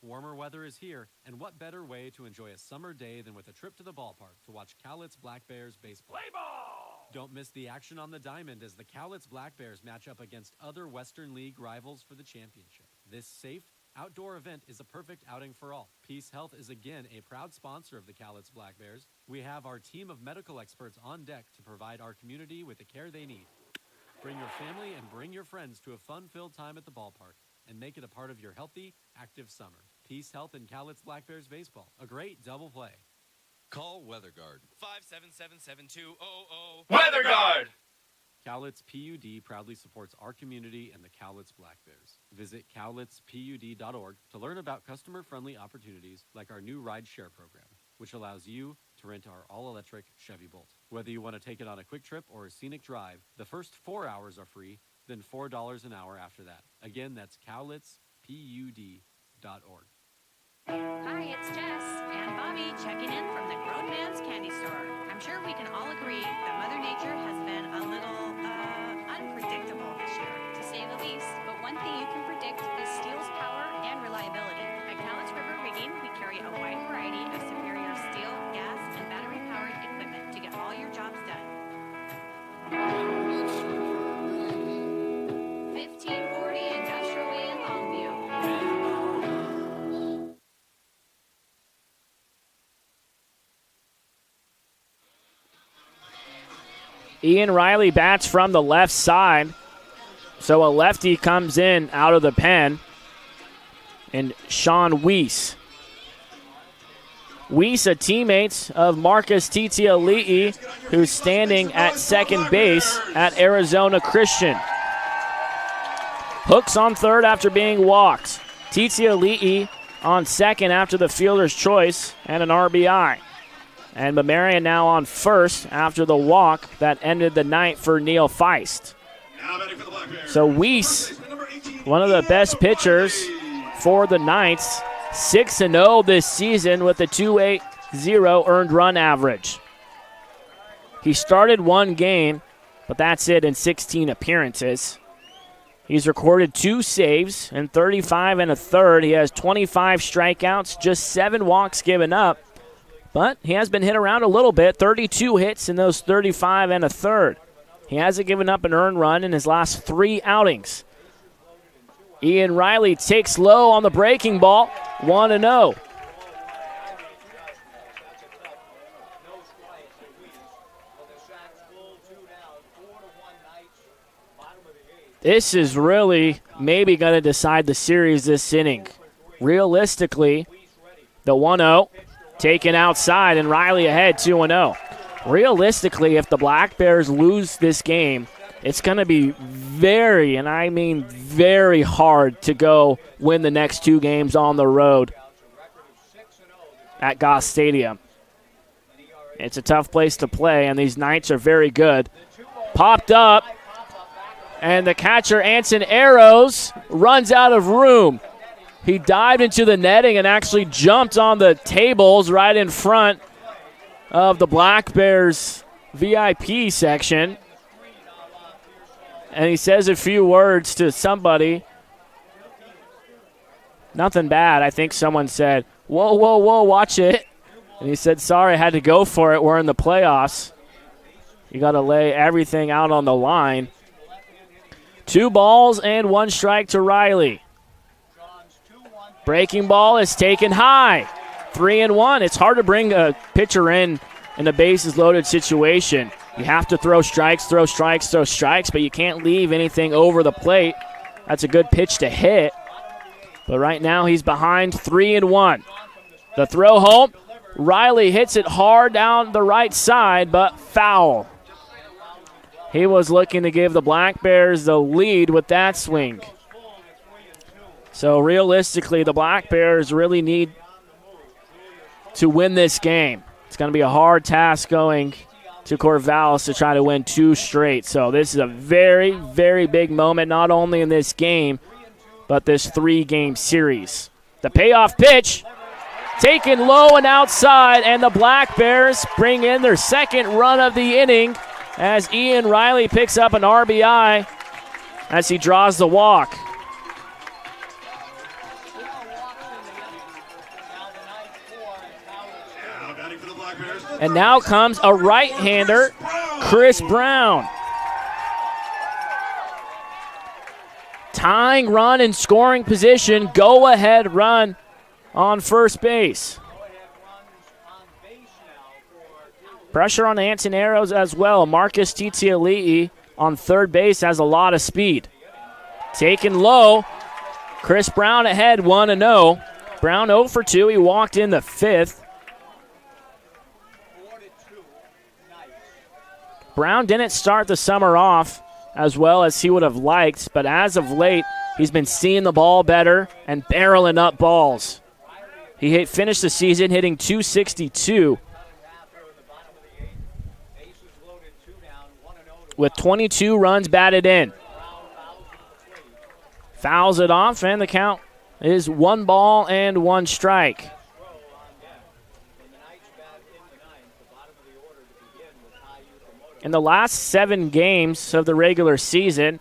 Warmer weather is here, and what better way to enjoy a summer day than with a trip to the ballpark to watch Cowlitz Black Bears baseball. Play ball! Don't miss the action on the diamond as the Cowlitz Black Bears match up against other Western League rivals for the championship. This safe, outdoor event is a perfect outing for all. Peace Health is again a proud sponsor of the Cowlitz Black Bears. We have our team of medical experts on deck to provide our community with the care they need. Bring your family and bring your friends to a fun-filled time at the ballpark and make it a part of your healthy, active summer. Peace Health and Cowlitz Black Bears baseball. A great double play. Call WeatherGuard. 577-7200. WeatherGuard! Cowlitz PUD proudly supports our community and the Cowlitz Black Bears. Visit cowlitzpud.org to learn about customer-friendly opportunities like our new ride share program, which allows you to rent our all-electric Chevy Bolt. Whether you want to take it on a quick trip or a scenic drive, the first 4 hours are free, then $4 an hour after that. Again, that's cowlitzpud.org. Hi, it's Jess and Bobby checking in from the Grown Man's Candy Store. Ian Riley bats from the left side. So a lefty comes in out of the pen. And Sean Weiss. Weiss, a teammate of Marcus Titiali'i, who's standing at second base at Arizona Christian. Hooks on third after being walked. Titiali'i on second after the fielder's choice and an RBI. And Bamarian now on first after the walk that ended the night for Neil Feist. So Weiss, one of the best pitchers for the Knights, 6-0 this season with a 2.80 earned run average. He started one game, but that's it in 16 appearances. He's recorded 2 saves and 35 1/3. He has 25 strikeouts, just 7 walks given up. But he has been hit around a little bit, 32 hits in those 35 1/3. He hasn't given up an earned run in his last 3 outings. Ian Riley takes low on the breaking ball, 1-0. This is really maybe going to decide the series this inning. Realistically, the 1-0 taken outside and Riley ahead 2-0. Realistically, if the Black Bears lose this game, it's going to be very, and I mean very hard to go win the next 2 games on the road at Goss Stadium. It's a tough place to play, and these Knights are very good. Popped up, and the catcher, Anson Arrows, runs out of room. He dived into the netting and actually jumped on the tables right in front of the Black Bears VIP section. And he says a few words to somebody. Nothing bad. I think someone said, whoa, whoa, whoa, watch it. And he said, sorry, I had to go for it. We're in the playoffs. You got to lay everything out on the line. 2 balls and 1 strike to Riley. Breaking ball is taken high. 3-1. It's hard to bring a pitcher in a bases loaded situation. You have to throw strikes, but you can't leave anything over the plate. That's a good pitch to hit. But right now he's behind 3-1. The throw home. Riley hits it hard down the right side, but foul. He was looking to give the Black Bears the lead with that swing. So realistically, the Black Bears really need to win this game. It's going to be a hard task going to Corvallis to try to win 2 straight. So this is a very, very big moment, not only in this game, but this 3-game series. The payoff pitch, taken low and outside, and the Black Bears bring in their 2nd run of the inning as Ian Riley picks up an RBI as he draws the walk. And now comes a right-hander, Chris Brown. Tying run in scoring position, go-ahead run on first base. Pressure on Anson Arrows as well. Marcus Titiali'i on third base has a lot of speed. Taken low, Chris Brown ahead 1-0. Brown 0 for 2. He walked in the 5th. Brown didn't start the summer off as well as he would have liked, but as of late, he's been seeing the ball better and barreling up balls. He finished the season hitting .262 with 22 runs batted in. Fouls it off, and the count is 1 ball and 1 strike. In the last 7 games of the regular season,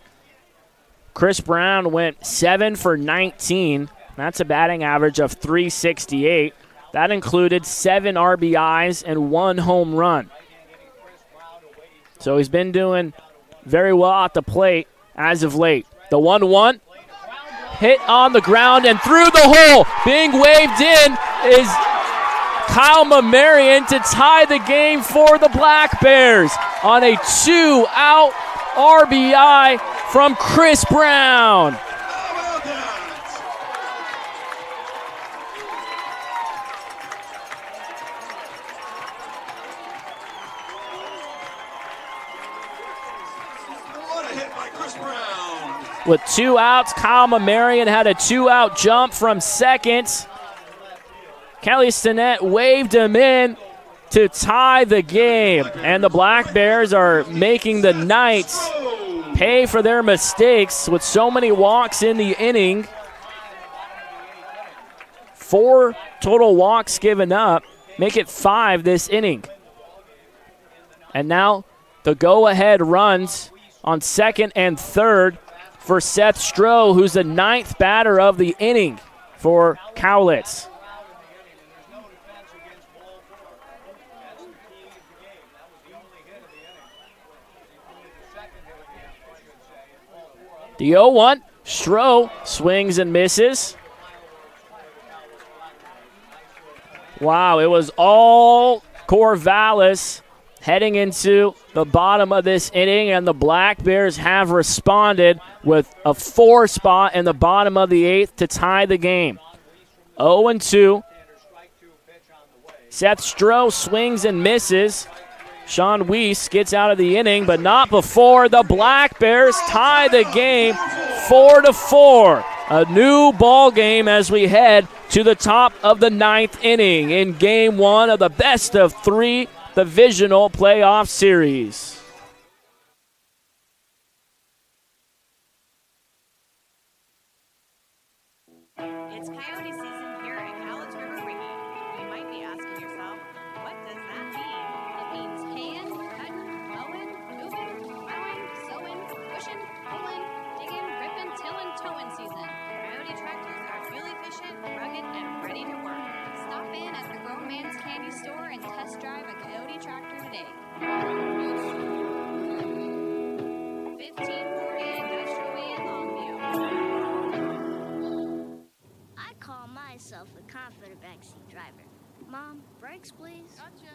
Chris Brown went 7 for 19. That's a batting average of .368. That included 7 RBIs and 1 home run. So he's been doing very well at the plate as of late. The 1-1 hit on the ground and through the hole. Being waved in is Kyle Mamarian to tie the game for the Black Bears on a 2-out RBI from Chris Brown. With 2 outs, Kyle Mamarian had a 2-out jump from second. Kelly Stinnett waved him in to tie the game. And the Black Bears are making the Knights pay for their mistakes with so many walks in the inning. 4 total walks given up. Make it 5 this inning. And now the go-ahead runs on second and third for Seth Stroh, who's the 9th batter of the inning for Cowlitz. The 0-1, Stroh swings and misses. Wow, it was all Corvallis heading into the bottom of this inning, and the Black Bears have responded with a 4 spot in the bottom of the 8th to tie the game. 0-2. Seth Stroh swings and misses. Sean Weiss gets out of the inning, but not before the Black Bears tie the game 4-4. A new ball game as we head to the top of the 9th inning in Game 1 of the best of 3 divisional playoff series. It's Coyote season here at Cowlitz River Rigging. You might be asking yourself, what does that mean? It means haying, cutting, mowing, moving, plowing, sowing, pushing, pulling, digging, ripping, tilling, towing season. Coyote tractors are fuel efficient, rugged, and ready to work. Stop in at the Grown Man's Candy Store and test drive a Coyote tractor today. 1540 Industrial Way in Longview. I call myself a confident backseat driver. Mom, brakes please. Gotcha.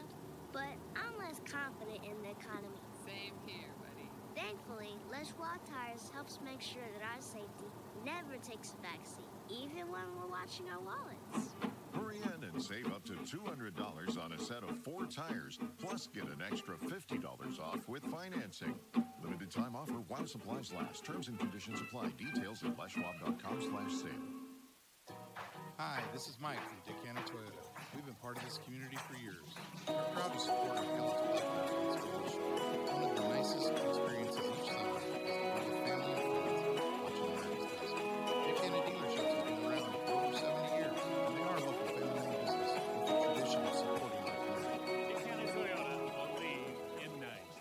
But I'm less confident in the economy. Same here, buddy. Thankfully, Les Schwab Tires helps make sure that our safety never takes a backseat, even when we're watching our wallets. Hurry in and save up to $200 on a set of 4 tires, plus get an extra $50 off with financing. Limited time offer while supplies last. Terms and conditions apply. Details at leschwab.com/sale. Hi, this is Mike from Dick Anna Toyota. We've been part of this community for years. We're proud to support our Cowlitz Black Bears on school. One of the nicest experiences each summer is to be with family and friends watching the Rams best. Dick Anna dealerships have been around for over 70 years, and they are a local family-owned business with a tradition of supporting our community. Dick Anna Toyota, a lead in nice.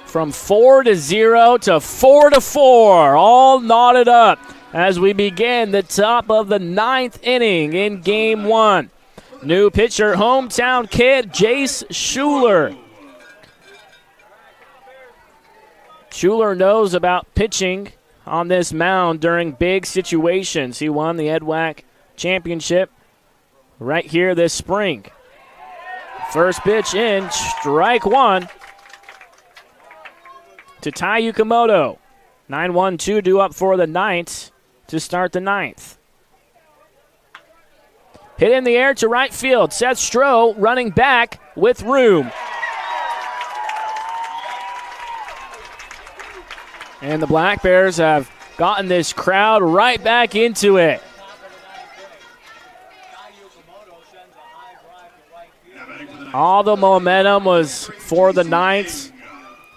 From 4-0 to 4-4, all knotted up as we begin the top of the 9th inning in Game 1. New pitcher, hometown kid, Jace Schuler. Schuler knows about pitching on this mound during big situations. He won the EDWAC championship right here this spring. First pitch in, strike 1. To Tai Yukamoto. 9-1-2 due up for the Knights to start the 9th. Hit in the air to right field. Seth Stroh running back with room. And the Black Bears have gotten this crowd right back into it. All the momentum was for the Knights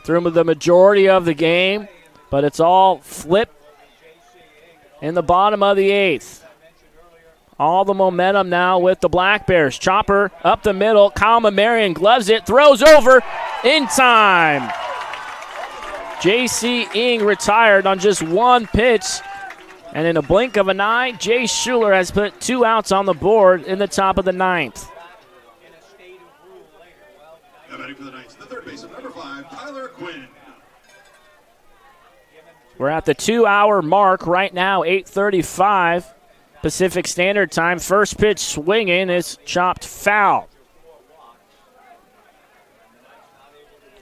through the majority of the game, but it's all flipped in the bottom of the 8th. All the momentum now with the Black Bears. Chopper up the middle. Kyle Mamarian gloves it, throws over in time. J.C. Ing retired on just 1 pitch, and in a blink of an eye, Jay Schuler has put 2 outs on the board in the top of the 9th. Now batting for the Knights, the third baseman, number 5, Tyler Quinn. We're at the 2-hour mark right now, 8:35 Pacific Standard Time. First pitch swinging is chopped foul.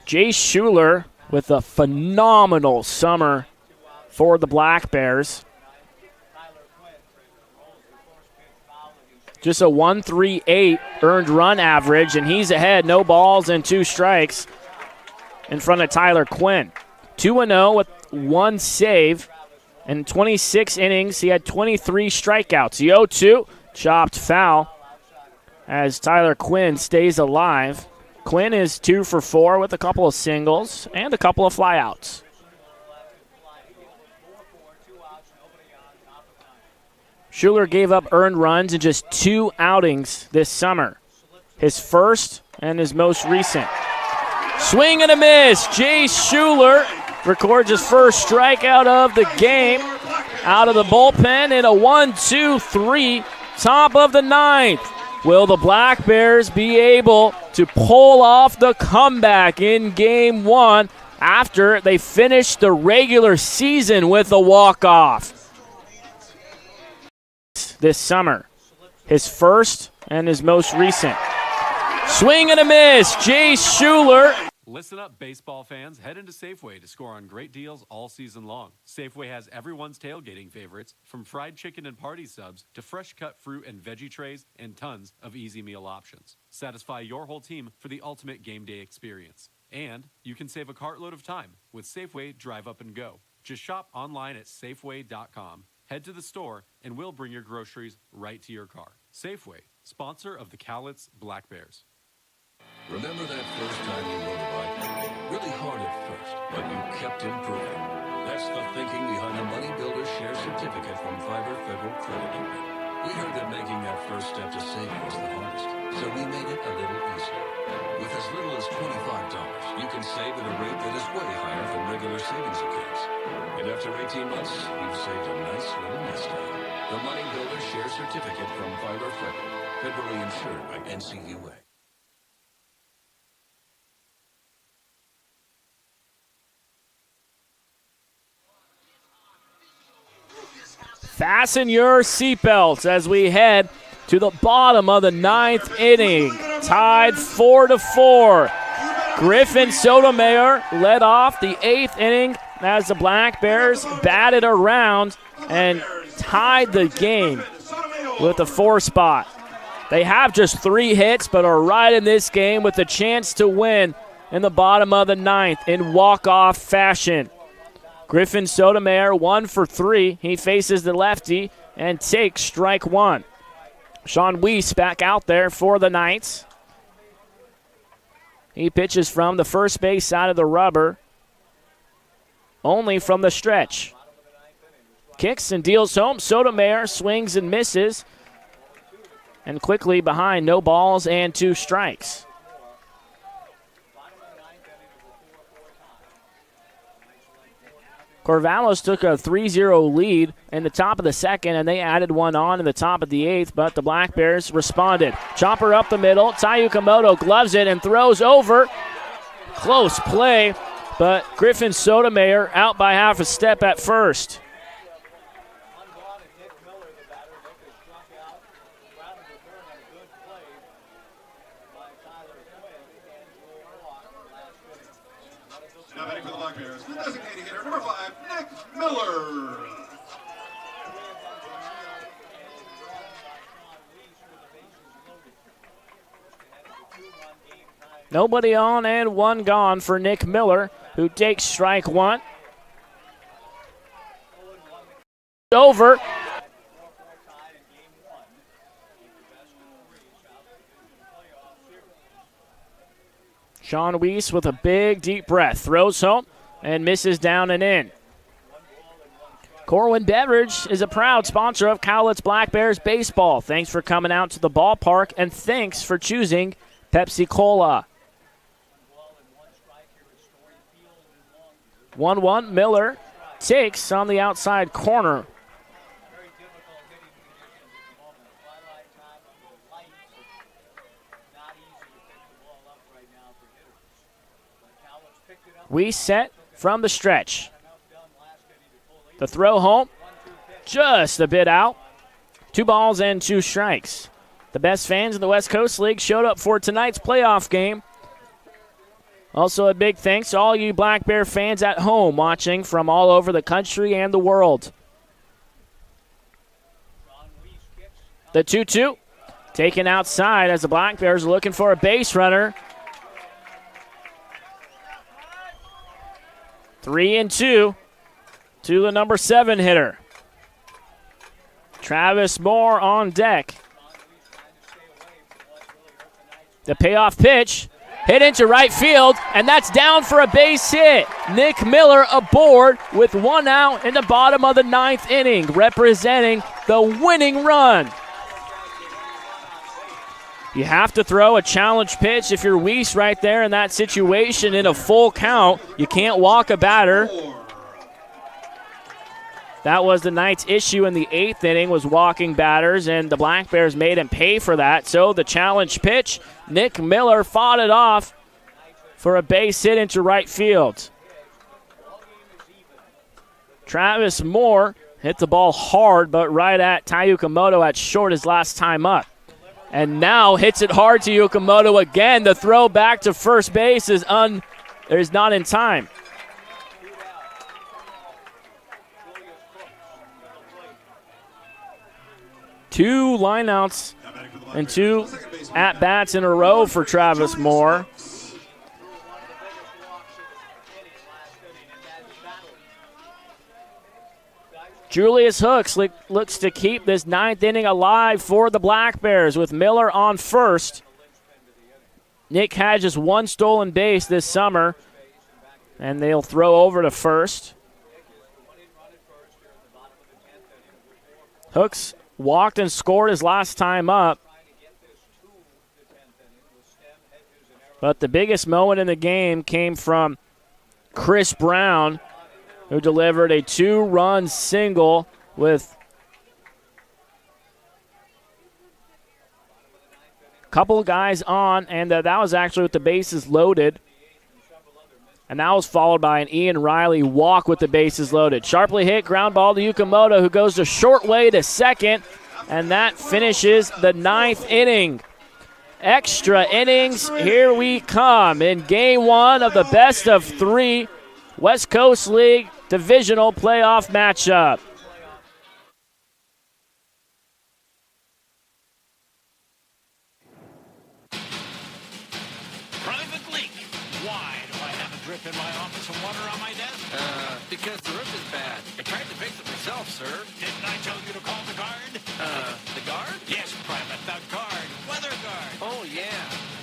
Jay Schuler with a phenomenal summer for the Black Bears. Just a 1.38 earned run average, and he's ahead, no balls and 2 strikes in front of Tyler Quinn. 2-0 with 1 save. In 26 innings, he had 23 strikeouts. The 0-2, chopped foul as Tyler Quinn stays alive. Quinn is 2 for 4 with a couple of singles and a couple of flyouts. Schuler gave up earned runs in just 2 outings this summer. His first and his most recent. Swing and a miss. Jay Schuler records his first strikeout of the game out of the bullpen in a 1-2-3, top of the 9th. Will the Black Bears be able to pull off the comeback in Game 1 after they finished the regular season with a walk-off this summer? His first and his most recent. Swing and a miss. Jay Schuler. Listen up, baseball fans. Head into Safeway to score on great deals all season long. Safeway has everyone's tailgating favorites, from fried chicken and party subs to fresh-cut fruit and veggie trays and tons of easy meal options. Satisfy your whole team for the ultimate game day experience. And you can save a cartload of time with Safeway Drive Up and Go. Just shop online at Safeway.com. Head to the store, and we'll bring your groceries right to your car. Safeway, sponsor of the Cowlitz Black Bears. Remember that first time you rode a bike? Really hard at first, but you kept improving. That's the thinking behind the Money Builder Share Certificate from Fiverr Federal Credit Union. We heard that making that first step to saving was the hardest, so we made it a little easier. With as little as $25, you can save at a rate that is way higher than regular savings accounts. And after 18 months, you've saved a nice little nest egg. The Money Builder Share Certificate from Fiverr Federal, federally insured by NCUA. Fasten your seatbelts as we head to the bottom of the 9th inning. Tied 4-4. Griffin Sotomayor led off the 8th inning as the Black Bears batted around and tied the game with a 4 spot. They have just 3 hits, but are right in this game with a chance to win in the bottom of the 9th in walk-off fashion. Griffin Sotomayor 1 for 3. He faces the lefty and takes strike 1. Sean Weiss back out there for the Knights. He pitches from the first base side of the rubber, only from the stretch. Kicks and deals home. Sotomayor swings and misses, and quickly behind, no balls and 2 strikes. Corvallis took a 3-0 lead in the top of the 2nd, and they added 1 on in the top of the 8th, but the Black Bears responded. Chopper up the middle. Tayu Komodo gloves it and throws over. Close play, but Griffin Sotomayor out by half a step at first. Now batting for the Black Bears, the designated hitter, number 5, Nick Miller. Nobody on and 1 gone for Nick Miller, who takes strike 1. Over. Sean Weiss with a big, deep breath. Throws home and misses down and in. Corwin Beverage is a proud sponsor of Cowlitz Black Bears baseball. Thanks for coming out to the ballpark, and thanks for choosing Pepsi Cola. 1-1, Miller takes on the outside corner. We set from the stretch. The throw home, just a bit out. 2 balls and 2 strikes. The best fans in the West Coast League showed up for tonight's playoff game. Also a big thanks to all you Black Bear fans at home watching from all over the country and the world. The 2-2 taken outside as the Black Bears are looking for a base runner. 3-2 to the number 7 hitter. Travis Moore on deck. The payoff pitch hit into right field, and that's down for a base hit. Nick Miller aboard with 1 out in the bottom of the 9th inning, representing the winning run. You have to throw a challenge pitch if you're Weiss right there in that situation in a full count. You can't walk a batter. That was the Knights' issue in the 8th inning, was walking batters, and the Black Bears made him pay for that. So the challenge pitch, Nick Miller fought it off for a base hit into right field. Travis Moore hit the ball hard, but right at Tai Yukamoto at short his last time up. And now hits it hard to Yukamoto again. The throw back to first base is not in time. Two lineouts and 2 at-bats in a row for Travis Moore. Julius Hooks looks to keep this 9th inning alive for the Black Bears with Miller on first. Nick had just 1 stolen base this summer, and they'll throw over to first. Hooks walked and scored his last time up. But the biggest moment in the game came from Chris Brown, who delivered a 2-run single with a couple of guys on, and that was actually with the bases loaded. And that was followed by an Ian Riley walk with the bases loaded. Sharply hit ground ball to Yukamoto, who goes the short way to second, and that finishes the 9th inning. Extra innings, here we come in Game 1 of the best of 3 West Coast League divisional playoff matchup. Private leak. Why do I have a drip in my office and water on my desk? Because the roof is bad. I tried to fix it myself, sir. Didn't I tell you to call the guard? The guard? Yes, Private, the guard. Weather guard. Oh, yeah.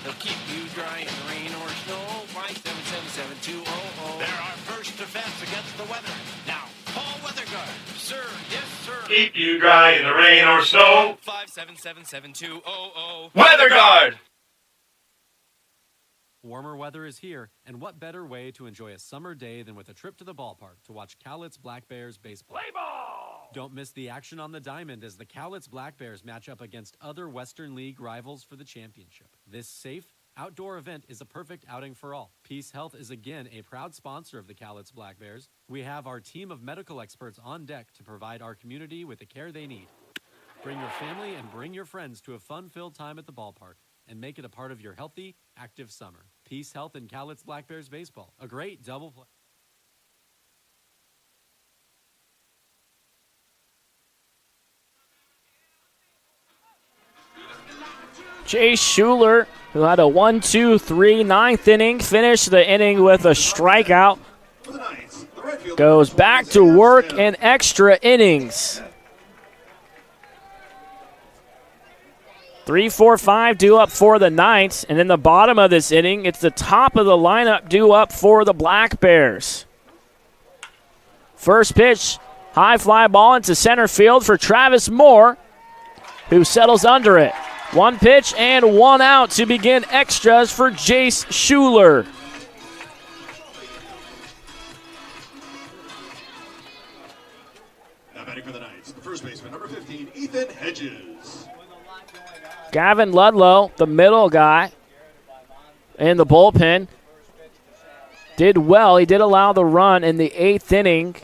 They'll keep you dry in the rain or snow. 577-7200. They're our first defense against the weather. Now, call Weather Guard. Sir, yes, sir. Keep you dry in the rain or snow. 577-7200. Weather Guard! Warmer weather is here, and what better way to enjoy a summer day than with a trip to the ballpark to watch Cowlitz Black Bears baseball. Play ball! Don't miss the action on the diamond as the Cowlitz Black Bears match up against other Western League rivals for the championship. This safe, outdoor event is a perfect outing for all. Peace Health is again a proud sponsor of the Cowlitz Black Bears. We have our team of medical experts on deck to provide our community with the care they need. Bring your family and bring your friends to a fun-filled time at the ballpark and make it a part of your healthy, active summer. Peace Health and Cowlitz Black Bears baseball. A great double play. Chase Schuler, who had a 1-2-3 9th inning, finished the inning with a strikeout. Goes back to work in extra innings. 3-4-5 due up for the Knights, and in the bottom of this inning, it's the top of the lineup due up for the Black Bears. First pitch, high fly ball into center field for Travis Moore, who settles under it. 1 pitch and 1 out to begin extras for Jace Schuler. Now batting for the Knights, the first baseman, number 15, Ethan Hedges. Gavin Ludlow, the middle guy in the bullpen, did well. He did allow the run in the 8th inning.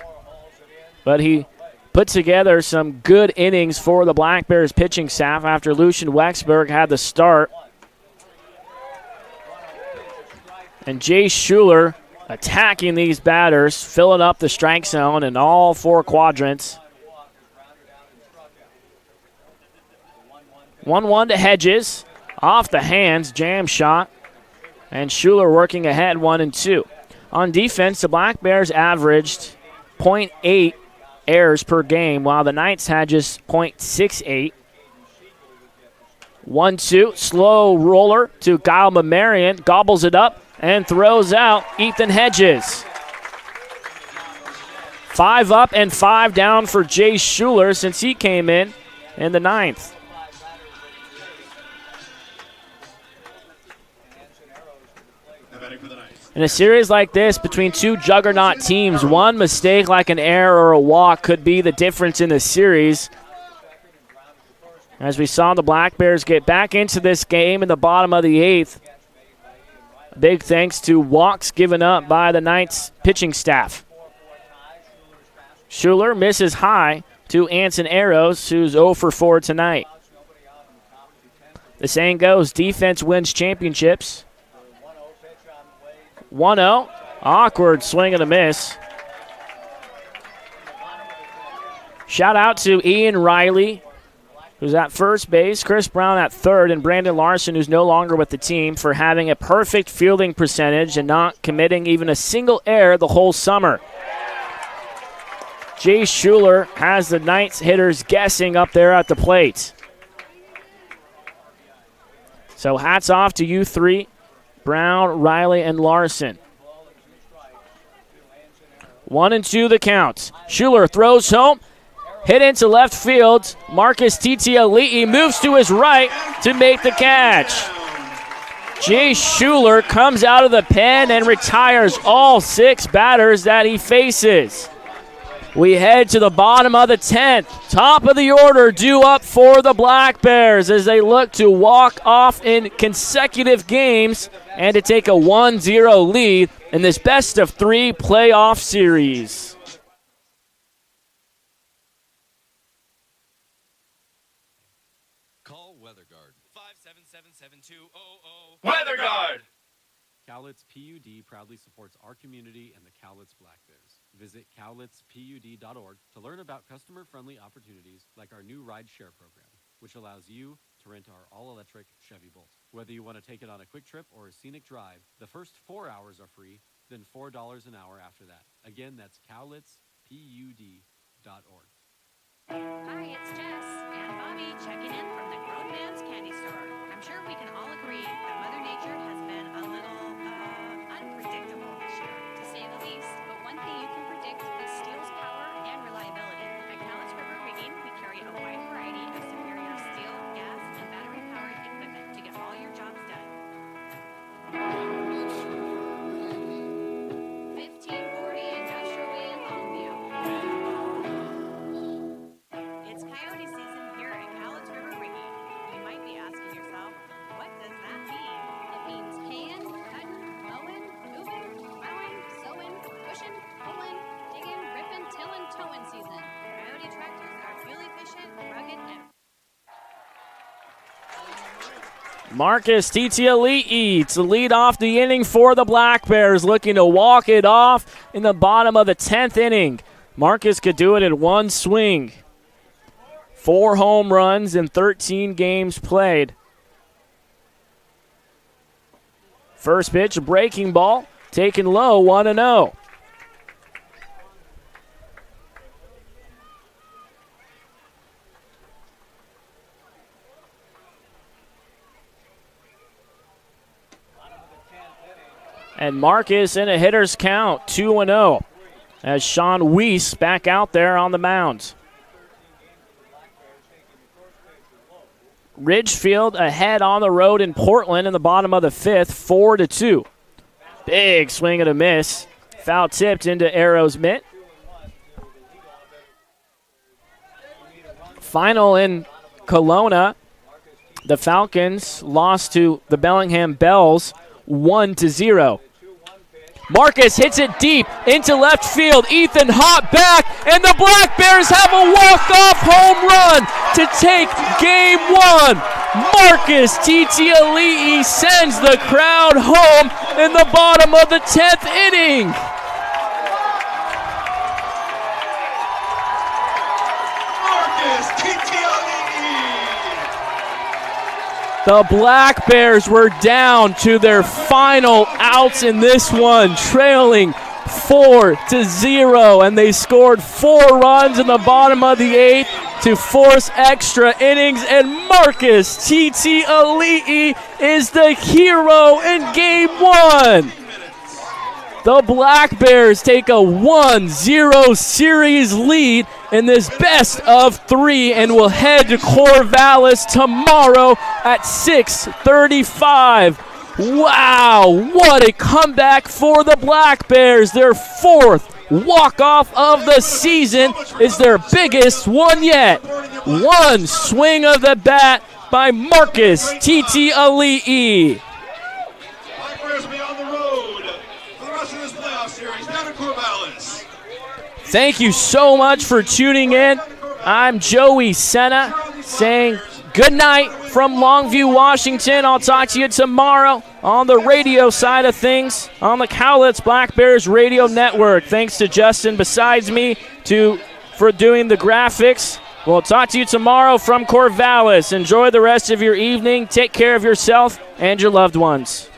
but he put together some good innings for the Black Bears pitching staff after Lucian Wexberg had the start. And Jay Schuler attacking these batters, filling up the strike zone in all four quadrants. 1-1 to Hedges. Off the hands, jam shot. And Schuler working ahead 1-2. On defense, the Black Bears averaged .8 errors per game, while the Knights had just .68. 1-2, slow roller to Kyle Mamarian, gobbles it up and throws out Ethan Hedges. 5 up and 5 down for Jay Schuler since he came in the ninth. In a series like this, between two juggernaut teams, one mistake like an error or a walk could be the difference in the series. As we saw the Black Bears get back into this game in the bottom of the 8th. Big thanks to walks given up by the Knights pitching staff. Schuler misses high to Anson Arrows, who's 0 for 4 tonight. The saying goes, defense wins championships. 1-0, awkward swing and a miss. Shout out to Ian Riley, who's at first base, Chris Brown at third, and Brandon Larson, who's no longer with the team, for having a perfect fielding percentage and not committing even a single error the whole summer. Jay Schuler has the Knights hitters guessing up there at the plate. So hats off to you three, Brown, Riley, and Larson. 1-2 the count. Schuler throws home. Hit into left field. Marcus Titiali'i moves to his right to make the catch. Jay Schuler comes out of the pen and retires all 6 batters that he faces. We head to the bottom of the 10th. Top of the order due up for the Black Bears as they look to walk off in consecutive games and to take a 1-0 lead in this best-of-3 playoff series. Call WeatherGuard. 577-7200. WeatherGuard! Cowlitz PUD proudly supports our community and the Cowlitz Black Bears. Visit cowlitzpud.org to learn about customer-friendly opportunities like our new ride share program, which allows you to rent our all-electric Chevy Bolt. Whether you want to take it on a quick trip or a scenic drive, the first 4 hours are free, then $4 an hour after that. Again, that's cowlitzpud.org. Hi, it's Jess and Bobby checking in from the Grown Man's Candy Store. I'm sure we can all agree that Mother Nature has been a little unpredictable this year, to say the least. But one thing you can predict is steel's power and reliability. At Cowlitz River Rigging, we carry a wide variety of superior steel, gas, and battery-powered equipment to get all your jobs done. 1540 Industrial Way in Longview. It's coyote season here at Cowlitz River Rigging. You might be asking yourself, what does that mean? It means haying, cutting, mowing, moving, plowing, sowing, pushing, pulling, digging, ripping, tilling, towing season. Coyote tractors are fuel efficient, rugged, and Marcus Titiali'i to lead off the inning for the Black Bears, looking to walk it off in the bottom of the 10th inning. Marcus could do it in one swing. 4 home runs in 13 games played. First pitch, a breaking ball, taken low, 1-0. And Marcus in a hitter's count, 2-0, as Sean Weiss back out there on the mound. Ridgefield ahead on the road in Portland in the bottom of the 5th, 4-2. Big swing and a miss. Foul tipped into Arrow's mitt. Final in Kelowna, the Falcons lost to the Bellingham Bells 1-0. Marcus hits it deep into left field. Ethan hot back, and the Black Bears have a walk-off home run to take game one. Marcus Titiali'i sends the crowd home in the bottom of the 10th inning. The Black Bears were down to their final outs in this one, trailing 4-0, and they scored 4 runs in the bottom of the 8th to force extra innings, and Marcus Titiali'i is the hero in game one. The Black Bears take a 1-0 series lead in this best of 3 and will head to Corvallis tomorrow at 6:35. Wow, what a comeback for the Black Bears. Their 4th walk-off of the season is their biggest one yet. One swing of the bat by Marcus Titiali'i. Black Bears be on the road for the rest of this playoff series down in Corvallis. Thank you so much for tuning in. I'm Joey Senna saying good night from Longview, Washington. I'll talk to you tomorrow on the radio side of things on the Cowlitz Black Bears Radio Network. Thanks to Justin besides me for doing the graphics. We'll talk to you tomorrow from Corvallis. Enjoy the rest of your evening. Take care of yourself and your loved ones.